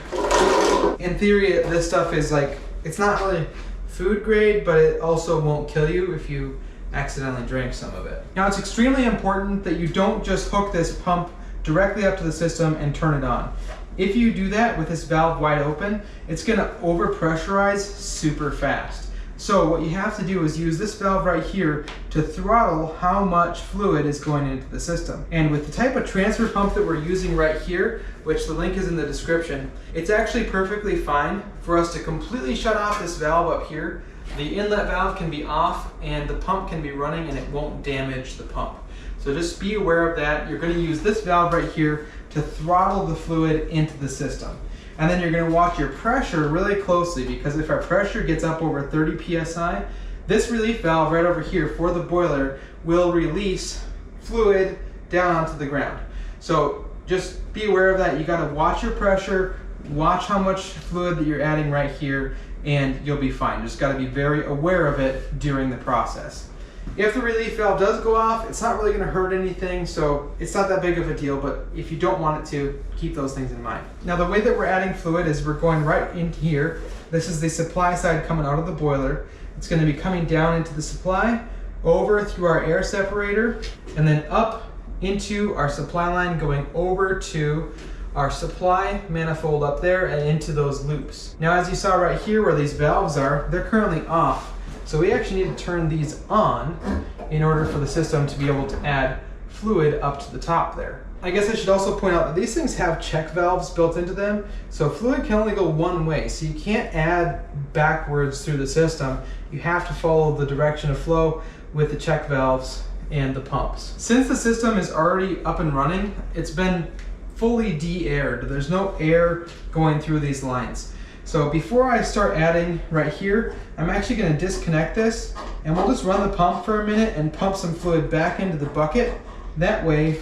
In theory, this stuff is like, it's not really food grade, but it also won't kill you if you accidentally drink some of it. Now, it's extremely important that you don't just hook this pump directly up to the system and turn it on. If you do that with this valve wide open, it's gonna overpressurize super fast. So what you have to do is use this valve right here to throttle how much fluid is going into the system. And with the type of transfer pump that we're using right here, which the link is in the description, it's actually perfectly fine for us to completely shut off this valve up here. The inlet valve can be off and the pump can be running and it won't damage the pump. So just be aware of that. You're going to use this valve right here to throttle the fluid into the system. And then you're going to watch your pressure really closely, because if our pressure gets up over 30 psi, this relief valve right over here for the boiler will release fluid down onto the ground. So just be aware of that. You got to watch your pressure, watch how much fluid that you're adding right here, and you'll be fine. You just got to be very aware of it during the process. If the relief valve does go off, it's not really going to hurt anything, so it's not that big of a deal, but if you don't want it to, keep those things in mind. Now, the way that we're adding fluid is we're going right in here. This is the supply side coming out of the boiler. It's going to be coming down into the supply, over through our air separator, and then up into our supply line, going over to our supply manifold up there and into those loops. Now, as you saw right here where these valves are, they're currently off. So we actually need to turn these on in order for the system to be able to add fluid up to the top there. I guess I should also point out that these things have check valves built into them, so fluid can only go one way, so you can't add backwards through the system. You have to follow the direction of flow with the check valves and the pumps. Since the system is already up and running, it's been fully de-aired. There's no air going through these lines. So before I start adding right here, I'm actually going to disconnect this, and we'll just run the pump for a minute and pump some fluid back into the bucket. That way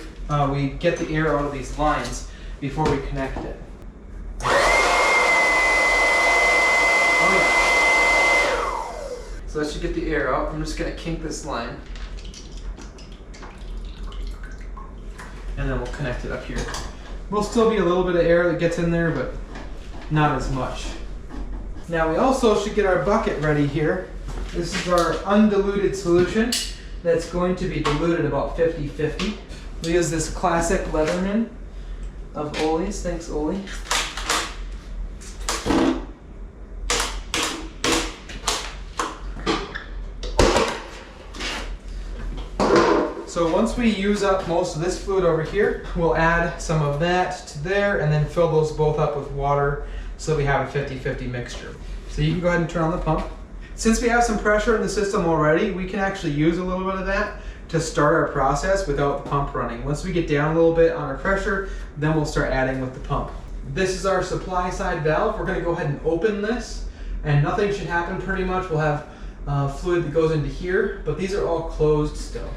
we get the air out of these lines before we connect it. Oh yeah. So that should get the air out. I'm just going to kink this line, and then we'll connect it up here. Will still be a little bit of air that gets in there, but not as much. Now we also should get our bucket ready here. This is our undiluted solution that's going to be diluted about 50-50. We use this classic Leatherman of Oli's. Thanks, Oli. So once we use up most of this fluid over here, we'll add some of that to there and then fill those both up with water so we have a 50-50 mixture. So you can go ahead and turn on the pump. Since we have some pressure in the system already, we can actually use a little bit of that to start our process without the pump running. Once we get down a little bit on our pressure, then we'll start adding with the pump. This is our supply side valve. We're going to go ahead and open this, and nothing should happen pretty much. We'll have fluid that goes into here, but these are all closed still.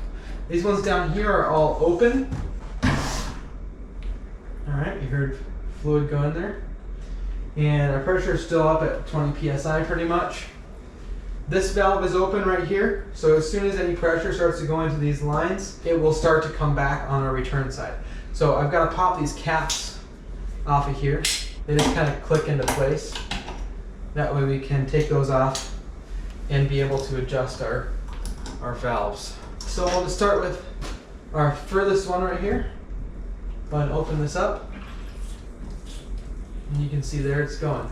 These ones down here are all open. All right, you heard fluid go in there. And our pressure is still up at 20 psi pretty much. This valve is open right here, so as soon as any pressure starts to go into these lines, it will start to come back on our return side. So I've got to pop these caps off of here. They just kind of click into place. That way we can take those off and be able to adjust our valves. So we'll just start with our furthest one right here. Go ahead and open this up. And you can see there it's going.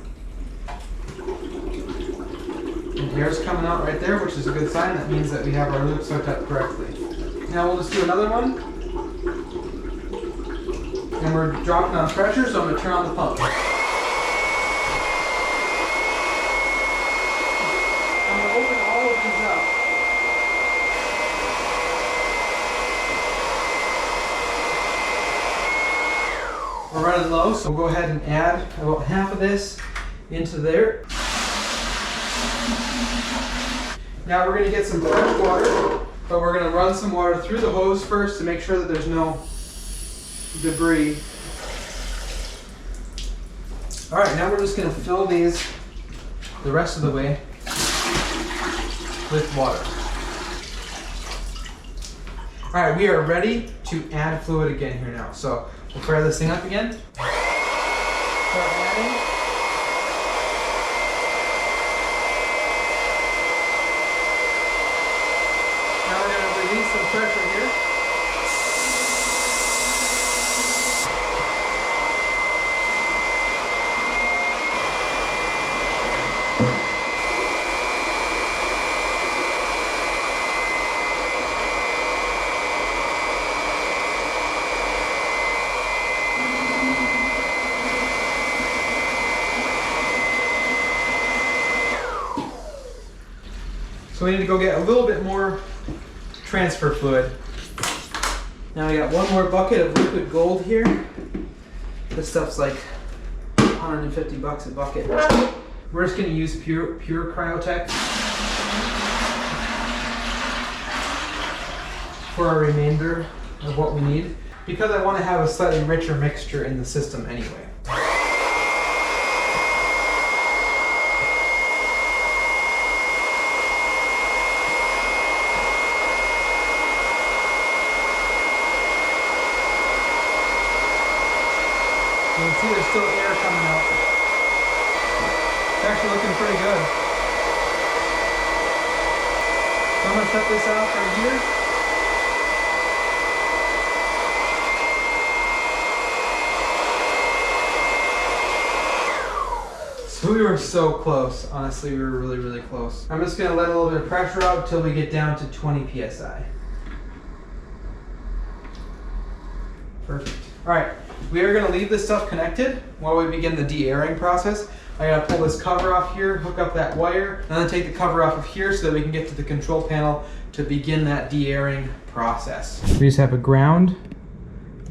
And air's coming out right there, which is a good sign. That means that we have our loops hooked up correctly. Now we'll just do another one. And we're dropping on pressure, so I'm going to turn on the pump. I'm going to open all of these up. We're running low, so we'll go ahead and add about half of this into there. Now we're going to get some fresh water, but we're going to run some water through the hose first to make sure that there's no debris. All right, now we're just going to fill these the rest of the way with water. All right, we are ready to add fluid again here now. So we'll fire this thing up again. Start adding. Now we're going to release some pressure here. So we need to go get a little bit more transfer fluid. Now I got one more bucket of liquid gold here. This stuff's like 150 bucks a bucket. We're just going to use pure Cryotech for our remainder of what we need, because I want to have a slightly richer mixture in the system anyway. You can see there's still air coming out. It's actually looking pretty good. set this off right here. So we were so close. Honestly, we were really, really close. I'm just gonna let a little bit of pressure out until we get down to 20 PSI. Perfect. All right, we are gonna leave this stuff connected while we begin the de-airing process. I gotta pull this cover off here, hook up that wire, and then take the cover off of here so that we can get to the control panel to begin that de-airing process. We just have a ground,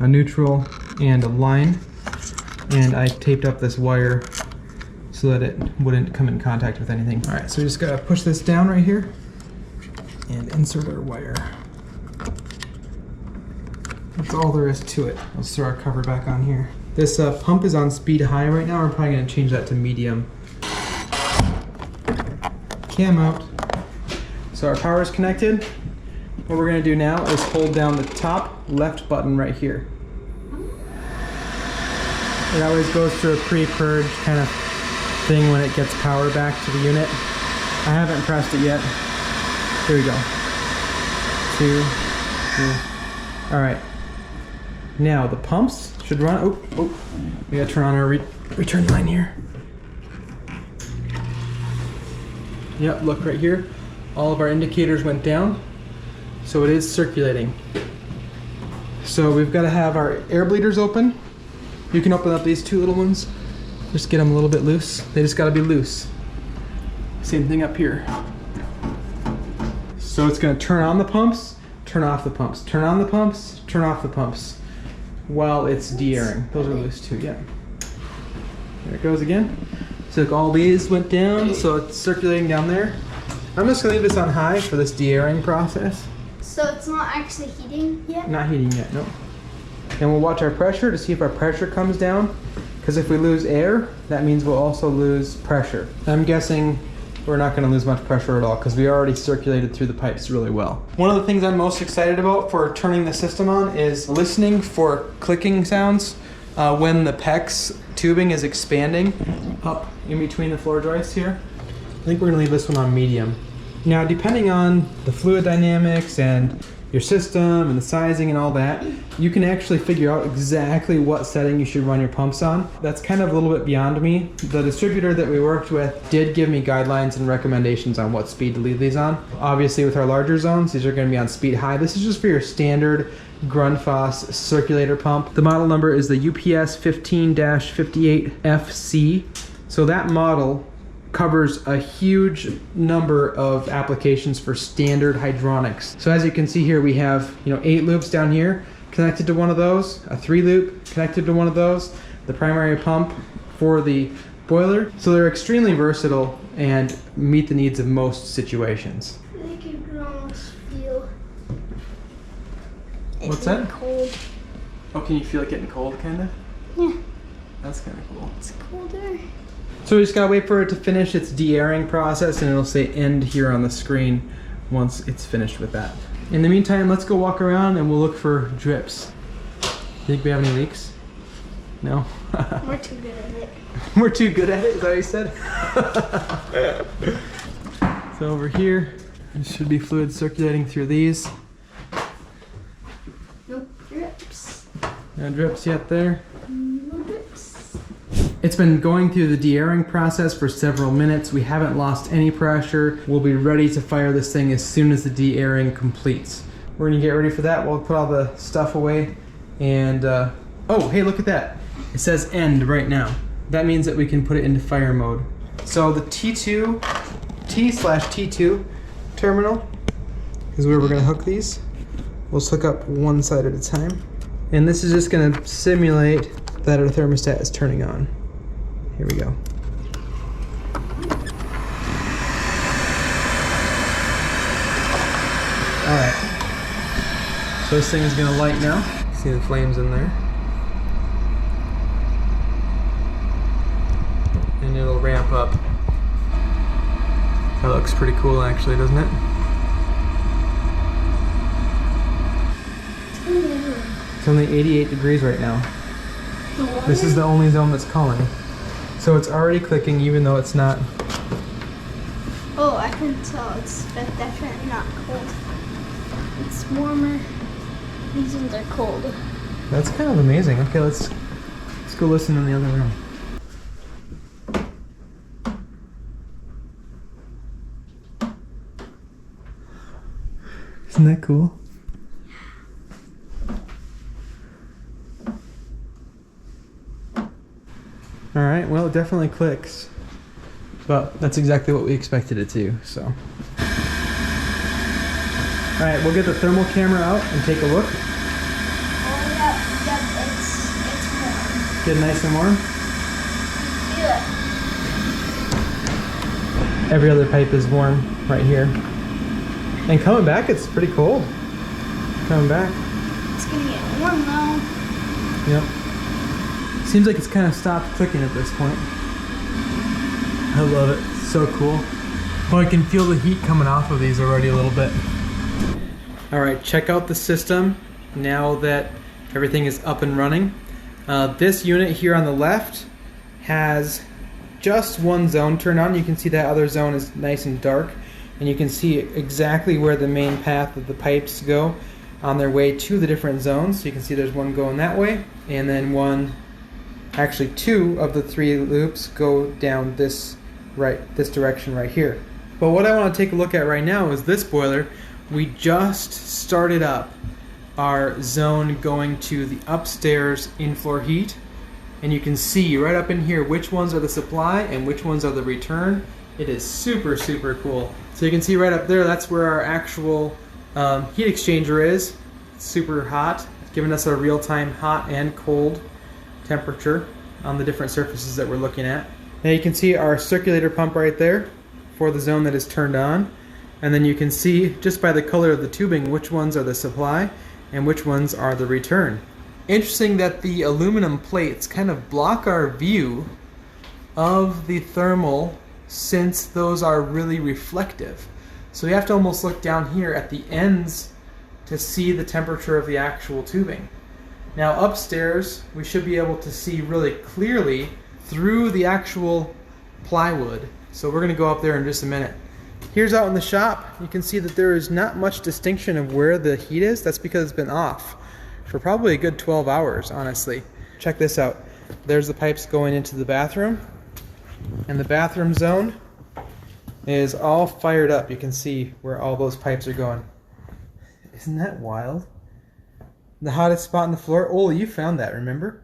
a neutral, and a line. And I taped up this wire so that it wouldn't come in contact with anything. All right, so we just gotta push this down right here and insert our wire. That's all there is to it. Let's throw our cover back on here. This pump is on speed high right now. We're probably gonna change that to medium. Cam out. So our power is connected. What we're gonna do now is hold down the top left button right here. It always goes through a pre-purge kind of thing when it gets power back to the unit. I haven't pressed it yet. Here we go. 2, 3. All right. Now the pumps should run. Oh, we gotta turn on our return line here. Yep, look right here. All of our indicators went down, so it is circulating. So we've got to have our air bleeders open. You can open up these two little ones. Just get them a little bit loose. They just got to be loose. Same thing up here. So it's going to turn on the pumps, turn off the pumps, turn on the pumps, turn off the pumps while it's de-airing. Those are loose too, yeah. There it goes again. So all these went down, so it's circulating down there. I'm just going to leave this on high for this de-airing process. So it's not actually heating yet? Not heating yet, no. And we'll watch our pressure to see if our pressure comes down. Because if we lose air, that means we'll also lose pressure. I'm guessing we're not going to lose much pressure at all because we already circulated through the pipes really well. One of the things I'm most excited about for turning the system on is listening for clicking sounds when the PEX tubing is expanding up in between the floor joists here. I think we're going to leave this one on medium. Now, depending on the fluid dynamics and your system and the sizing and all that, you can actually figure out exactly what setting you should run your pumps on. That's kind of a little bit beyond me. The distributor that we worked with did give me guidelines and recommendations on what speed to leave these on. Obviously with our larger zones, these are going to be on speed high. This is just for your standard Grundfos circulator pump. The model number is the UPS 15-58FC. So that model covers a huge number of applications for standard hydronics. So as you can see here, we have 8 loops down here connected to one of those, a 3-loop connected to one of those, the primary pump for the boiler. So they're extremely versatile and meet the needs of most situations. I think you can almost feel it. What's that? Cold. Oh, can you feel it getting cold, kinda? Yeah. That's kinda cool. It's colder. So we just gotta wait for it to finish its de-airing process, and it'll say end here on the screen once it's finished with that. In the meantime, let's go walk around and we'll look for drips. Think we have any leaks? No? We're too good at it. We're too good at it, is that what you said? So over here, there should be fluid circulating through these. No drips. No drips yet there. No drips. It's been going through the de-airing process for several minutes. We haven't lost any pressure. We'll be ready to fire this thing as soon as the de-airing completes. We're gonna get ready for that. We'll put all the stuff away and, oh, hey, look at that. It says end right now. That means that we can put it into fire mode. So the T/T2 terminal is where we're gonna hook these. We'll just hook up one side at a time. And this is just gonna simulate that our thermostat is turning on. Here we go. All right. So this thing is gonna light now. See the flames in there. And it'll ramp up. That looks pretty cool actually, doesn't it? It's only 88 degrees right now. This is the only zone that's calling. So it's already clicking even though it's not Oh, I can tell it's definitely not cold. It's warmer. These ones are cold. That's kind of amazing. Okay, let's go listen in the other room. Isn't that cool? All right, well, it definitely clicks, but that's exactly what we expected it to, so. All right, we'll get the thermal camera out and take a look. Oh, yep, it's warm. Get nice and warm. Feel it. Every other pipe is warm right here. And coming back, it's pretty cold. Coming back. It's gonna get warm though. Yep. Seems like it's kind of stopped clicking at this point. I love it. It's so cool. Oh, I can feel the heat coming off of these already a little bit. All right, check out the system now that everything is up and running. This unit here on the left has just one zone turned on. You can see that other zone is nice and dark, and you can see exactly where the main path of the pipes go on their way to the different zones. So you can see there's one going that way, and then one, actually two of the three loops go down this direction right here. But what I want to take a look at right now is this boiler. We just started up our zone going to the upstairs in-floor heat, and you can see right up in here which ones are the supply and which ones are the return. It is super, super cool. So you can see right up there, that's where our actual heat exchanger is. It's super hot. It's giving us a real-time hot and cold temperature on the different surfaces that we're looking at. Now you can see our circulator pump right there for the zone that is turned on. And then you can see just by the color of the tubing which ones are the supply and which ones are the return. Interesting that the aluminum plates kind of block our view of the thermal, since those are really reflective. So you have to almost look down here at the ends to see the temperature of the actual tubing. Now upstairs, we should be able to see really clearly through the actual plywood. So we're gonna go up there in just a minute. Here's out in the shop, you can see that there is not much distinction of where the heat is. That's because it's been off for probably a good 12 hours, honestly. Check this out. There's the pipes going into the bathroom, and the bathroom zone is all fired up. You can see where all those pipes are going. Isn't that wild? The hottest spot on the floor, oh, you found that, remember?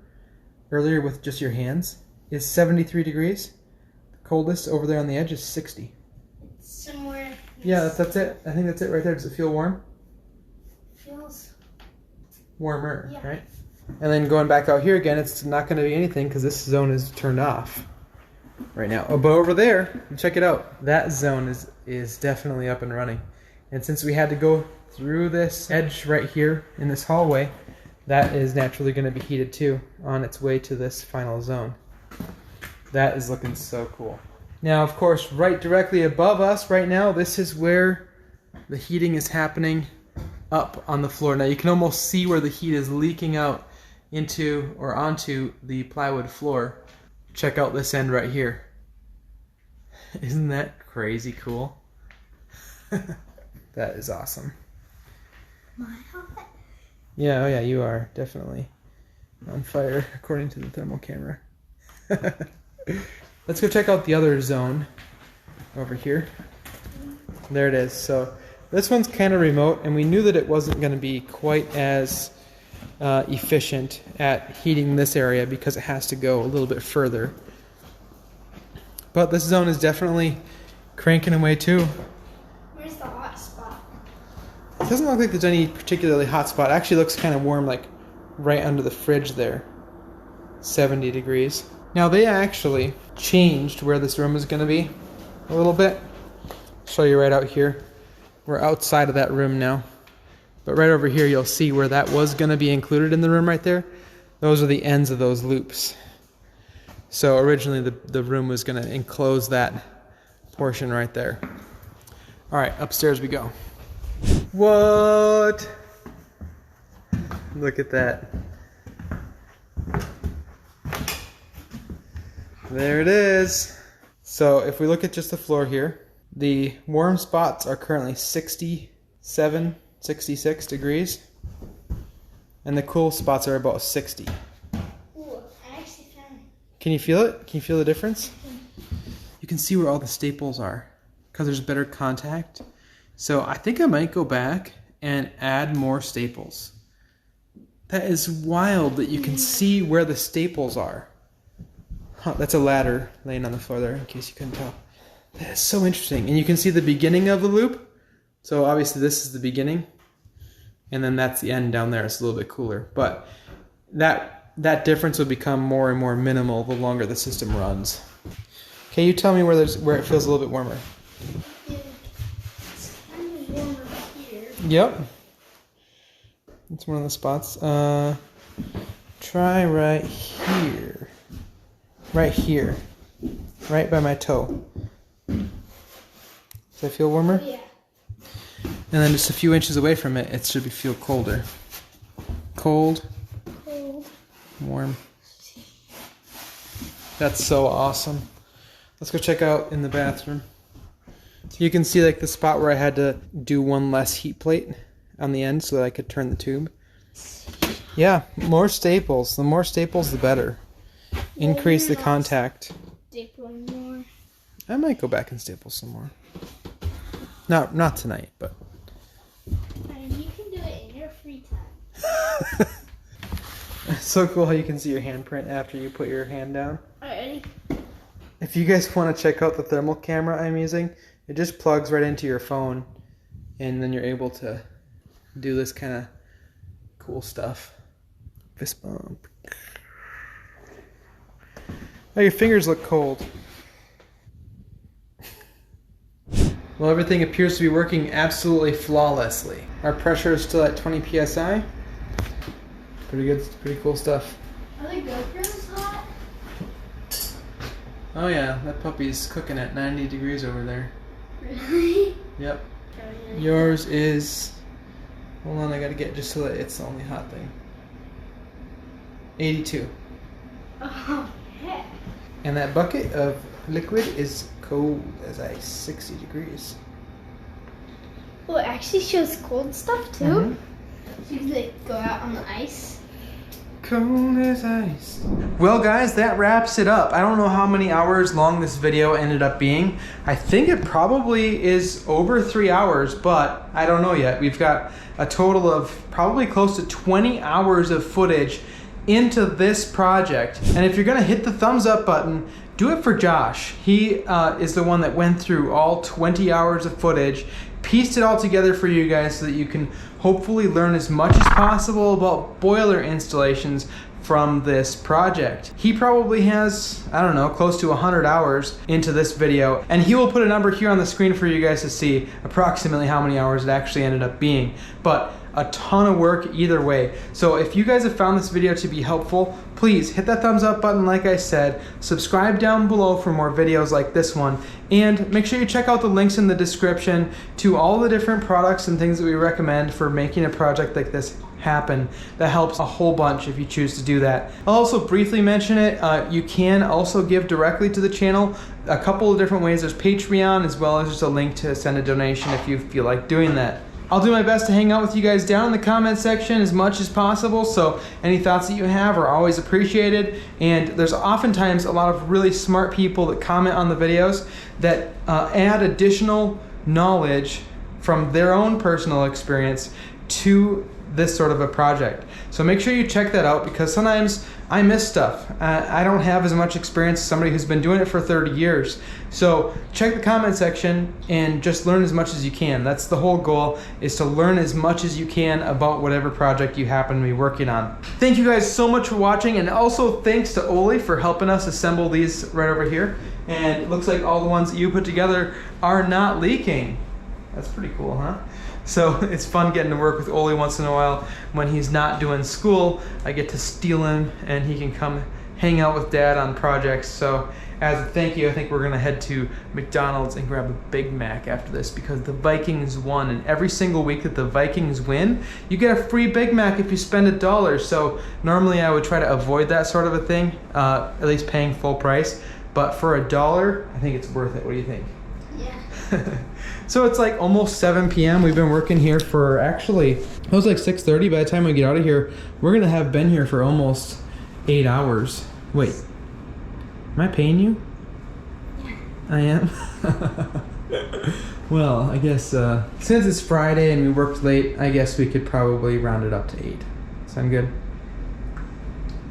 Earlier with just your hands, is 73 degrees. The coldest over there on the edge is 60. It's somewhere. Yeah, that's it. I think that's it right there. Does it feel warm? Feels warmer, yeah. Right? And then going back out here again, it's not going to be anything because this zone is turned off right now. Oh, but over there, check it out. That zone is definitely up and running. And since we had to go through this edge right here in this hallway, that is naturally going to be heated too on its way to this final zone. That is looking so cool. Now, of course, right directly above us right now, this is where the heating is happening up on the floor. Now you can almost see where the heat is leaking out into or onto the plywood floor. Check out this end right here. Isn't that crazy cool? That is awesome. Am I hot? Yeah, oh yeah, you are definitely on fire according to the thermal camera. Let's go check out the other zone over here. There it is. So this one's kind of remote, and we knew that it wasn't going to be quite as efficient at heating this area because it has to go a little bit further. But this zone is definitely cranking away too. Where's the hot spot? It doesn't look like there's any particularly hot spot. It actually looks kind of warm, like right under the fridge there. 70 degrees. Now they actually changed where this room is going to be a little bit. I'll show you right out here. We're outside of that room now. But right over here you'll see where that was going to be included in the room right there. Those are the ends of those loops. So originally the room was going to enclose that portion right there. Alright, upstairs we go. What? Look at that. There it is. So if we look at just the floor here, The warm spots are currently 67, 66 degrees. And the cool spots are about 60. Ooh, I actually found it. Can you feel it? Can you feel the difference? You can see where all the staples are because there's better contact. So I think I might go back and add more staples. That is wild that you can see where the staples are. Huh, that's a ladder laying on the floor there in case you couldn't tell. That is so interesting. And you can see the beginning of the loop. So obviously this is the beginning. And then that's the end down there. It's a little bit cooler. But that difference will become more and more minimal the longer the system runs. Okay, you tell me where it feels a little bit warmer. It's kind of warmer here. Yep. That's one of the spots. Try right here. Right here. Right by my toe. Does that feel warmer? Yeah. And then just a few inches away from it, it should feel colder. Cold. Cold. Warm. That's so awesome. Let's go check out in the bathroom. You can see like the spot where I had to do one less heat plate on the end so that I could turn the tube. Yeah, more staples. The more staples, the better. Increase the contact. Stapling more. I might go back and staple some more. Not tonight, but. And you can do it in your free time. It's so cool how you can see your handprint after you put your hand down. Alright. If you guys want to check out the thermal camera I'm using, it just plugs right into your phone, and then you're able to do this kind of cool stuff. Fist bump. Oh, your fingers look cold. Well, everything appears to be working absolutely flawlessly. Our pressure is still at 20 psi. Pretty good, pretty cool stuff. Are the GoPros hot? Oh yeah, that puppy's cooking at 90 degrees over there. Really? Yep. Yours is... Hold on, I gotta get just so that it's the only hot thing. 82. Oh, heck. And that bucket of liquid is cold as ice, 60 degrees. Oh, it actually shows cold stuff too? Mm-hmm. So you can like go out on the ice? Cold as ice. Well guys, that wraps it up. I don't know how many hours long this video ended up being. I think it probably is over 3 hours, but I don't know yet. We've got a total of probably close to 20 hours of footage into this project. And if you're gonna hit the thumbs up button, do it for Josh. He is the one that went through all 20 hours of footage, pieced it all together for you guys so that you can hopefully learn as much as possible about boiler installations from this project. He probably has, I don't know, close to 100 hours into this video, and he will put a number here on the screen for you guys to see approximately how many hours it actually ended up being. But a ton of work either way. So if you guys have found this video to be helpful, please hit that thumbs up button like I said, subscribe down below for more videos like this one, and make sure you check out the links in the description to all the different products and things that we recommend for making a project like this happen. That helps a whole bunch if you choose to do that. I'll also briefly mention it. You can also give directly to the channel a couple of different ways. There's Patreon as well as just a link to send a donation if you feel like doing that. I'll do my best to hang out with you guys down in the comment section as much as possible, so any thoughts that you have are always appreciated. And there's oftentimes a lot of really smart people that comment on the videos that add additional knowledge from their own personal experience to this sort of a project. So make sure you check that out, because sometimes I miss stuff. I don't have as much experience as somebody who's been doing it for 30 years. So check the comment section and just learn as much as you can. That's the whole goal, is to learn as much as you can about whatever project you happen to be working on. Thank you guys so much for watching, and also thanks to Olaf for helping us assemble these right over here. And it looks like all the ones that you put together are not leaking. That's pretty cool, huh? So it's fun getting to work with Oli once in a while. When he's not doing school, I get to steal him and he can come hang out with Dad on projects. So as a thank you, I think we're gonna head to McDonald's and grab a Big Mac after this, because the Vikings won, and every single week that the Vikings win, you get a free Big Mac if you spend $1. So normally I would try to avoid that sort of a thing, at least paying full price. But for $1, I think it's worth it. What do you think? Yeah. So it's like almost 7 p.m. We've been working here for actually, it was like 6:30. By the time we get out of here, we're gonna have been here for almost 8 hours. Wait, am I paying you? Yeah. I am? Well, I guess since it's Friday and we worked late, I guess we could probably round it up to 8. Sound good?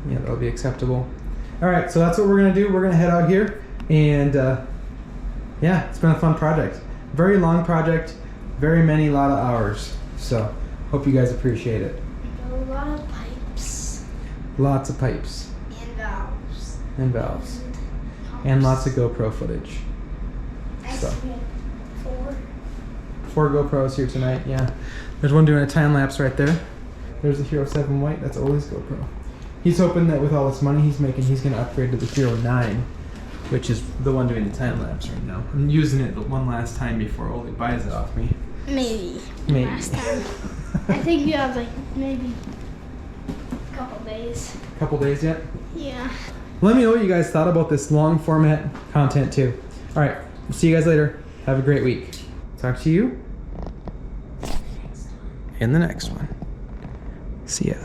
Yeah, that'll be acceptable. All right, so that's what we're gonna do. We're gonna head out here, and yeah, it's been a fun project. Very long project, lot of hours. So hope you guys appreciate it. A lot of pipes. Lots of pipes. And valves. And valves. Pumps. And lots of GoPro footage. So. We had 4 GoPros here tonight, yeah. There's one doing a time lapse right there. There's the Hero 7 White, that's Oli's GoPro. He's hoping that with all this money he's making, he's gonna upgrade to the Hero 9, which is the one doing the time lapse right now. I'm using it one last time before Oli buys it off me. Maybe. Last time. I think you have like maybe a couple days. Couple days yet? Yeah. Let me know what you guys thought about this long format content too. All right, see you guys later. Have a great week. Talk to you in the next one. See ya.